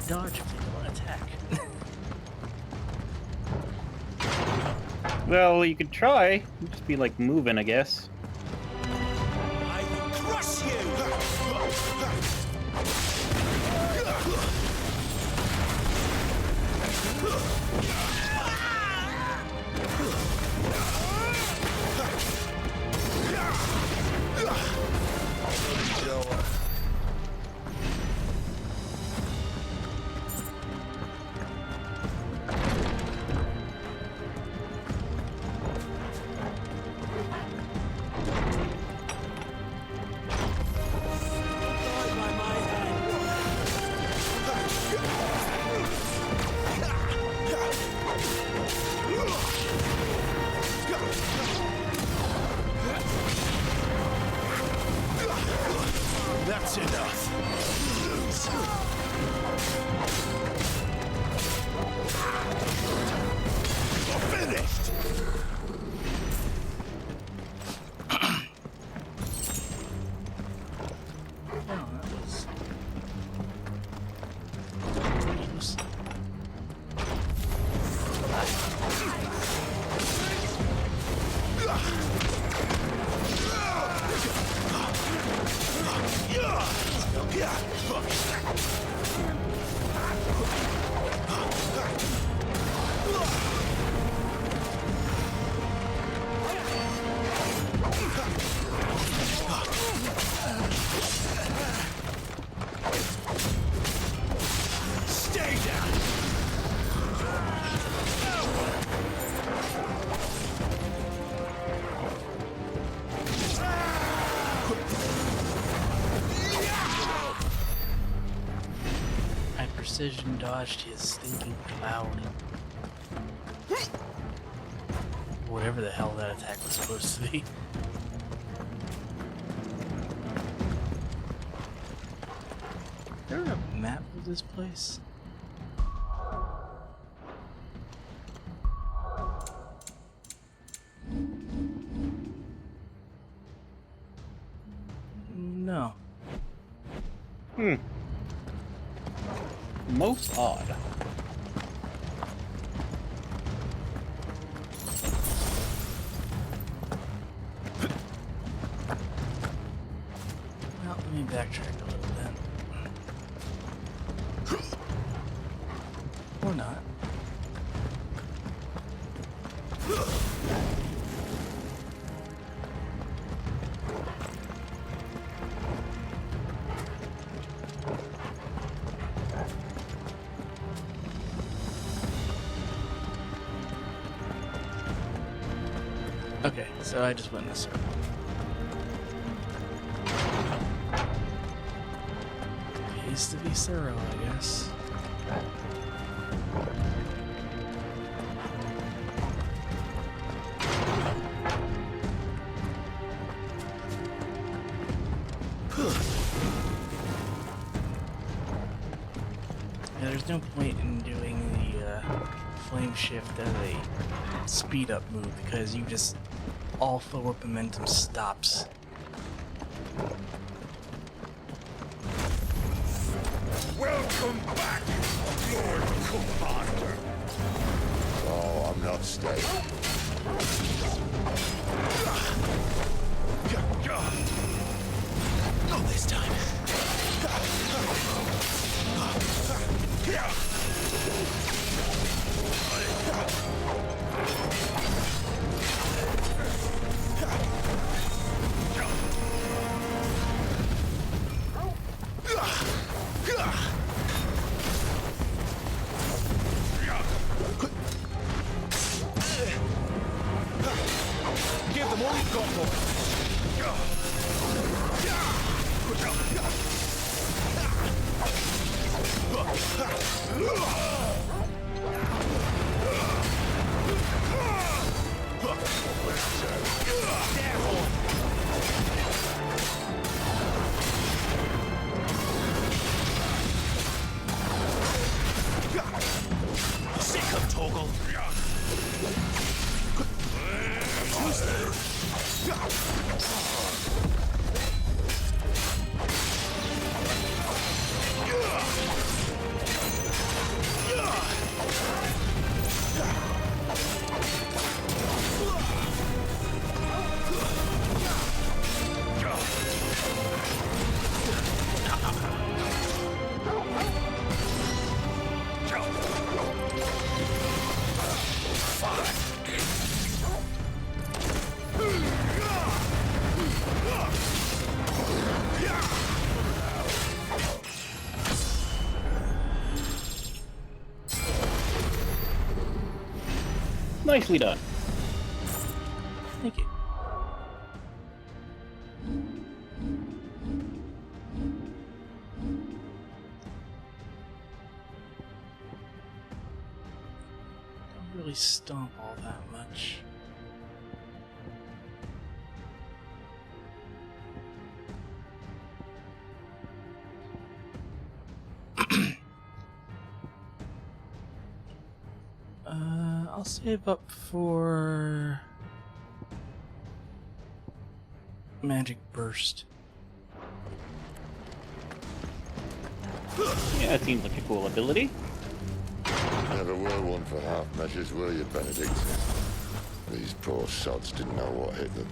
dodge if they don't attack? Well, you could try. You'd just be like moving, I guess. I will crush you! That's enough. You're finished. Stay down. I precision dodged his stinking cloud. Whatever the hell that attack was supposed to be. Is there a map of this place? No. Most odd. Well, let me backtrack a little bit. Or not. Okay, so I just went in a circle. Pays to be thorough, I guess. Yeah, there's no point in doing the flame shift as a speed up move because you just all forward momentum stops. Welcome back, Lord Commander. Oh, I'm not staying. Not this time. Give them all you've got, boy. Sick of Toggle. Nicely done. Thank you. Don't really stomp all that much. I'll save up for Magic Burst. Yeah, it seems like a cool ability. Never were one for half measures, were you, Benedict? These poor sods didn't know what hit them.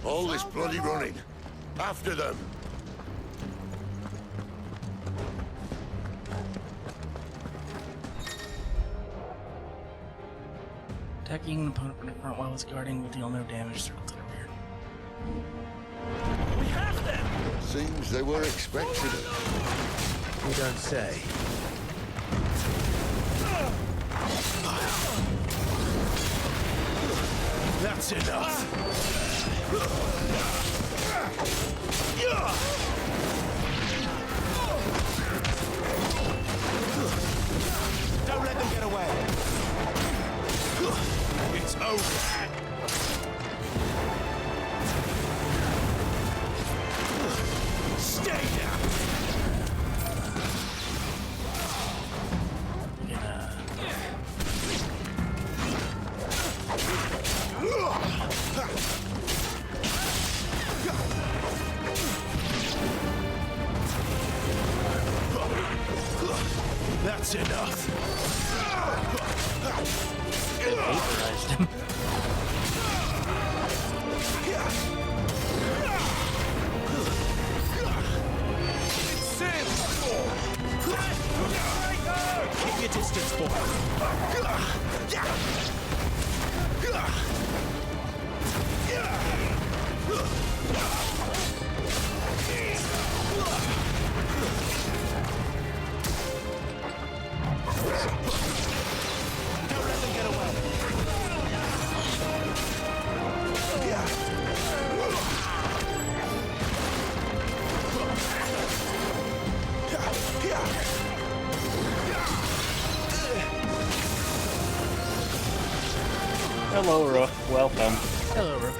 All this bloody running! After them! Attacking an opponent from the front while it's guarding will deal no damage. Circle to the rear. We have them! Seems they were expecting it. You don't say. That's enough. Don't let them get away. It's over. Stay down. That's enough. Vaporized him. Keep your distance, boy. Don't let them get away. Hello, Rook. Welcome. Hello, Rook.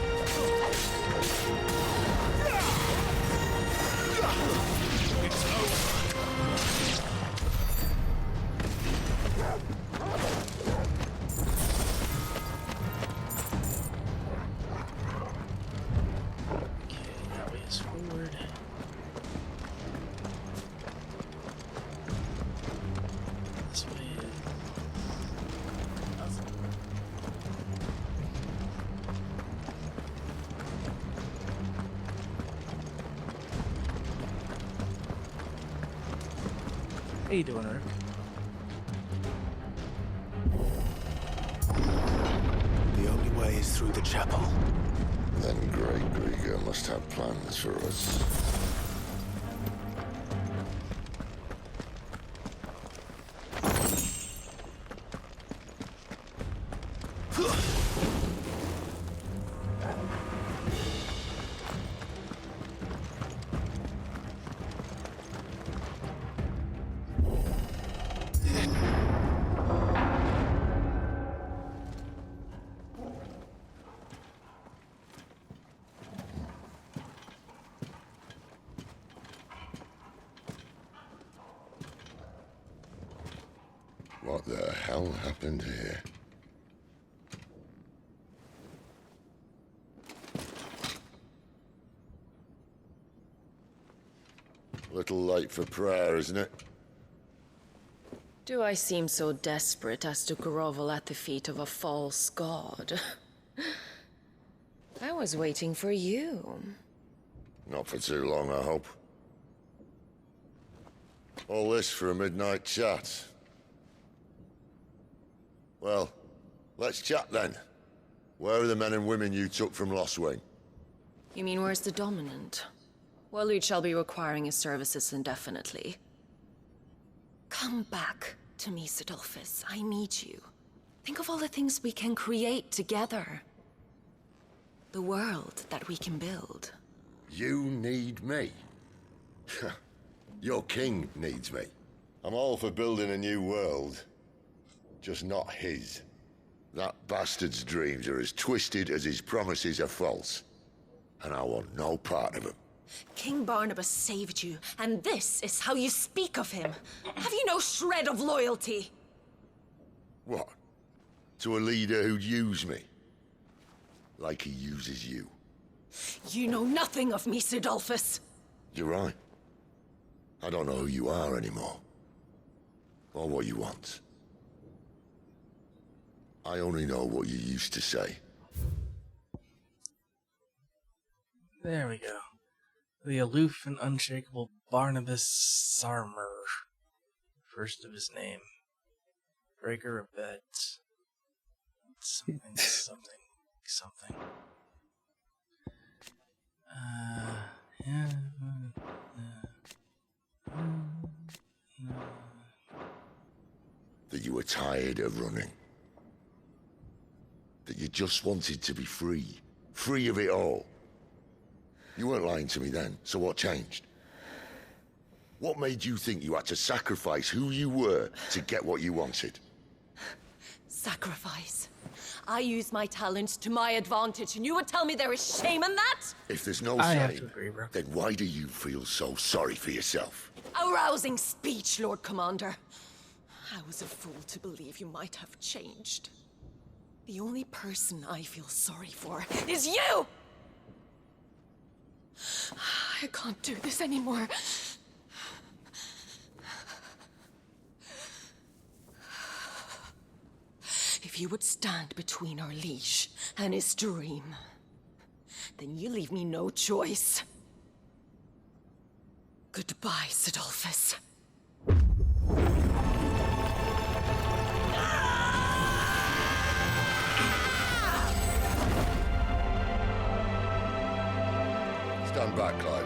How you doing, Rook? The only way is through the chapel. Then Great Grieger must have plans for us. What the hell happened here? Little late for prayer, isn't it? Do I seem so desperate as to grovel at the feet of a false god? I was waiting for you. Not for too long, I hope. All this for a midnight chat. Well, let's chat then. Where are the men and women you took from Lost Wing? You mean where's the dominant? Well, you shall be requiring his services indefinitely. Come back to me, Sidolphus. I need you. Think of all the things we can create together. The world that we can build. You need me? Your king needs me. I'm all for building a new world. Just not his. That bastard's dreams are as twisted as his promises are false. And I want no part of them. King Barnabas saved you, and this is how you speak of him. Have you no shred of loyalty? What? To a leader who'd use me? Like he uses you. You know nothing of me, Sidolphus. You're right. I don't know who you are anymore. Or what you want. I only know what you used to say. There we go. The aloof and unshakable Barnabas Sarmer. First of his name. Breaker of beds. Something. Yeah. That you were tired of running. That you just wanted to be free. Free of it all. You weren't lying to me then, so what changed? What made you think you had to sacrifice who you were to get what you wanted? Sacrifice. I use my talents to my advantage, and you would tell me there is shame in that? If there's no I have shame, to agree, bro. then why do you feel so sorry for yourself? A rousing speech, Lord Commander. I was a fool to believe you might have changed. The only person I feel sorry for is you! I can't do this anymore. If you would stand between our liege and his dream, then you leave me no choice. Goodbye, Sidolphus. Stand back, Clive.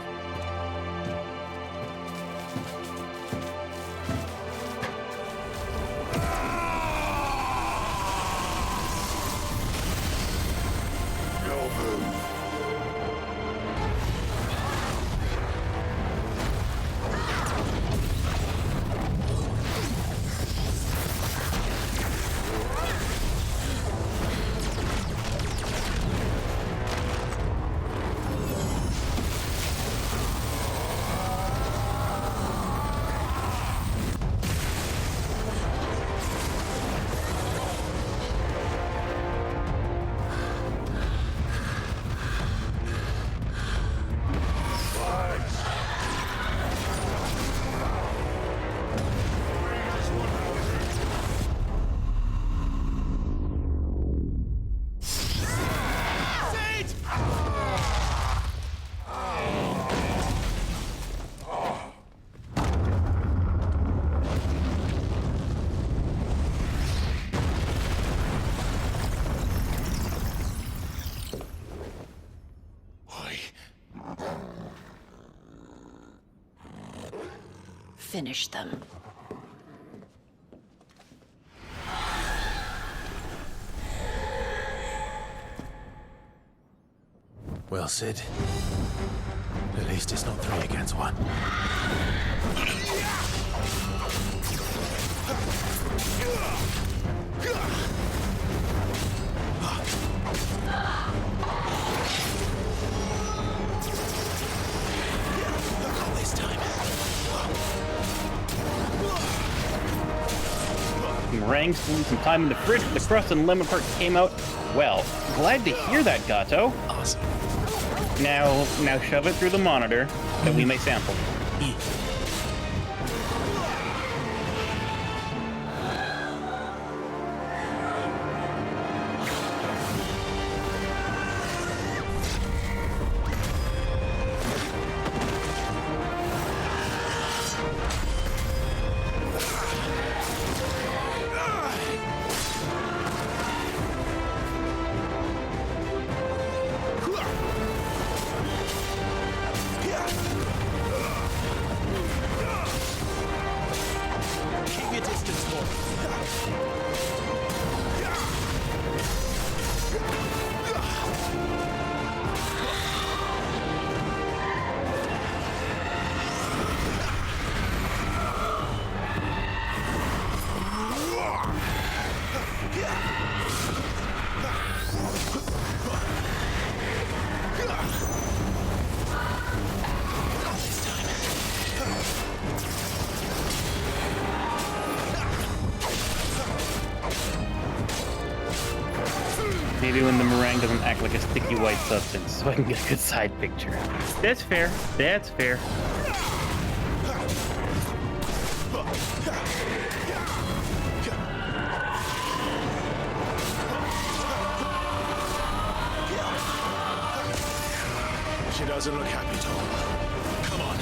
No move. Finish them. Well, Sid. At least it's not 3 against 1. Not this time. Meringue spent some time in the fridge, but the crust and lemon part came out well. Glad to hear that, Gato. Awesome. Now shove it through the monitor that we may sample. Maybe when the meringue doesn't act like a sticky white substance, so I can get a good side picture. That's fair. That's fair. She doesn't look happy, Tom. Come on.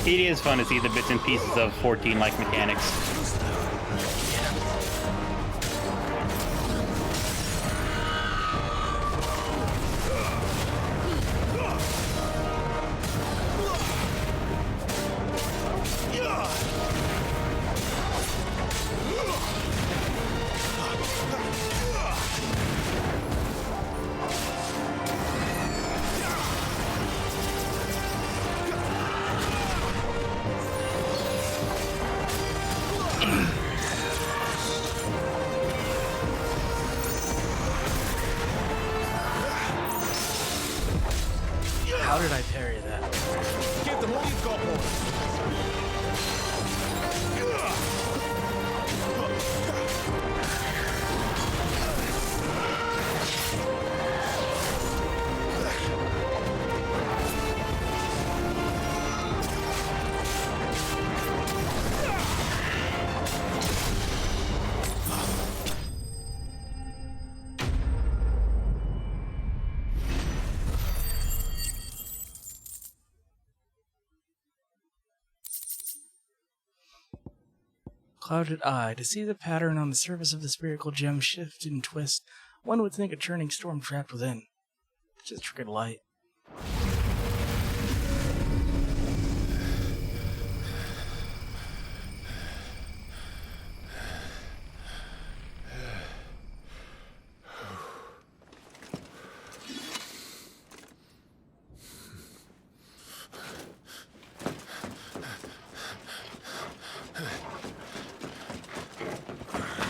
It is fun to see the bits and pieces of 14-like mechanics. How did I parry that? Give them all you've got, Clouded eye. To see the pattern on the surface of the spherical gem shift and twist, one would think a churning storm trapped within. It's just a trick of light.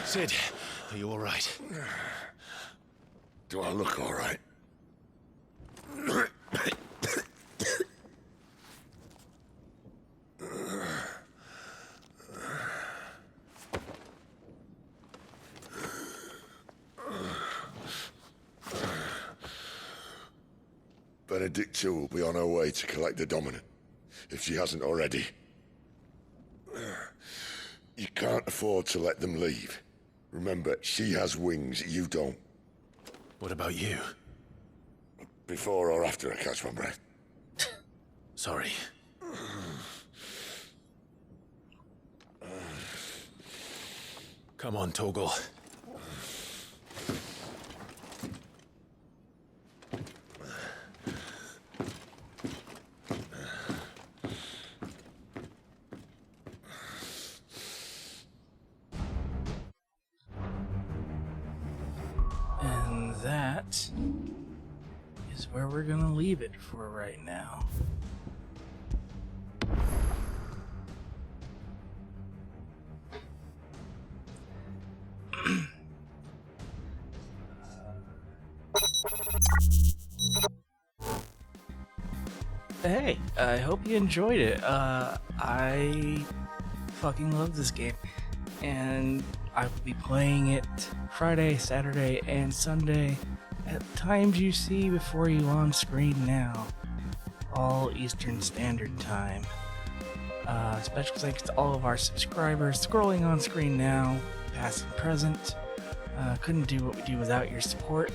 Sid, are you all right? Do I look all right? Benedicta will be on her way to collect the Dominant, if she hasn't already. You can't afford to let them leave. Remember, she has wings, you don't. What about you? Before or after I catch my breath? Sorry. Come on, Torgal. And that is where we're gonna leave it for right now. Hey, I hope you enjoyed it. I fucking love this game, and I will be playing it Friday, Saturday, and Sunday at times you see before you on screen now, all Eastern Standard Time. Special thanks to all of our subscribers scrolling on screen now, past and present. Couldn't do what we do without your support.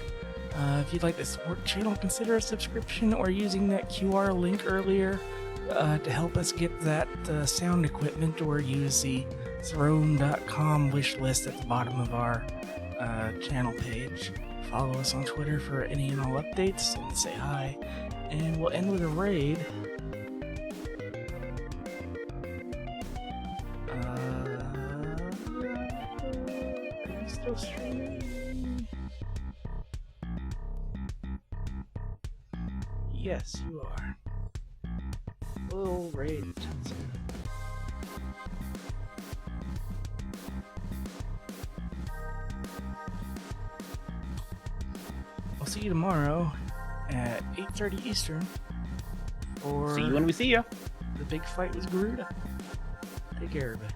If you'd like to support the channel, consider a subscription or using that QR link earlier to help us get that sound equipment, or use the throne.com wish list at the bottom of our channel page. Follow us on Twitter for any and all updates, and say hi. And we'll end with a raid. Are you still streaming? Yes, you are. We'll raid. I'll see you tomorrow at 8:30 Eastern. Or see you when we see you. The big fight with Garuda. Take care, everybody.